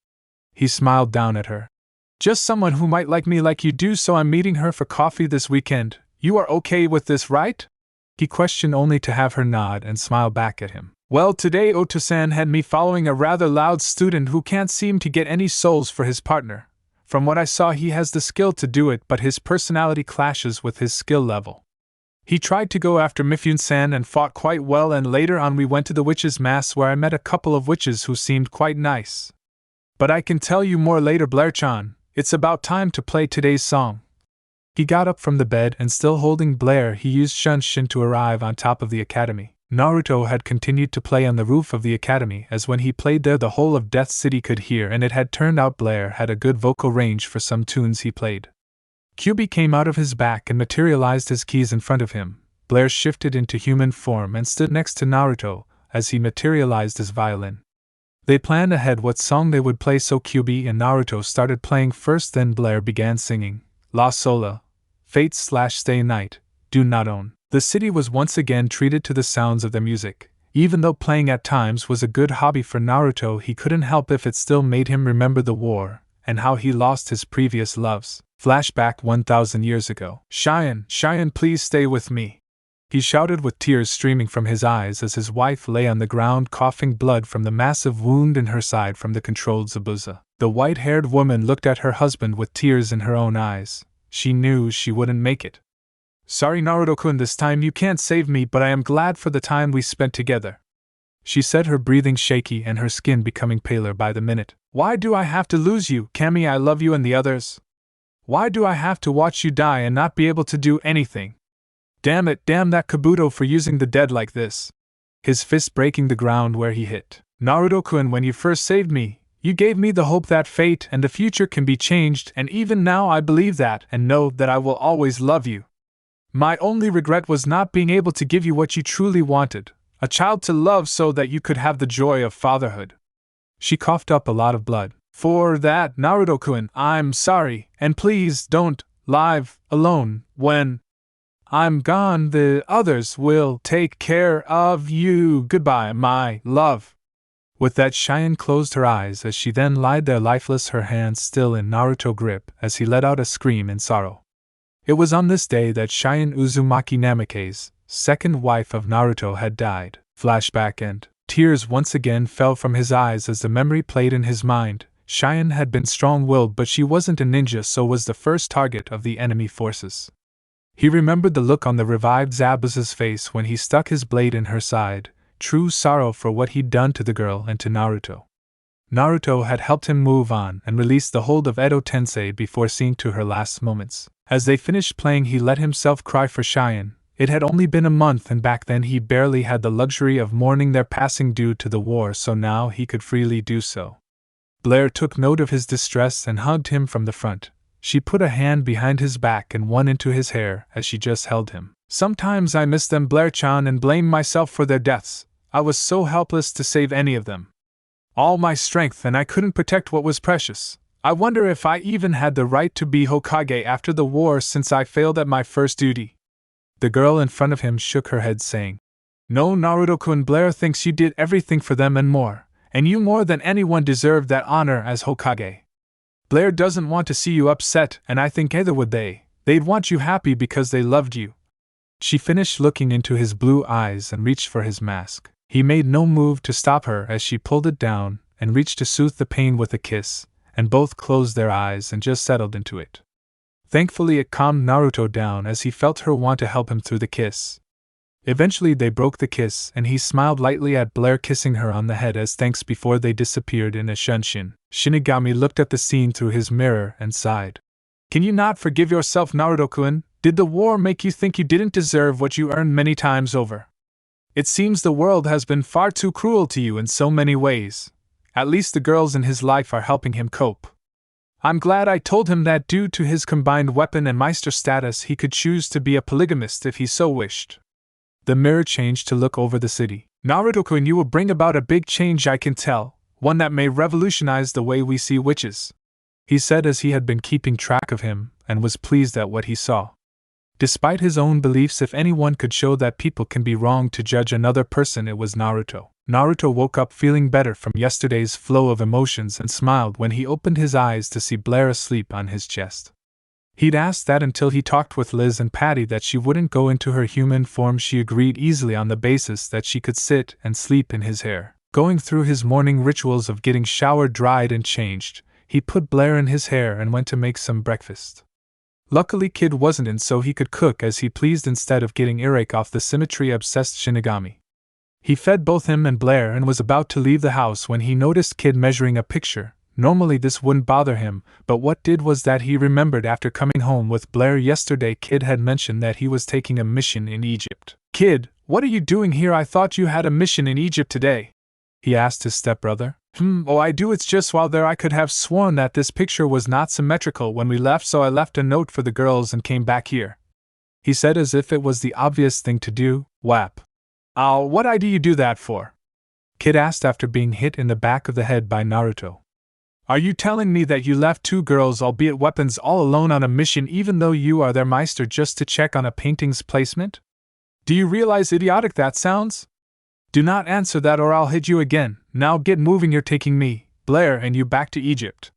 He smiled down at her. "Just someone who might like me like you do, so I'm meeting her for coffee this weekend. You are okay with this, right?" he questioned, only to have her nod and smile back at him. "Well, today Oto-san had me following a rather loud student who can't seem to get any souls for his partner. From what I saw, he has the skill to do it, but his personality clashes with his skill level. He tried to go after Mifyun-san and fought quite well, and later on we went to the witches' mass where I met a couple of witches who seemed quite nice. But I can tell you more later, Blair-chan. It's about time to play today's song." He got up from the bed and still holding Blair he used Shunshin to arrive on top of the academy. Naruto had continued to play on the roof of the academy as when he played there the whole of Death City could hear, and it had turned out Blair had a good vocal range for some tunes he played. Kyuubi came out of his back and materialized his keys in front of him. Blair shifted into human form and stood next to Naruto as he materialized his violin. They planned ahead what song they would play, so Kyuubi and Naruto started playing first, then Blair began singing La Sola, Fate/Stay Night, Do Not Own. The city was once again treated to the sounds of their music. Even though playing at times was a good hobby for Naruto, he couldn't help if it still made him remember the war and how he lost his previous loves. Flashback 1000 years ago. Cheyenne, please stay with me, he shouted with tears streaming from his eyes as his wife lay on the ground coughing blood from the massive wound in her side from the controlled Zabuza. The white-haired woman looked at her husband with tears in her own eyes. She knew she wouldn't make it. Sorry Naruto-kun, this time you can't save me, but I am glad for the time we spent together, she said, her breathing shaky and her skin becoming paler by the minute. Why do I have to lose you, Kami? I love you and the others. Why do I have to watch you die and not be able to do anything? Damn it, damn that Kabuto for using the dead like this. His fist breaking the ground where he hit. Naruto-kun, when you first saved me, you gave me the hope that fate and the future can be changed, and even now I believe that and know that I will always love you. My only regret was not being able to give you what you truly wanted, a child to love so that you could have the joy of fatherhood. She coughed up a lot of blood. For that, Naruto-kun, I'm sorry, and please don't live alone. When I'm gone, the others will take care of you. Goodbye, my love. With that, Cheyenne closed her eyes as she then lied there lifeless, her hands still in Naruto's grip as he let out a scream in sorrow. It was on this day that Cheyenne Uzumaki Namake's second wife of Naruto had died. Flashback and tears once again fell from his eyes as the memory played in his mind. Cheyenne had been strong-willed, but she wasn't a ninja, so was the first target of the enemy forces. He remembered the look on the revived Zabuza's face when he stuck his blade in her side, true sorrow for what he'd done to the girl and to Naruto. Naruto had helped him move on and release the hold of Edo Tensei before seeing to her last moments. As they finished playing, he let himself cry for Cheyenne. It had only been a month, and back then he barely had the luxury of mourning their passing due to the war, so now he could freely do so. Blair took note of his distress and hugged him from the front. She put a hand behind his back and one into his hair as she just held him. Sometimes I miss them, Blair-chan, and blame myself for their deaths. I was so helpless to save any of them. All my strength, and I couldn't protect what was precious. I wonder if I even had the right to be Hokage after the war, since I failed at my first duty. The girl in front of him shook her head, saying, No, Naruto-kun, Blair thinks you did everything for them and more, and you more than anyone deserved that honor as Hokage. Blair doesn't want to see you upset, and I think either would they. They'd want you happy because they loved you. She finished looking into his blue eyes and reached for his mask. He made no move to stop her as she pulled it down and reached to soothe the pain with a kiss, and both closed their eyes and just settled into it. Thankfully, it calmed Naruto down as he felt her want to help him through the kiss. Eventually they broke the kiss and he smiled lightly at Blair, kissing her on the head as thanks before they disappeared in a shunshin. Shinigami looked at the scene through his mirror and sighed. Can you not forgive yourself, Naruto-kun? Did the war make you think you didn't deserve what you earned many times over? It seems the world has been far too cruel to you in so many ways. At least the girls in his life are helping him cope. I'm glad I told him that due to his combined weapon and Meister status he could choose to be a polygamist if he so wished. The mirror changed to look over the city. Naruto-kun, you will bring about a big change, I can tell, one that may revolutionize the way we see witches, he said as he had been keeping track of him and was pleased at what he saw. Despite his own beliefs, if anyone could show that people can be wrong to judge another person, it was Naruto. Naruto woke up feeling better from yesterday's flow of emotions and smiled when he opened his eyes to see Blair asleep on his chest. He'd asked that until he talked with Liz and Patty that she wouldn't go into her human form. She agreed easily on the basis that she could sit and sleep in his hair. Going through his morning rituals of getting showered, dried, and changed, he put Blair in his hair and went to make some breakfast. Luckily Kid wasn't in, so he could cook as he pleased instead of getting irate off the symmetry-obsessed Shinigami. He fed both him and Blair and was about to leave the house when he noticed Kid measuring a picture, Normally this wouldn't bother him, but what did was that he remembered after coming home with Blair yesterday Kid had mentioned that he was taking a mission in Egypt. "Kid, what are you doing here? I thought you had a mission in Egypt today," he asked his stepbrother. Oh, I do. It's just while there I could have sworn that this picture was not symmetrical when we left, so I left a note for the girls and came back here," he said as if it was the obvious thing to do. "Whap. Oh, what do you do that for?" Kid asked after being hit in the back of the head by Naruto. "Are you telling me that you left 2 girls, albeit weapons, all alone on a mission even though you are their Meister just to check on a painting's placement? Do you realize idiotic that sounds? Do not answer that or I'll hit you again. Now get moving, you're taking me, Blair, and you back to Egypt,"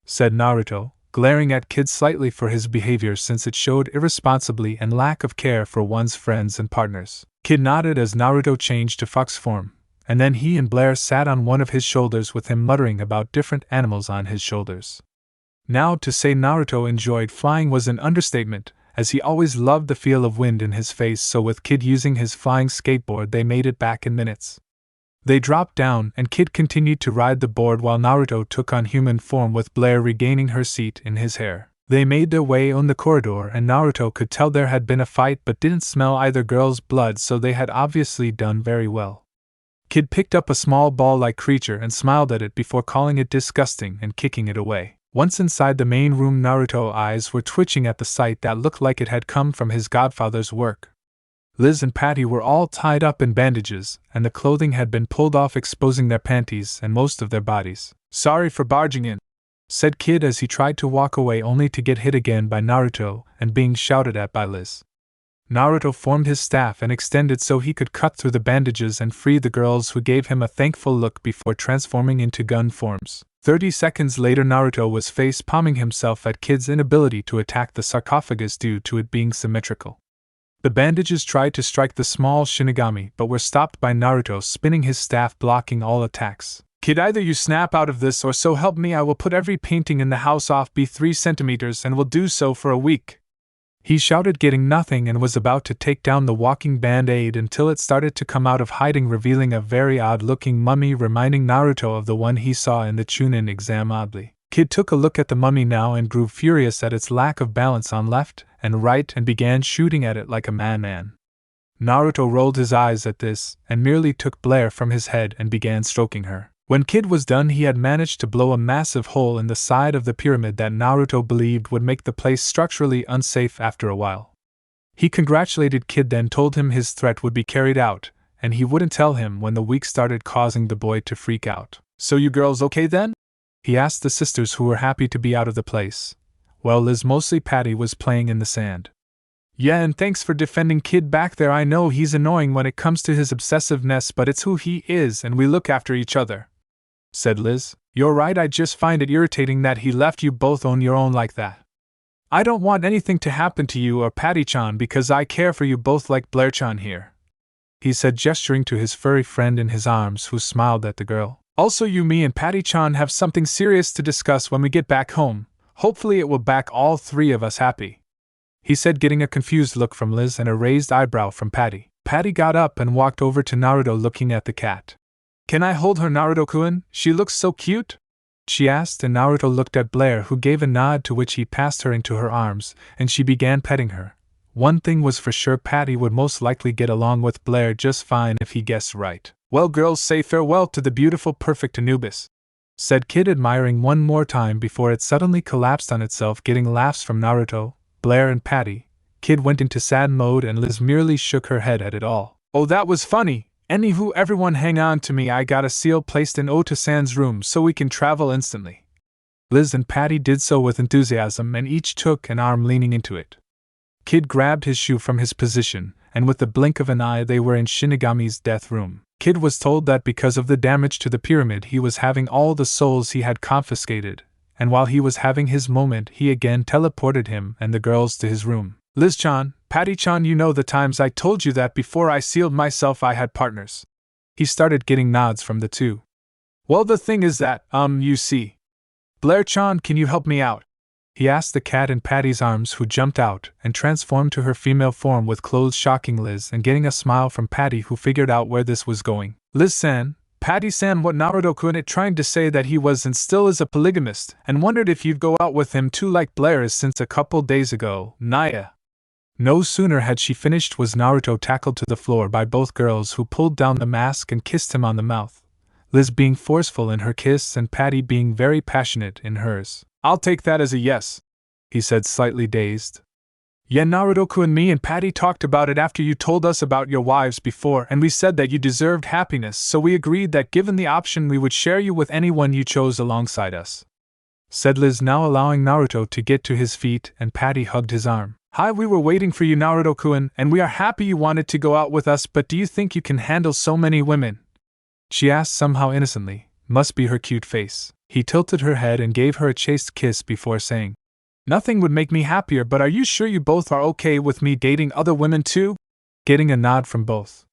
said Naruto, glaring at Kid slightly for his behavior since it showed irresponsibility and lack of care for one's friends and partners. Kid nodded as Naruto changed to fox form, and then he and Blair sat on one of his shoulders with him muttering about different animals on his shoulders. Now, to say Naruto enjoyed flying was an understatement, as he always loved the feel of wind in his face, so with Kid using his flying skateboard they made it back in minutes. They dropped down and Kid continued to ride the board while Naruto took on human form with Blair regaining her seat in his hair. They made their way on the corridor and Naruto could tell there had been a fight but didn't smell either girl's blood, so they had obviously done very well. Kid picked up a small ball-like creature and smiled at it before calling it disgusting and kicking it away. Once inside the main room, Naruto's eyes were twitching at the sight that looked like it had come from his godfather's work. Liz and Patty were all tied up in bandages, and the clothing had been pulled off, exposing their panties and most of their bodies. "Sorry for barging in," said Kid as he tried to walk away only to get hit again by Naruto and being shouted at by Liz. Naruto formed his staff and extended so he could cut through the bandages and free the girls, who gave him a thankful look before transforming into gun forms. 30 seconds later, Naruto was face-palming himself at Kid's inability to attack the sarcophagus due to it being symmetrical. The bandages tried to strike the small Shinigami but were stopped by Naruto spinning his staff, blocking all attacks. "Kid, either you snap out of this or so help me I will put every painting in the house off be 3 centimeters and will do so for a week," he shouted, getting nothing, and was about to take down the walking band-aid until it started to come out of hiding, revealing a very odd-looking mummy reminding Naruto of the one he saw in the Chunin exam. Oddly, Kid took a look at the mummy now and grew furious at its lack of balance on left and right and began shooting at it like a madman. Naruto rolled his eyes at this and merely took Blair from his head and began stroking her. When Kid was done, he had managed to blow a massive hole in the side of the pyramid that Naruto believed would make the place structurally unsafe after a while. He congratulated Kid, then told him his threat would be carried out, and he wouldn't tell him when the week started, causing the boy to freak out. "So you girls okay then?" he asked the sisters, who were happy to be out of the place, while Liz, mostly Patty, was playing in the sand. "Yeah, and thanks for defending Kid back there. I know he's annoying when it comes to his obsessiveness, but it's who he is and we look after each other," said Liz. "You're right, I just find it irritating that he left you both on your own like that. I don't want anything to happen to you or Patty-chan because I care for you both like Blair-chan here," he said, gesturing to his furry friend in his arms, who smiled at the girl. "Also, me and Patty-chan have something serious to discuss when we get back home. Hopefully it will back all 3 of us happy," he said, getting a confused look from Liz and a raised eyebrow from Patty. Patty got up and walked over to Naruto, looking at the cat. "Can I hold her, Naruto-kun? She looks so cute," she asked, and Naruto looked at Blair, who gave a nod, to which he passed her into her arms, and she began petting her. One thing was for sure, Patty would most likely get along with Blair just fine if he guessed right. "Well, girls, say farewell to the beautiful, perfect Anubis," said Kid, admiring one more time before it suddenly collapsed on itself, getting laughs from Naruto, Blair, and Patty. Kid went into sad mode and Liz merely shook her head at it all. "Oh, that was funny. Anywho, everyone hang on to me. I got a seal placed in Ota-san's room so we can travel instantly." Liz and Patty did so with enthusiasm and each took an arm, leaning into it. Kid grabbed his shoe from his position, and with the blink of an eye they were in Shinigami's death room. Kid was told that because of the damage to the pyramid he was having all the souls he had confiscated, and while he was having his moment he again teleported him and the girls to his room. "Liz-chan, Patty-chan, you know the times I told you that before I sealed myself I had partners." He started getting nods from the 2. "Well, the thing is that, you see. Blair-chan, can you help me out?" he asked the cat in Patty's arms, who jumped out and transformed to her female form with clothes, shocking Liz and getting a smile from Patty, who figured out where this was going. "Liz-san, Patty-san, what Naruto-kun it trying to say that he was and still is a polygamist, and wondered if you'd go out with him too like Blair is since a couple days ago, Naya. No sooner had she finished was Naruto tackled to the floor by both girls, who pulled down the mask and kissed him on the mouth, Liz being forceful in her kiss and Patty being very passionate in hers. I'll take that as a yes, he said, slightly dazed. Yeah, Naruto-kun, me and Patty talked about it after you told us about your wives before, and we said that you deserved happiness, so we agreed that given the option we would share you with anyone you chose alongside us, said Liz, now allowing Naruto to get to his feet, and Patty hugged his arm. Hi, we were waiting for you, Naruto-kun, and we are happy you wanted to go out with us, but do you think you can handle so many women? She asked somehow innocently. Must be her cute face. He tilted her head and gave her a chaste kiss before saying, Nothing would make me happier, but are you sure you both are okay with me dating other women too? Getting a nod from both.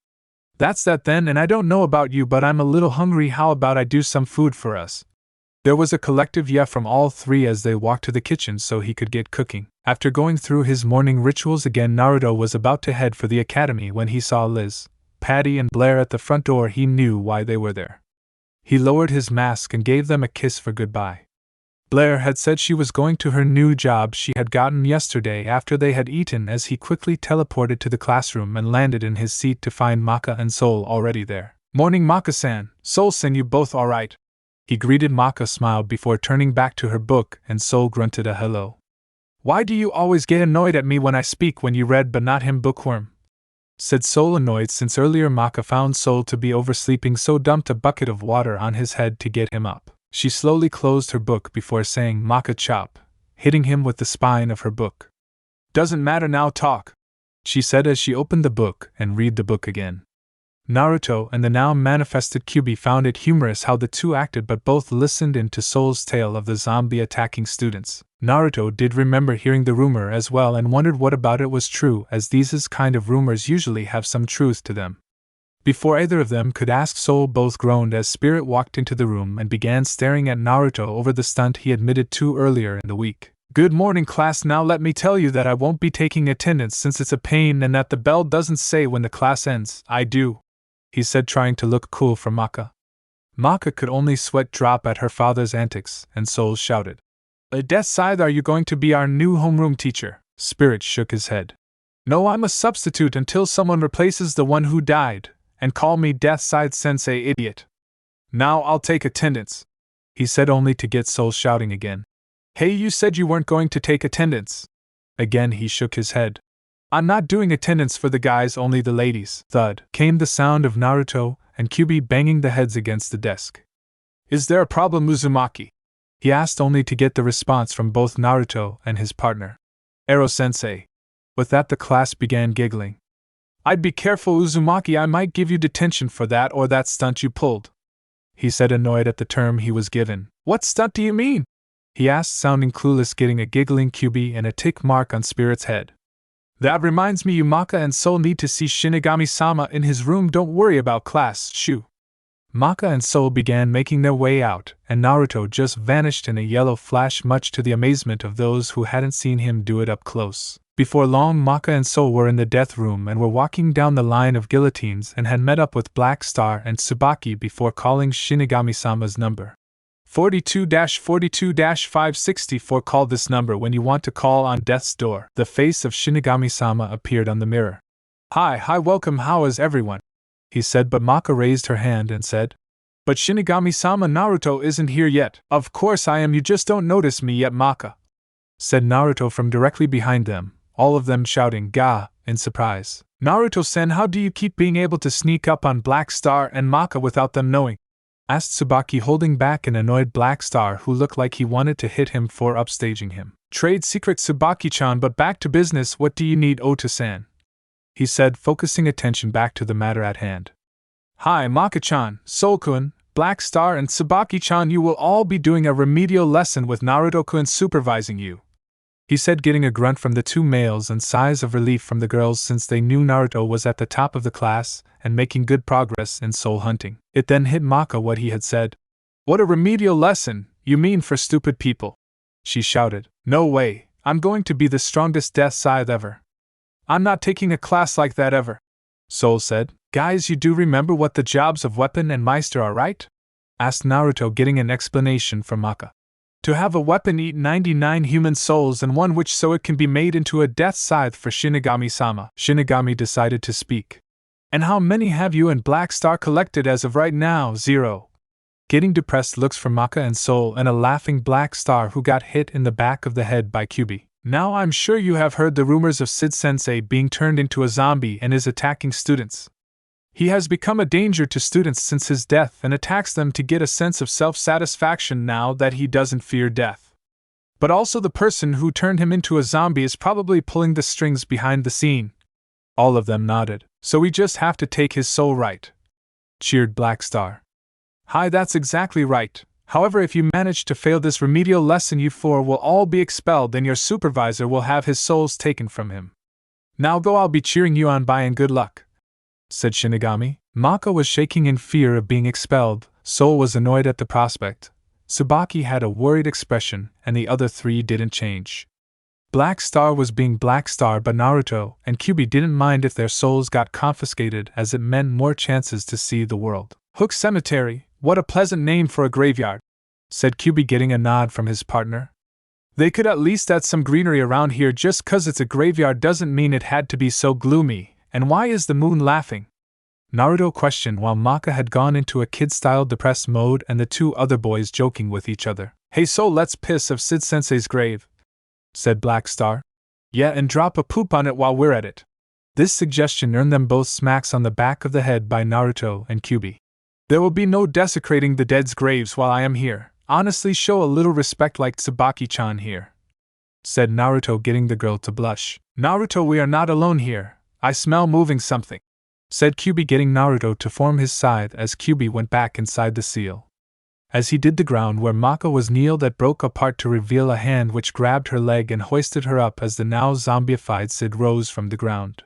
That's that then, and I don't know about you, but I'm a little hungry. How about I do some food for us? There was a collective yeah from all three as they walked to the kitchen so he could get cooking. After going through his morning rituals again, Naruto was about to head for the academy when he saw Liz, Patty and Blair at the front door. He knew why they were there. He lowered his mask and gave them a kiss for goodbye. Blair had said she was going to her new job she had gotten yesterday after they had eaten, as he quickly teleported to the classroom and landed in his seat to find Maka and Soul already there. Morning, Maka-san. Soul-san, you both alright? He greeted. Maka smiled before turning back to her book, and Soul grunted a hello. Why do you always get annoyed at me when I speak when you read but not him, bookworm? Said Soul, annoyed since earlier Maka found Soul to be oversleeping, so dumped a bucket of water on his head to get him up. She slowly closed her book before saying Maka chop, hitting him with the spine of her book. Doesn't matter now, talk, she said as she opened the book and read the book again. Naruto and the now manifested Kyuubi found it humorous how the two acted, but both listened in to Soul's tale of the zombie attacking students. Naruto did remember hearing the rumor as well and wondered what about it was true, as these kind of rumors usually have some truth to them. Before either of them could ask, Soul both groaned as Spirit walked into the room and began staring at Naruto over the stunt he admitted to earlier in the week. Good morning, class. Now let me tell you that I won't be taking attendance since it's a pain and that the bell doesn't say when the class ends. I do, he said, trying to look cool for Maka. Maka could only sweat drop at her father's antics, and Soul shouted, Death Scythe, are you going to be our new homeroom teacher? Spirit shook his head. No, I'm a substitute until someone replaces the one who died. And call me Death Scythe Sensei, idiot. Now I'll take attendance, he said, only to get Soul shouting again. Hey, you said you weren't going to take attendance. Again he shook his head. I'm not doing attendance for the guys, only the ladies. Thud came the sound of Naruto and Kyuubi banging the heads against the desk. Is there a problem, Uzumaki? He asked, only to get the response from both Naruto and his partner, Ero-sensei. With that the class began giggling. I'd be careful, Uzumaki, I might give you detention for that or that stunt you pulled, he said, annoyed at the term he was given. What stunt do you mean? He asked, sounding clueless, getting a giggling Kyuubi and a tick mark on Spirit's head. That reminds me, you Maka and Soul need to see Shinigami-sama in his room. Don't worry about class, shoo. Maka and Soul began making their way out, and Naruto just vanished in a yellow flash, much to the amazement of those who hadn't seen him do it up close. Before long, Maka and Soul were in the death room and were walking down the line of guillotines and had met up with Black Star and Tsubaki before calling Shinigami-sama's number. 42-42-564. Call this number when you want to call on death's door. The face of Shinigami-sama appeared on the mirror. Hi, welcome, how is everyone? He said, but Maka raised her hand and said, But Shinigami-sama, Naruto isn't here yet. Of course I am, you just don't notice me yet, Maka, said Naruto from directly behind them, all of them shouting "Ga!" in surprise. Naruto-sen, how do you keep being able to sneak up on Black Star and Maka without them knowing? Asked Tsubaki, holding back an annoyed Black Star who looked like he wanted to hit him for upstaging him. Trade secret, Tsubaki-chan, but back to business. What do you need, Ota-san? He said, focusing attention back to the matter at hand. Hi, Maka-chan, Soul-kun, Black Star and Tsubaki-chan, you will all be doing a remedial lesson with Naruto-kun supervising you, he said, getting a grunt from the two males and sighs of relief from the girls since they knew Naruto was at the top of the class and making good progress in soul hunting. It then hit Maka what he had said. What a remedial lesson, you mean for stupid people? She shouted. No way, I'm going to be the strongest Death Scythe ever. I'm not taking a class like that ever, Soul said. Guys, you do remember what the jobs of weapon and Meister are, right? Asked Naruto, getting an explanation from Maka. To have a weapon eat 99 human souls and one which so it can be made into a death scythe for Shinigami-sama. Shinigami decided to speak. And how many have you and Black Star collected as of right now? 0. Getting depressed looks from Maka and Soul and a laughing Black Star who got hit in the back of the head by Kyuubi. Now I'm sure you have heard the rumors of Sid-sensei being turned into a zombie and is attacking students. He has become a danger to students since his death and attacks them to get a sense of self-satisfaction now that he doesn't fear death. But also the person who turned him into a zombie is probably pulling the strings behind the scene. All of them nodded. So we just have to take his soul, right? Cheered Black Star. Hi, that's exactly right. However, if you manage to fail this remedial lesson, you four will all be expelled and your supervisor will have his souls taken from him. Now go, I'll be cheering you on, bye and good luck, said Shinigami. Maka was shaking in fear of being expelled, Soul was annoyed at the prospect, Tsubaki had a worried expression, and the other three didn't change. Black Star was being Black Star, but Naruto and Kyuubi didn't mind if their souls got confiscated as it meant more chances to see the world. Hook Cemetery, what a pleasant name for a graveyard, said Kyuubi, getting a nod from his partner. They could at least add some greenery around here. Just 'cause it's a graveyard doesn't mean it had to be so gloomy. And why is the moon laughing? Naruto questioned while Maka had gone into a kid-style depressed mode and the two other boys joking with each other. Hey, so let's piss of Sid-sensei's grave, said Black Star. Yeah, and drop a poop on it while we're at it. This suggestion earned them both smacks on the back of the head by Naruto and Kyuubi. There will be no desecrating the dead's graves while I am here. Honestly, show a little respect like Tsubaki-chan here, said Naruto, getting the girl to blush. Naruto, we are not alone here. I smell moving something, said Kyuubi, getting Naruto to form his side as Kyuubi went back inside the seal. As he did, the ground where Maka was kneeled that broke apart to reveal a hand which grabbed her leg and hoisted her up as the now zombified Sid rose from the ground.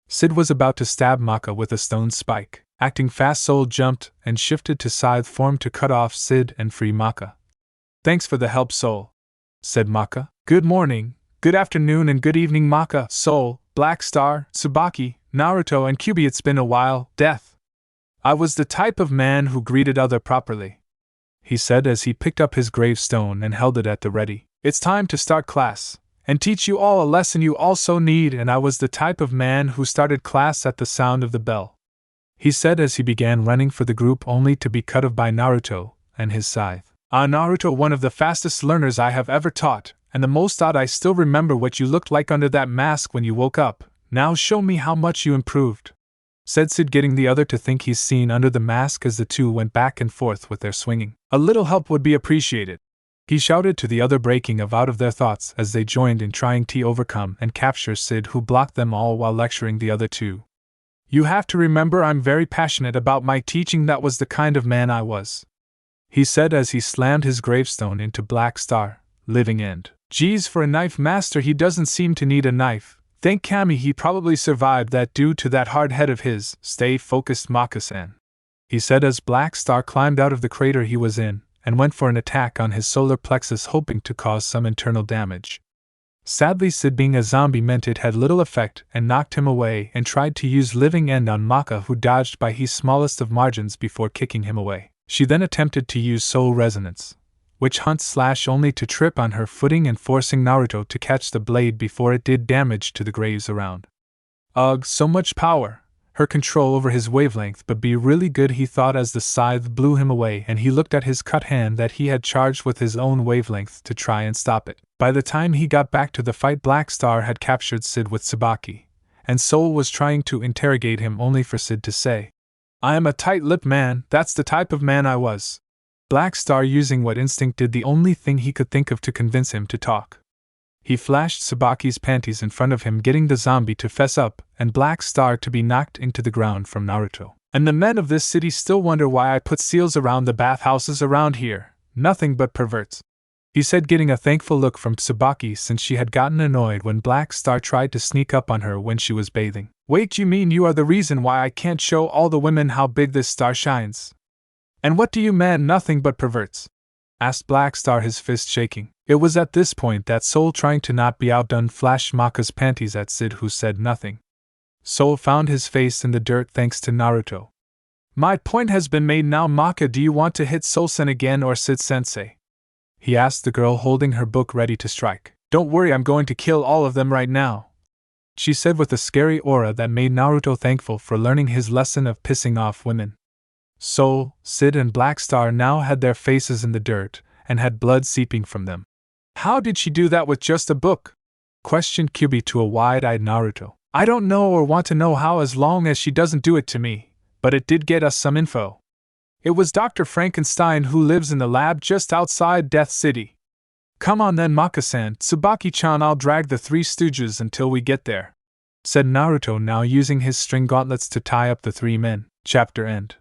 Sid was about to stab Maka with a stone spike. Acting fast, Soul jumped and shifted to scythe form to cut off Sid and free Maka. Thanks for the help, Soul, said Maka. Good morning, good afternoon and good evening, Maka, Soul, Black Star, Tsubaki, Naruto and Kyuubi. It's been a while. Death. I was the type of man who greeted other properly, he said as he picked up his gravestone and held it at the ready. It's time to start class, and teach you all a lesson you also need, and I was the type of man who started class at the sound of the bell, he said as he began running for the group, only to be cut off by Naruto and his scythe. Naruto, one of the fastest learners I have ever taught, and the most odd. I still remember what you looked like under that mask when you woke up. Now show me how much you improved, said Sid, getting the other to think he's seen under the mask as the two went back and forth with their swinging. A little help would be appreciated, he shouted to the other, breaking out of their thoughts as they joined in trying to overcome and capture Sid, who blocked them all while lecturing the other two. You have to remember, I'm very passionate about my teaching. That was the kind of man I was, he said as he slammed his gravestone into Black Star, living end. Geez, for a knife master he doesn't seem to need a knife. Thank Kami he probably survived that due to that hard head of his. Stay focused, Maka-san, he said as Black Star climbed out of the crater he was in and went for an attack on his solar plexus, hoping to cause some internal damage. Sadly, Sid being a zombie meant it had little effect and knocked him away, and tried to use living end on Maka, who dodged by his smallest of margins before kicking him away. She then attempted to use soul resonance, witch hunt / only to trip on her footing and forcing Naruto to catch the blade before it did damage to the graves around. Ugh, so much power! Her control over his wavelength but be really good, he thought as the scythe blew him away and he looked at his cut hand that he had charged with his own wavelength to try and stop it. By the time he got back to the fight, Black Star had captured Sid with Tsubaki, and Soul was trying to interrogate him, only for Sid to say, I am a tight-lipped man, that's the type of man I was. Black Star, using what instinct, did the only thing he could think of to convince him to talk. He flashed Tsubaki's panties in front of him, getting the zombie to fess up and Black Star to be knocked into the ground from Naruto. And the men of this city still wonder why I put seals around the bathhouses around here. Nothing but perverts, he said, getting a thankful look from Tsubaki since she had gotten annoyed when Black Star tried to sneak up on her when she was bathing. Wait, you mean you are the reason why I can't show all the women how big this star shines? And what do you mean, nothing but perverts? Asked Black Star, his fist shaking. It was at this point that Soul, trying to not be outdone, flashed Maka's panties at Sid, who said nothing. Soul found his face in the dirt thanks to Naruto. My point has been made now, Maka. Do you want to hit Soul-sen again or Sid-sensei? He asked the girl holding her book ready to strike. Don't worry, I'm going to kill all of them right now, she said with a scary aura that made Naruto thankful for learning his lesson of pissing off women. Soul, Sid and Black Star now had their faces in the dirt, and had blood seeping from them. How did she do that with just a book? Questioned Kyubi to a wide-eyed Naruto. I don't know or want to know how as long as she doesn't do it to me, but it did get us some info. It was Dr. Frankenstein who lives in the lab just outside Death City. Come on then, Maka-san, Tsubaki-chan, I'll drag the Three Stooges until we get there, said Naruto, now using his string gauntlets to tie up the three men. Chapter end.